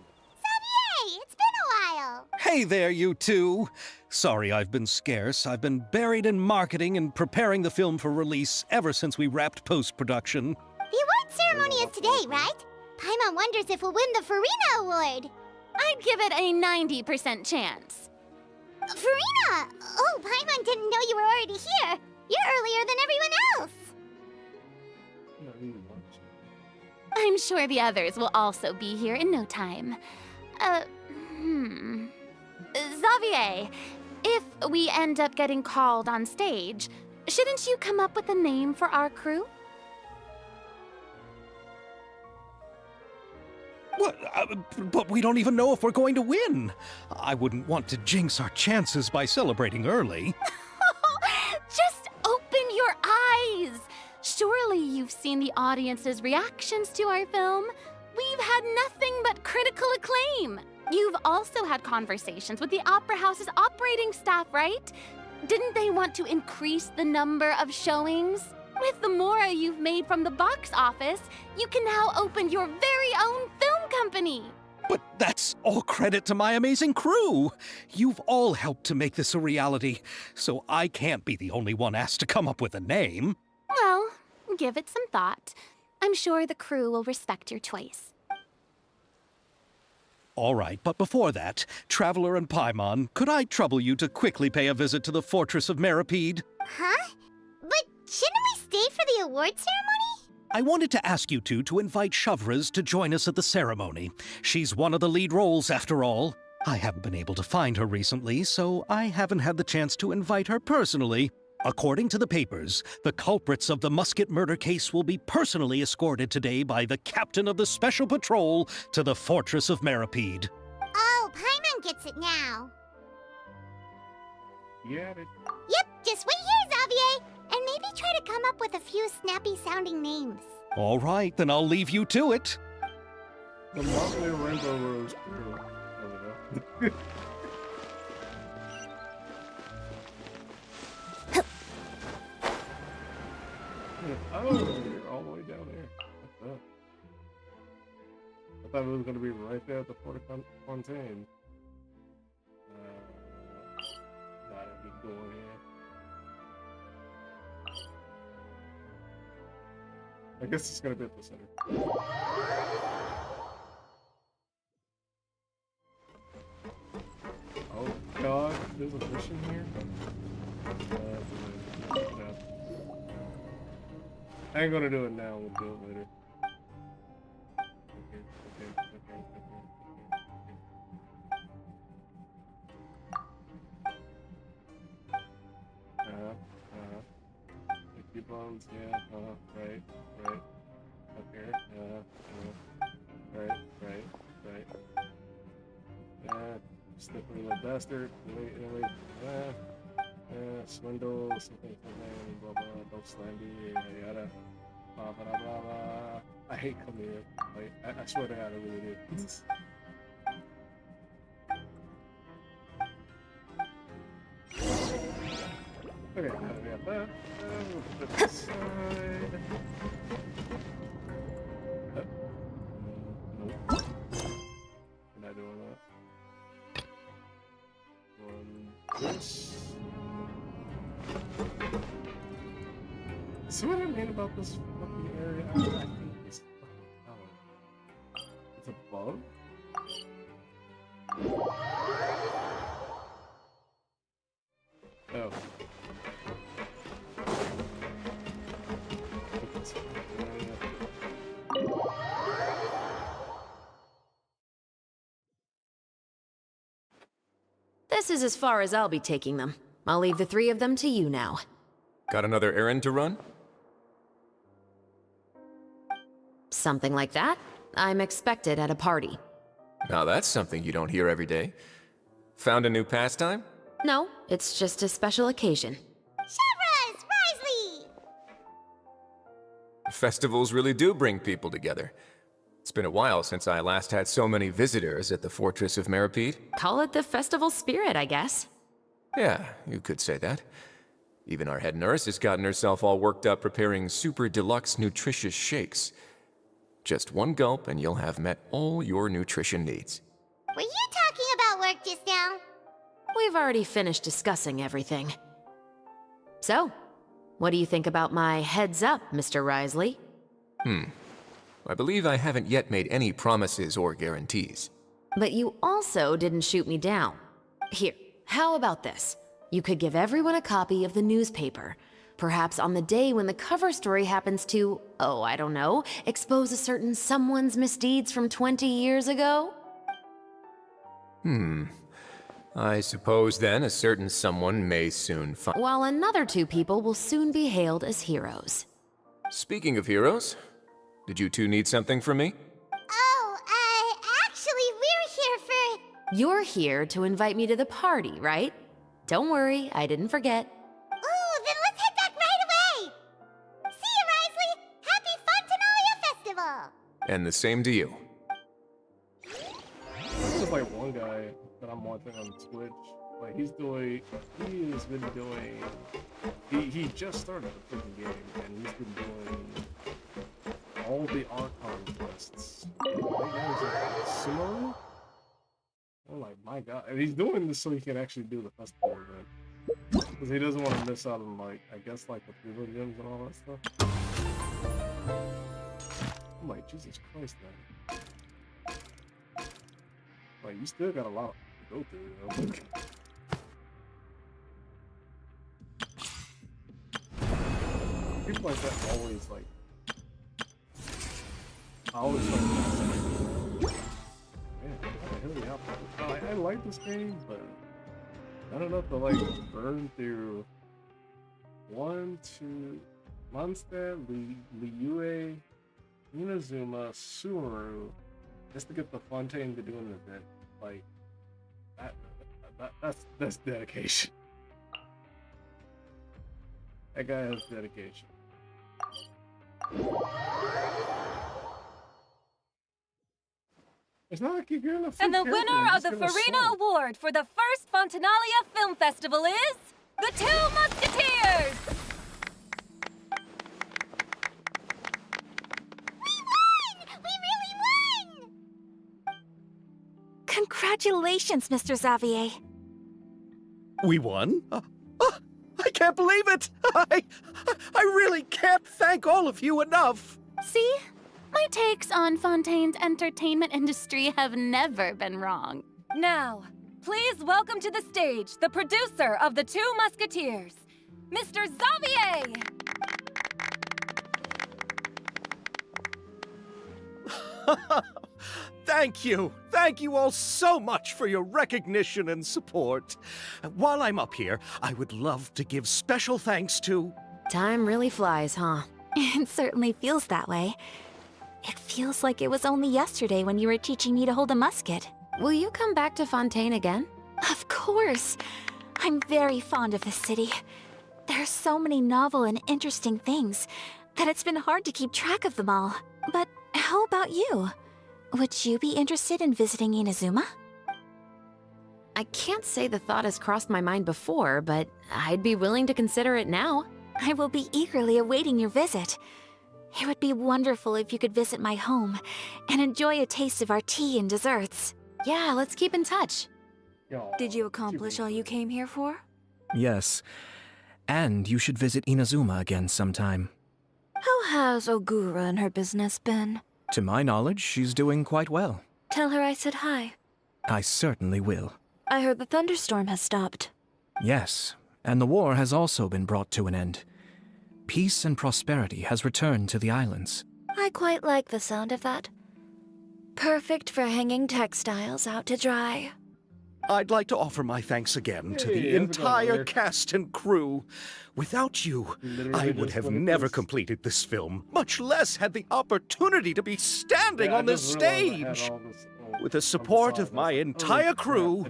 it's been a while. Hey there, you two! Sorry I've been scarce. I've been buried in marketing and preparing the film for release ever since we wrapped post-production. The award ceremony is today, right? Paimon wonders if we'll win the Farina Award. I'd give it a 90% chance. Farina! Oh, Paimon didn't know you were already here. You're earlier than everyone else. I'm sure the others will also be here in no time. Xavier, if we end up getting called on stage, shouldn't you come up with a name for our crew? What? But we don't even know if we're going to win. I wouldn't want to jinx our chances by celebrating early. Just open your eyes! Surely you've seen the audience's reactions to our film. We've had nothing but critical acclaim. You've also had conversations with the Opera House's operating staff, right? Didn't they want to increase the number of showings? With the more you've made from the box office, you can now open your very own film company. But that's all credit to my amazing crew. You've all helped to make this a reality, so I can't be the only one asked to come up with a name. Well, give it some thought. I'm sure the crew will respect your choice. All right, but before that, Traveler and Paimon, could I trouble you to quickly pay a visit to the Fortress of Meripede? Huh? But shouldn't we stay for the award ceremony? I wanted to ask you two to invite Shavraz to join us at the ceremony. She's one of the lead roles, after all. I haven't been able to find her recently, so I haven't had the chance to invite her personally. According to the papers, the culprits of the Musket murder case will be personally escorted today by the captain of the Special Patrol to the Fortress of Meripede. Oh, Paimon gets it now. Yeah. Yep, just wait here, Xavier, and maybe try to come up with a few snappy-sounding names. All right, then I'll leave you to it. The lovely Rainbow Rose crew. There we go. Oh, you're all the way down there. What's up? I thought it was going to be right there at the Port of Fontaine. Gotta be going here. I guess it's going to be at the center. Oh god, there's a mission here? No. I ain't gonna do it now, we'll do it later. Okay. Keep bones, yeah, right. Up here, right. Yeah, slippery little bastard. Wait. Swindle, something, blah blah, don't slandy, yada, blah blah blah. I hate coming here. Like, I swear to God, I really do. Okay, now we got that. We'll put this aside. Nope. We're not doing that. This. See what I mean about this fucking area? I think it's fucking It's a bug? Oh. This is as far as I'll be taking them. I'll leave the three of them to you now. Got another errand to run? Something like that. I'm expected at a party. Now that's something you don't hear every day. Found a new pastime? No, it's just a special occasion. Shavraz! Risley! Festivals really do bring people together. It's been a while since I last had so many visitors at the Fortress of Meripede. Call it the festival spirit, I guess. Yeah, you could say that. Even our head nurse has gotten herself all worked up preparing super deluxe nutritious shakes. Just one gulp and you'll have met all your nutrition needs. Were you talking about work just now? We've already finished discussing everything. So, what do you think about my heads up, Mr. Risley? I believe I haven't yet made any promises or guarantees. But you also didn't shoot me down. Here, how about this? You could give everyone a copy of the newspaper. Perhaps on the day when the cover story happens to, oh, I don't know, expose a certain someone's misdeeds from 20 years ago? I suppose then a certain someone may soon find. While another 2 people will soon be hailed as heroes. Speaking of heroes, did you two need something from me? Oh, actually, we're here for... You're here to invite me to the party, right? Don't worry, I didn't forget. Ooh, then let's head back right away! See you, Risley! Happy Fontanalia Festival! And the same to you. There's just like one guy that I'm watching on Twitch. Like he has been doing. He just started the freaking game, and he's been doing all the Archon quests. Right now he's like Sumaru. I'm like, my God, and he's doing this so he can actually do the festival event. Because he doesn't want to miss out on, like, I guess, like the Freeland gems and all that stuff. I'm like, Jesus Christ, man. Like, you still got a lot to go through, you know? People like that always, like... I always like... Man, I like this game, but not enough to like burn through 1, 2, Mondstadt, Liyue, Inazuma, Sumeru, just to get the Fontaine to do an event. Like that's dedication. That guy has dedication. It's not like you're getting a free And the character, winner you're of the just gonna Farina show. Award for the first Fontanalia Film Festival is the 2 Musketeers! Congratulations, Mr. Xavier. We won? I can't believe it! I really can't thank all of you enough! See? My takes on Fontaine's entertainment industry have never been wrong. Now, please welcome to the stage the producer of the 2 Musketeers, Mr. Xavier! Thank you. Thank you all so much for your recognition and support. While I'm up here, I would love to give special thanks to... Time really flies, huh? It certainly feels that way. It feels like it was only yesterday when you were teaching me to hold a musket. Will you come back to Fontaine again? Of course. I'm very fond of this city. There are so many novel and interesting things that it's been hard to keep track of them all. But how about you? Would you be interested in visiting Inazuma? I can't say the thought has crossed my mind before, but I'd be willing to consider it now. I will be eagerly awaiting your visit. It would be wonderful if you could visit my home and enjoy a taste of our tea and desserts. Yeah, let's keep in touch. Did you accomplish all you came here for? Yes. And you should visit Inazuma again sometime. How has Ogura and her business been? To my knowledge, she's doing quite well. Tell her I said hi. I certainly will. I heard the thunderstorm has stopped. Yes, and the war has also been brought to an end. Peace and prosperity has returned to the islands. I quite like the sound of that. Perfect for hanging textiles out to dry. I'd like to offer my thanks again to the Hey, how's it going, entire Rick? cast and crew. Without you, Literally I would just have went at never this. completed this film, much less had the opportunity to be standing Yeah, I on this just realized I had stage. all this, With the support of my entire crew,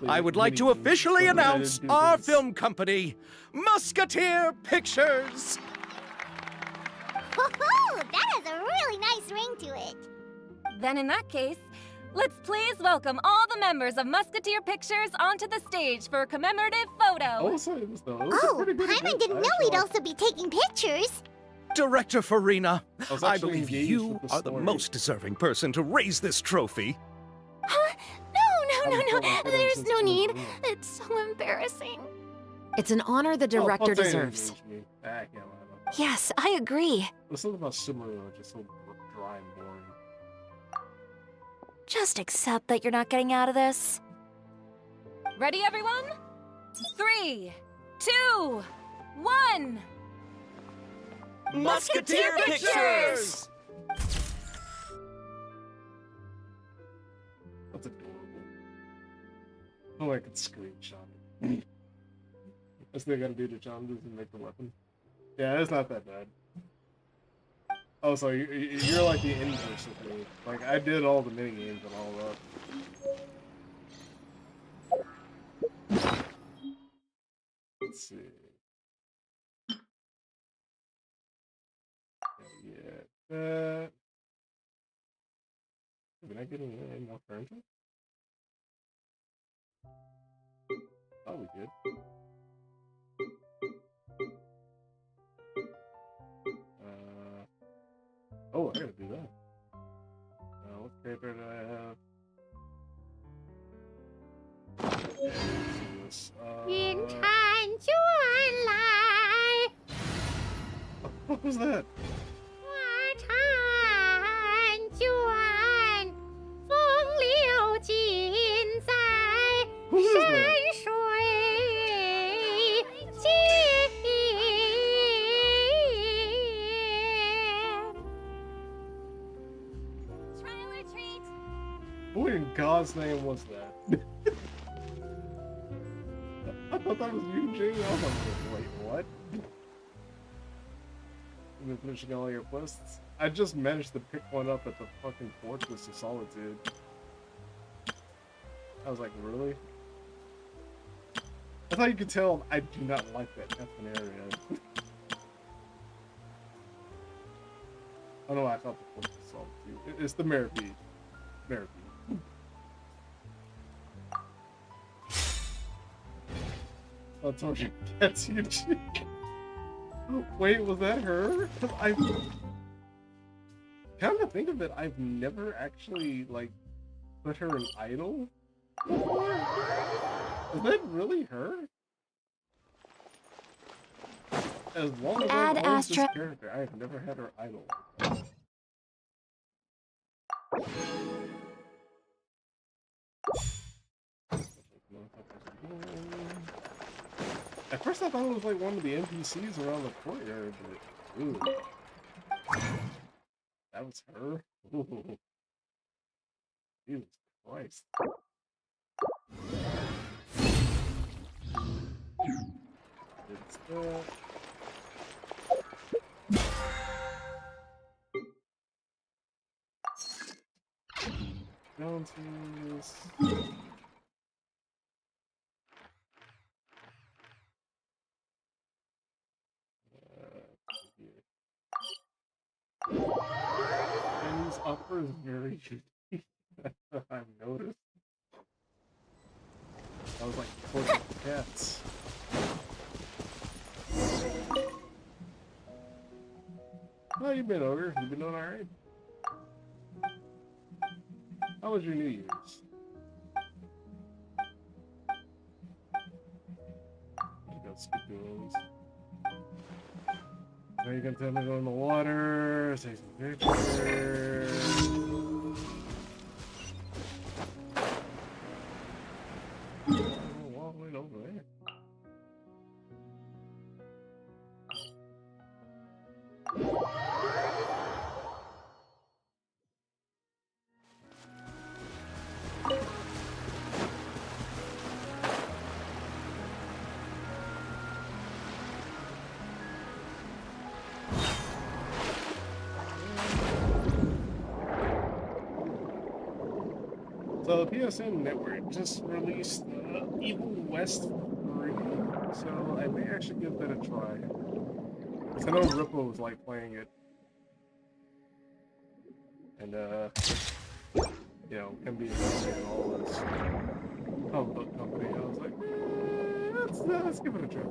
I would like to mini-games, officially but I didn't announce do our this. film company, Musketeer Pictures! Woohoo! That has a really nice ring to it. Then in that case, let's please welcome all the members of Musketeer Pictures onto the stage for a commemorative photo. I will say this though. It was a Oh, pretty good Paimon event. didn't I know we'd actually- also be taking pictures. Director Farina, was I actually believe engaged you with the are the story. most deserving person to raise this trophy. Huh? No. There's no need. It's so embarrassing. It's an honor the Oh, director Fontaine deserves. engaged me. Ah, I can't lie about that. Yes, I agree. There's something about Sumeru that's just so dry and boring. Just accept that you're not getting out of this. Ready, everyone? 3, 2, 1. Musketeer Pictures! That's adorable. Oh, I could screenshot it. That's what I gotta do to challenges and make the weapon. Yeah, it's not that bad. Oh, so you're like the inverse of me. Like, I did all the minigames and all that. Let's see. Yeah, that. Did I get any more furniture? Oh, we did. Oh, I gotta do that. What paper do I have? This. In time to lie. What was that? Who is that? Who in God's name was that? I thought that was you, Jay. I was like, wait, what? You've been finishing all your quests? I just managed to pick one up at the fucking Fortress of Solitude. I was like, really? I thought you could tell I do not like that effing area. Oh no, I thought the Fortress of Solitude. It's the Meripede. Meripede. Oh, told you, that's you. Wait, was that her? I come to think of it, I've never actually like put her in idol before. Is that really her? As long as I've owned this character, I have never had her idol. At first I thought it was like one of the NPCs around the courtyard, but ooh. That was her? Ooh. Jesus Christ. It's that. Down to this. And these uppers very unique. I've noticed. I was like, torture the cats. How you been, Ogre? You been doing alright? How was your New Year's? You got speak those. Now you're gonna tell me to go in the water, take some pictures. Oh, all the way over there. So the PSN network just released Evil West 3, so I may actually give that a try. Because I know Ripple was like playing it. And you know, can be and all this comic book company. I was like, let's give it a try.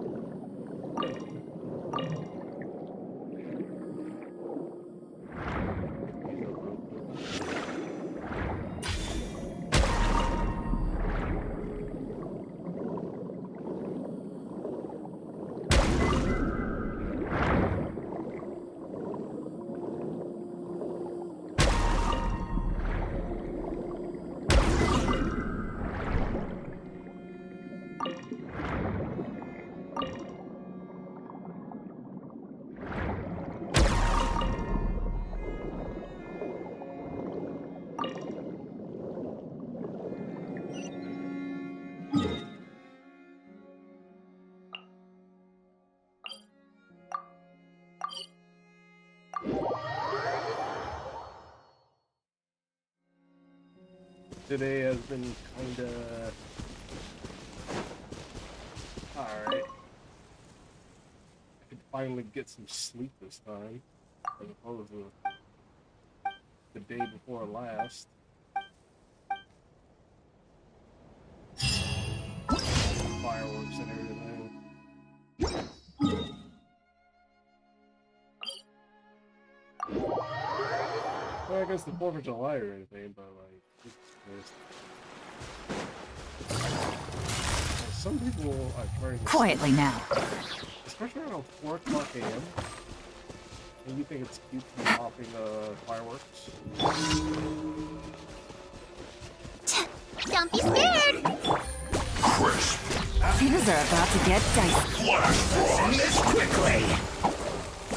today has been kinda alright. I could finally get some sleep this time, as opposed to the day before last. Fireworks and everything. Well, I guess the 4th of July or anything, but like, some people are trying to Quietly now. especially around 4 o'clock a.m. And you think it's cute to be popping fireworks? Don't be scared! Crisp. Things are about to get dicey. Send this quickly.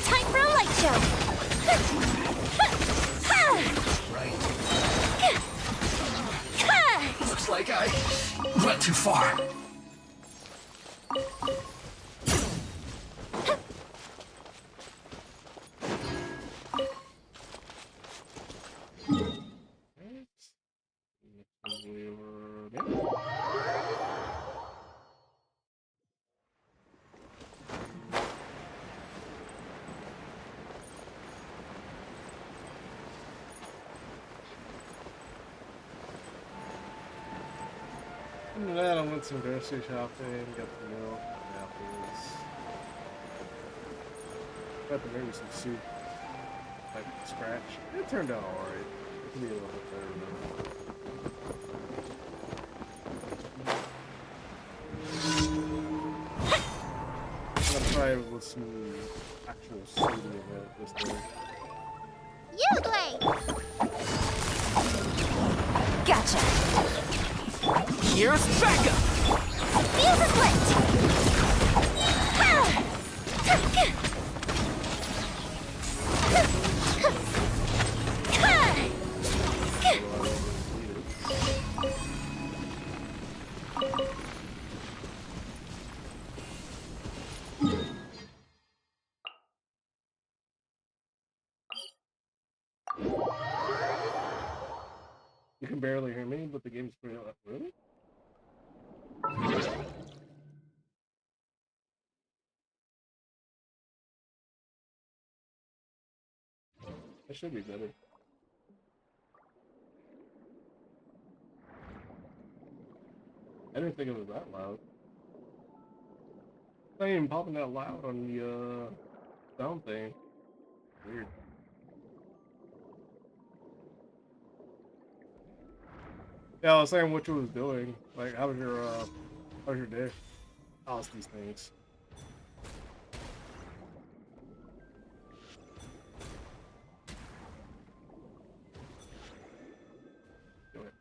Time for a light show! Looks like I went too far. After that, I went some grocery shopping, got the milk, apples. Got to maybe some soup, like from scratch. It turned out alright. It could be a little bit better though. I'm gonna try it with some actual sodium in it this time. You play! Gotcha. Here's backup. Fuse is lit! You can barely hear me, but the game's pretty loud. Really? That should be better. I didn't think it was that loud. It's not even popping that loud on the sound thing. Weird. Yeah, I was saying what you was doing. Like, how was your day? How's these things? Do it.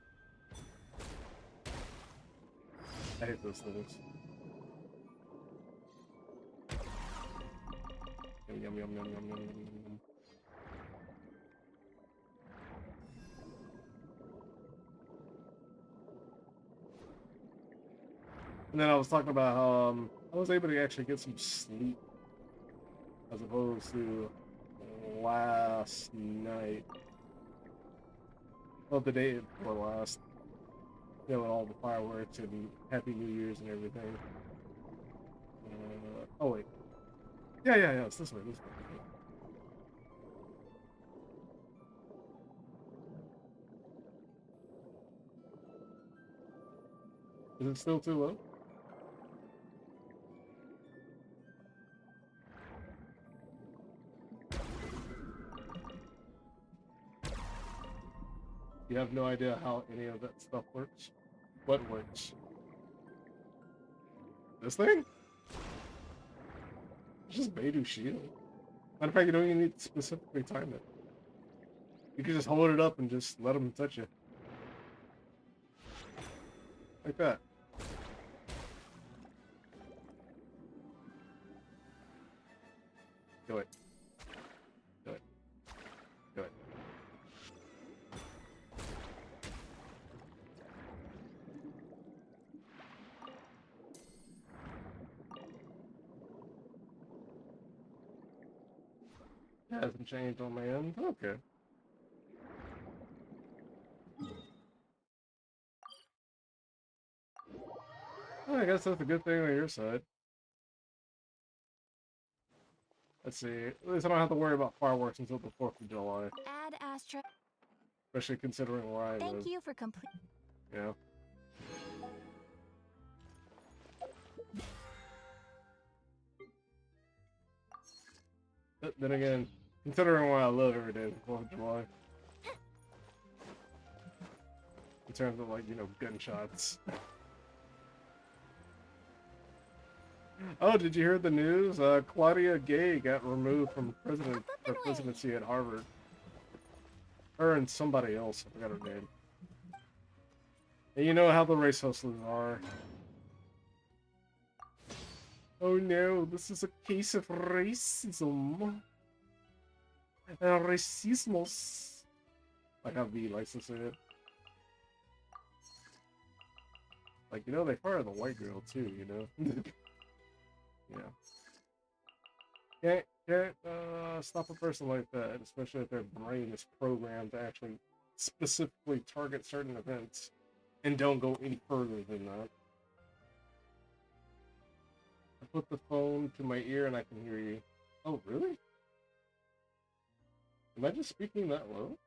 I hate those things. Yum yum yum yum yum yum yum. And then I was talking about how I was able to actually get some sleep as opposed to last night. Well, the day before last. You know, with all the fireworks and Happy New Year's and everything. Oh wait. Yeah, it's this way, this way. Is it still too low? You have no idea how any of that stuff works? What works? This thing? It's just Beidou Shield. Matter of fact, you don't even need to specifically time it. You can just hold it up and just let them touch you. Like that. Do it. Do it. Do it. It hasn't changed on my end. Okay. Well, I guess that's a good thing on your side. Let's see. At least I don't have to worry about fireworks until the 4th of July. Add Astra. Especially considering where I live. Thank you for complete. Yeah. Then again, considering where I live every day is the 4th of July. In terms of, like, you know, gunshots. Oh, did you hear the news? Claudia Gay got removed from her presidency at Harvard. Her and somebody else, I forgot her name. And you know how the race hustlers are. Oh no, this is a case of racism. Racismos. Like how V likes to say it. Like, you know, they fire the white girl too, you know? Yeah. Can't stop a person like that, especially if their brain is programmed to actually specifically target certain events and don't go any further than that. I put the phone to my ear and I can hear you. Oh, really? Am I just speaking that low?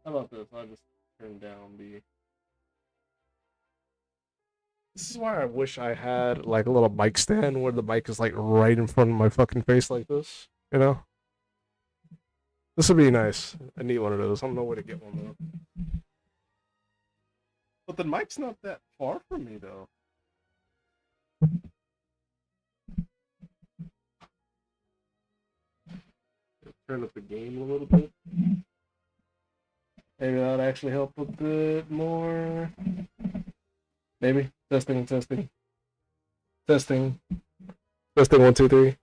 How about this? I'll just turn down the... This is why I wish I had, like, a little mic stand where the mic is, like, right in front of my fucking face like this. You know? This would be nice. I need one of those. I don't know where to get one, though. But the mic's not that far from me, though. Turn up the game a little bit. Maybe that would actually help a bit more. Maybe. Testing, testing. Testing. Testing, 1, 2, 3.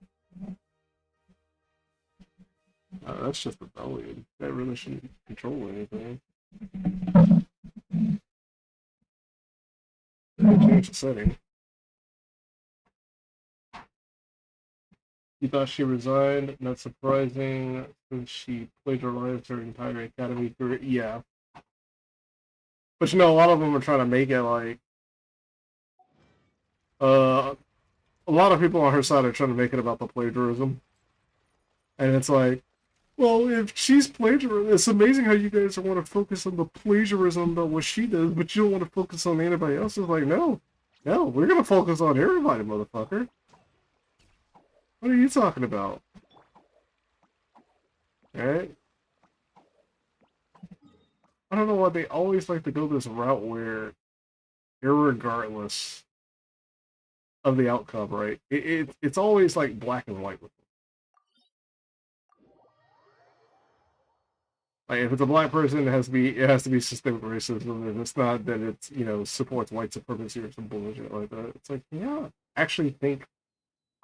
That's just the volume. That really shouldn't control anything. Change the setting. You thought she resigned? Not surprising, since she plagiarized her entire academy career. Yeah. But you know, a lot of them are trying to make it like... a lot of people on her side are trying to make it about the plagiarism. And it's like, well, if she's plagiarizing, it's amazing how you guys want to focus on the plagiarism about what she does, but you don't want to focus on anybody else. It's like, no, we're going to focus on everybody, motherfucker. What are you talking about? Alright? I don't know why they always like to go this route where, irregardless of the outcome, right? It's always like black and white with them. Like, if it's a black person, it has to be systemic racism. If it's not, then it's, you know, supports white supremacy or some bullshit like that. It's like, yeah, actually think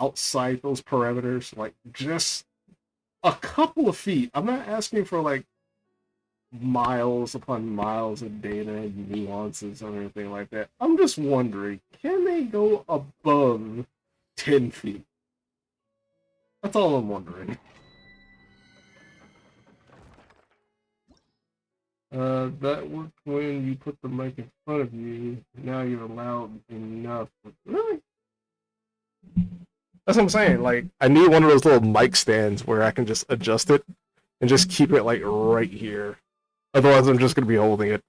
outside those parameters, like just a couple of feet. I'm not asking for like miles upon miles of data and nuances or anything like that. I'm just wondering, can they go above 10 feet? That's all I'm wondering. That worked when you put the mic in front of you. Now you're loud enough. Really? That's what I'm saying. Like, I need one of those little mic stands where I can just adjust it and just keep it like right here. Otherwise, I'm just gonna be holding it.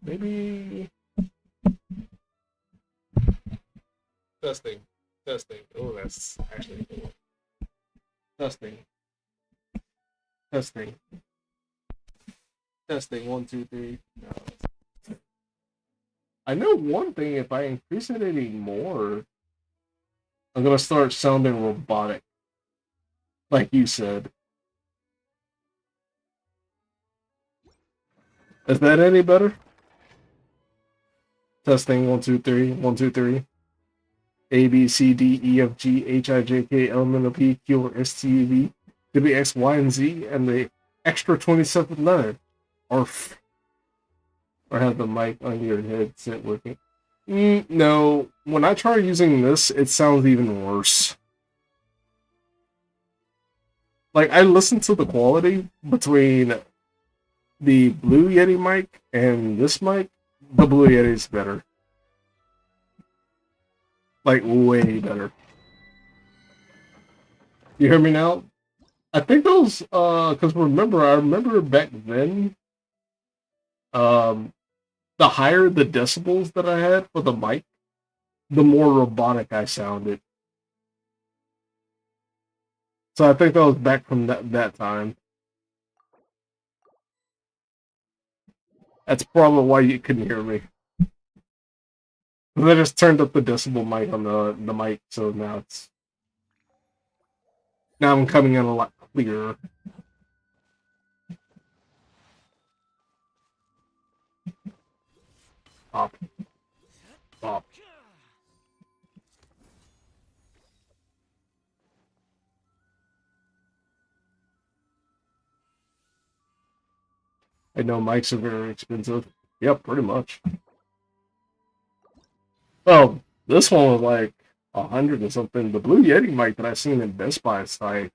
Maybe. Testing. Oh, that's actually cool. Testing. 1, 2, 3. No. I know one thing, if I increase it any more, I'm gonna start sounding robotic. Like you said. Is that any better? Testing, 1, 2, 3. 1, 2, 3. A, B, C, D, E, F, G, H, I, J, K, L, M, N, O, P, Q, R, S, T, U, V, W, X, Y, and Z, and the extra 27th letter. Or have the mic on your headset working. No, when I try using this, it sounds even worse. Like, I listen to the quality between the Blue Yeti mic and this mic, the Blue Yeti is better. Like, way better. You hear me now? I think those, because I remember back then, the higher the decibels that I had for the mic, the more robotic I sounded. So I think that was back from that time. That's probably why you couldn't hear me. I just turned up the decibel mic on the mic, so now I'm coming in a lot clearer. Pop. Pop. I know mics are very expensive. Yep, pretty much. Oh, this one was like 100 or something. The Blue Yeti mic that I seen in Best Buy is like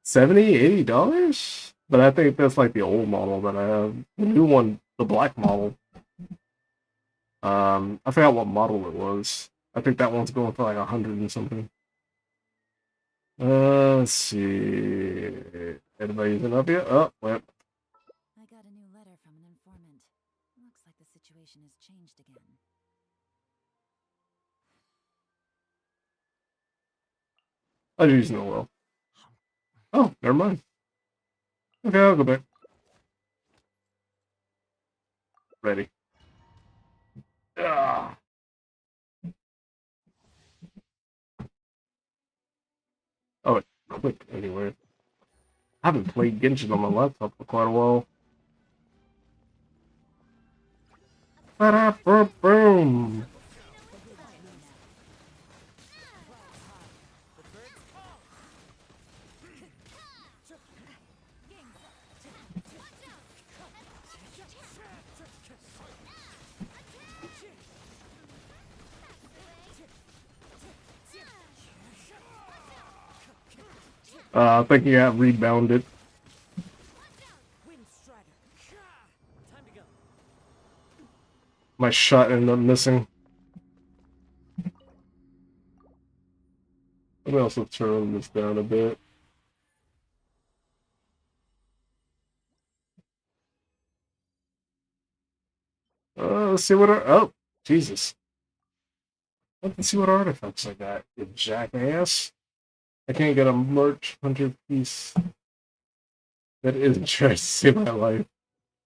$70, $80. But I think that's like the old model that I have. The new one, the black model. I forgot what model it was. I think that one's going for like 100 and something. Let's see. Anybody using up yet? Oh, well. I got a new letter from an informant. Looks like the situation has changed again. I was using it well. Oh, never mind. Okay, I'll go back. Ready. Ah. Oh, it clicked anyway. I haven't played Genshin on my laptop for quite a while. Boom. I think you got rebounded. My shot ended up missing. Let me also turn this down a bit. Let's see what oh, Jesus. Let's see what artifacts I got, you jackass. I can't get a merch 100 piece. That is trying to save my life.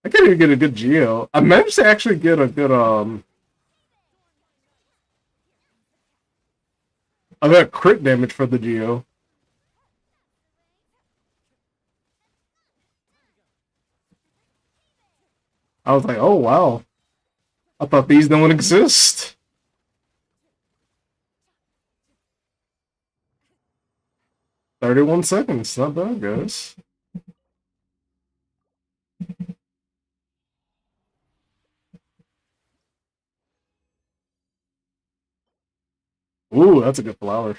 I can't even get a good geo. I managed to actually get a good, I got crit damage for the geo. I was like, oh wow. I thought these don't exist. "31 seconds, not bad, guys." Ooh, that's a good flower.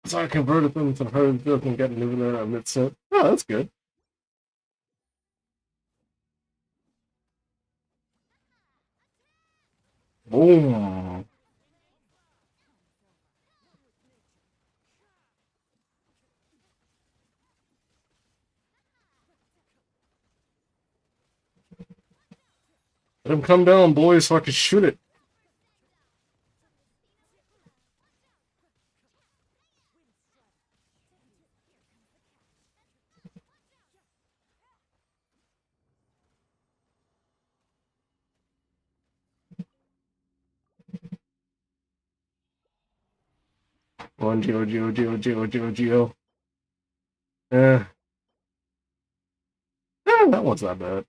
So I converted them to herd build and get an inventory on mid-set. Oh, that's good. Boom. Let him come down, boys, so I can shoot it. One Geo. Eh. That one's not bad.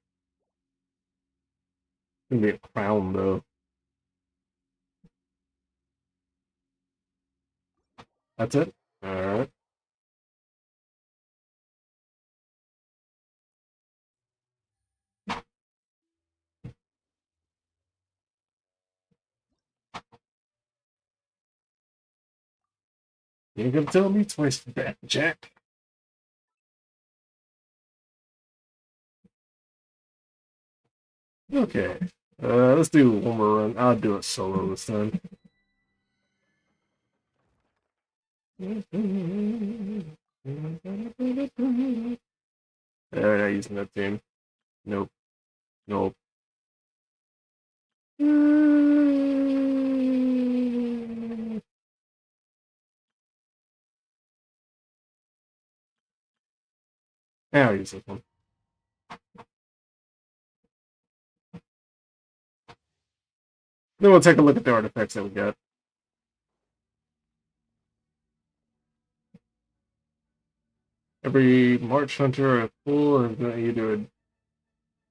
Gonna be a crown though. That's it? Alright. You ain't gonna tell me twice for that, Jack. Okay. Let's do one more run. I'll do it solo this time. They're not using that team. Nope. Nope. Yeah, I'll use this one. Then we'll take a look at the artifacts that we got. Every March Hunter at full is going to either a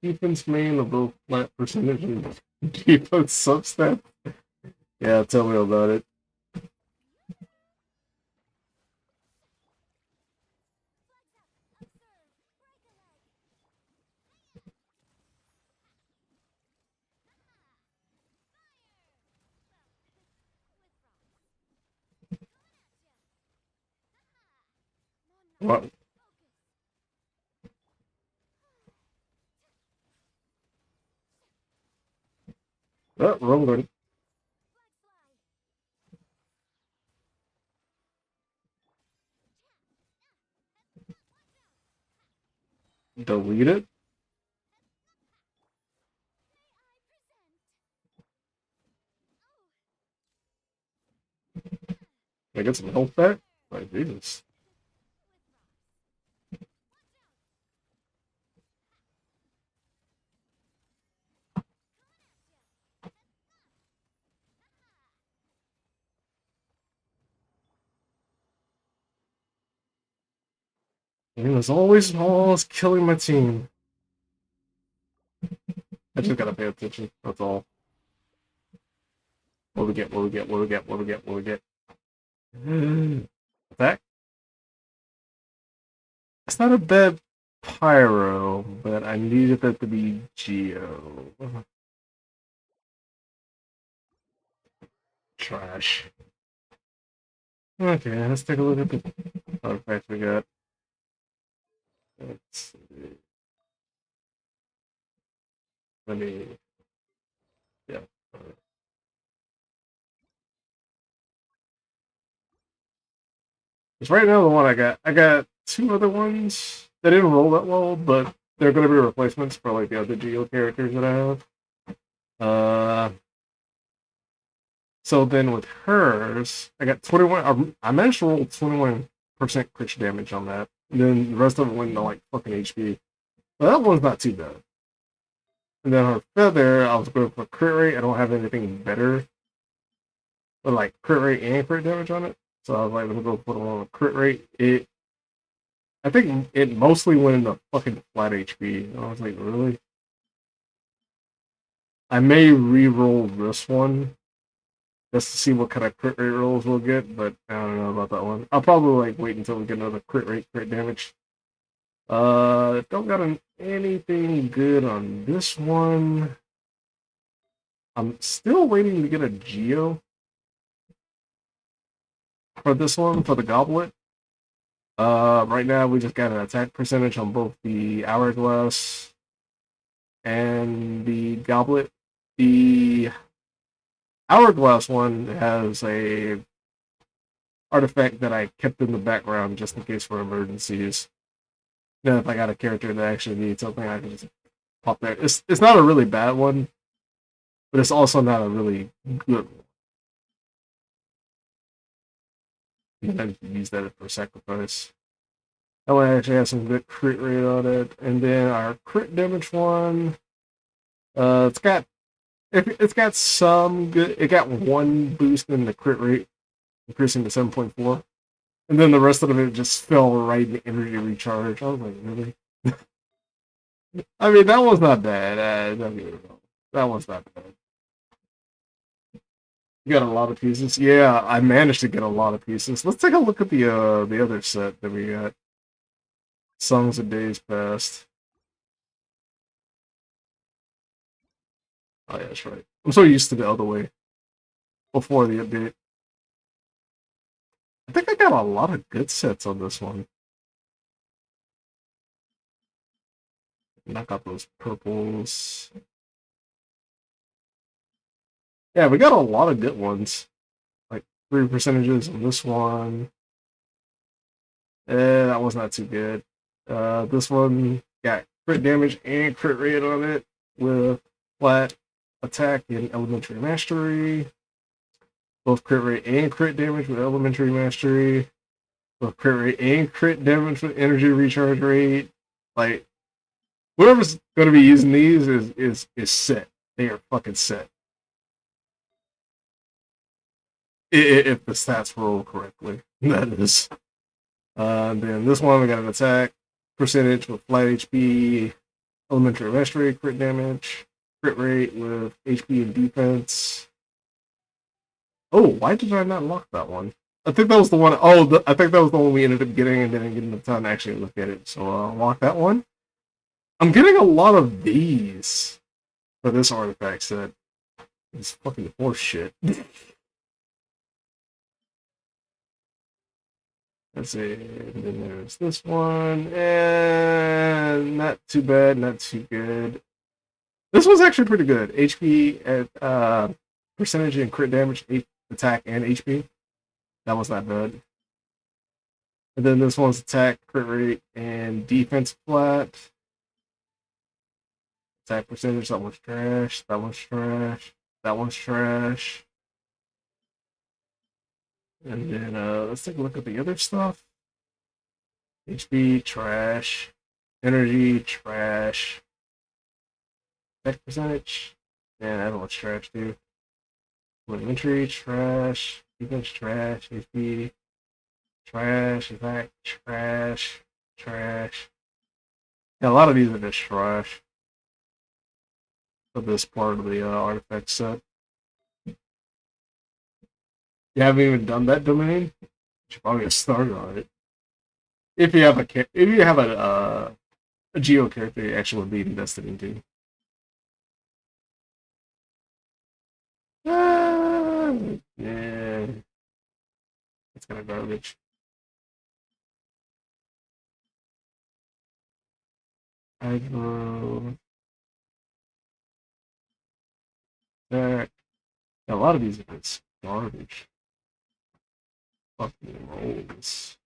defense main or both flat percentage and defense substat. Yeah, tell me about it. What? Oh, wrong one. Delete it? Can I get some health back? My Jesus. And as always, almost killing my team. I just gotta pay attention. That's all. What we get? What we get? What we get? What we get? What we get? Attack? It's not a bad pyro, but I needed that to be Geo. Trash. Okay, let's take a look at the artifacts we got. Let's see. Let me. Yeah. Because right now, the one I got two other ones that didn't roll that well, but they're going to be replacements for like the other Geo characters that I have. So then with hers, I got 21. I managed to roll 21% crit damage on that. And then the rest of it went into like fucking HP. But that one's not too bad. And then her feather, I was going for crit rate. I don't have anything better. But like crit rate and crit damage on it. So I was like, let me go put it on a crit rate. I think it mostly went into fucking flat HP. And I was like, really? I may re-roll this one just to see what kind of crit rate rolls we'll get, but I don't know about that one. I'll probably like wait until we get another crit rate, crit damage. Don't got anything good on this one. I'm still waiting to get a Geo for this one, for the Goblet. Right now we just got an attack percentage on both the Hourglass and the Goblet. The Hourglass one has a artifact that I kept in the background just in case for emergencies. Then if I got a character that actually needs something, I can just pop there. It's not a really bad one, but it's also not a really good one. And I can use that for sacrifice. That one actually has some good crit rate on it. And then our crit damage one, it's got some good. It got one boost in the crit rate, increasing to 7.4. And then the rest of it just fell right in the energy recharge. I was like, really? I mean, that one's not bad. Don't get me wrong. That one's not bad. You got a lot of pieces? Yeah, I managed to get a lot of pieces. Let's take a look at the other set that we got. Songs of Days Past. Oh yeah, that's right. I'm so used to the other way. Before the update. I think I got a lot of good sets on this one. Knock out those purples. Yeah, we got a lot of good ones. Like 3 percentages on this one. That was not too good. This one got crit damage and crit rate on it with flat attack and elementary mastery. Both crit rate and crit damage with elementary mastery. Both crit rate and crit damage with energy recharge rate. Like, whoever's going to be using these is set. They are fucking set. If the stats roll correctly, that is. Then this one we got an attack percentage with flat HP, elementary mastery, crit damage, crit rate with HP and defense. Oh, why did I not lock that one? I think that was the one. Oh, I think that was the one we ended up getting and didn't get enough time to actually look at it. So lock that one. I'm getting a lot of these for this artifact set. It's fucking horse shit. Let's see. And then there's this one. And not too bad, not too good. This one's actually pretty good. HP at percentage and crit damage, attack, and HP. That was not bad. And then this one's attack, crit rate, and defense flat. Attack percentage, that one's trash. That one's trash. That one's trash. And then let's take a look at the other stuff. HP, trash. Energy, trash. Attack percentage. Man, that one's trash too. Elementary, trash. Defense, trash. HP, trash. Attack, trash. Trash. Yeah, a lot of these are just trash. For this part of the artifact set. You haven't even done that domain? You should probably get started on it. If you have a Geo character you actually would be invested into. Yeah. It's kind of garbage. Aggro. Back. A lot of these are just garbage. Fucking rolls.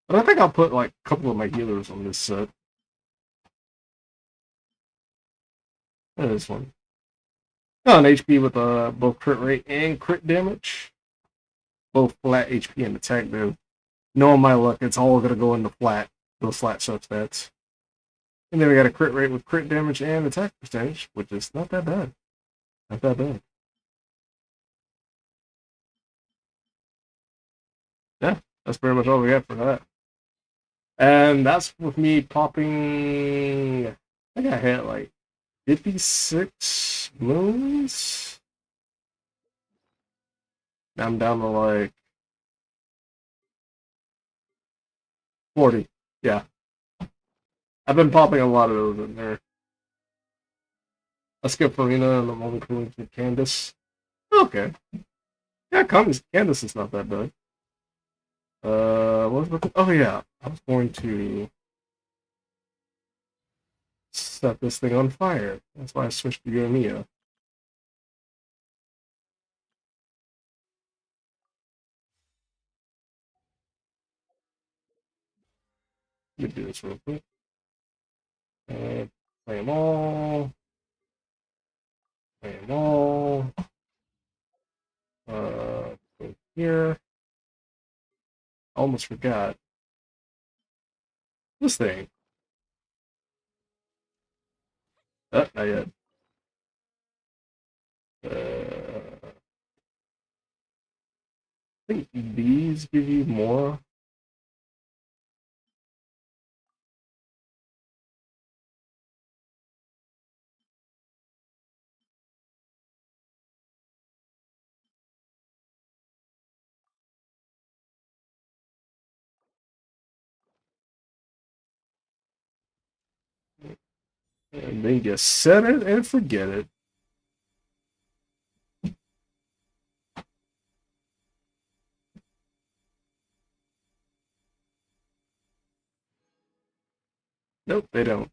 But I think I'll put like a couple of my healers on this set. And this one. On HP with both crit rate and crit damage. Both flat HP and attack though. Knowing my luck, it's all gonna go into flat. Those flat substats. And then we got a crit rate with crit damage and attack percentage, which is not that bad. Not that bad. Yeah, that's pretty much all we got for that. And that's with me popping. I think I had like 56 moons. Now I'm down to like 40. Yeah. I've been popping a lot of those in there. Let's get Farina and I'm only going to Candace. Okay. Yeah, Candace is not that bad. Oh yeah, I was going to set this thing on fire. That's why I switched to Yoimiya. Let me do this real quick. And play them all. Play them all. Go here. Almost forgot. This thing. Not yet. I think these give you more. And then you set it and forget it. Nope, they don't.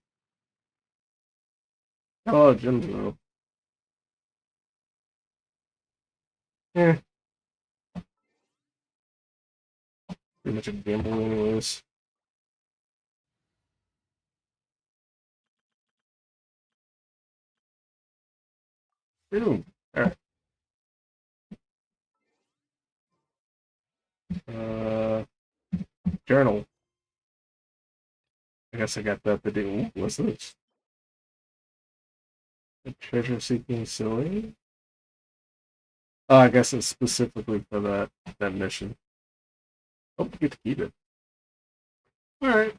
Oh, Jim's though. Eh. Pretty much a gamble anyways. Ooh, alright. Journal. I guess I got that to do. Ooh, what's this? A treasure seeking silly? Oh, I guess it's specifically for that mission. Hope you get to keep it. Alright.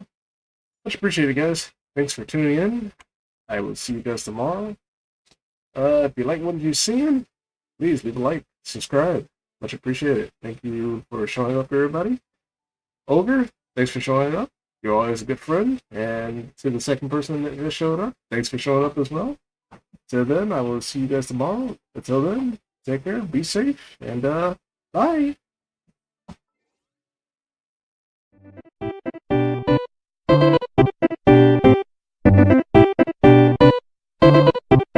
Much appreciated, guys. Thanks for tuning in. I will see you guys tomorrow. If you like what you've seen, please leave a like, subscribe. Much appreciated. Thank you for showing up, everybody. Ogre, thanks for showing up. You're always a good friend. And to the second person that just showed up, thanks for showing up as well. Till then, I will see you guys tomorrow. Until then, take care, be safe, and bye.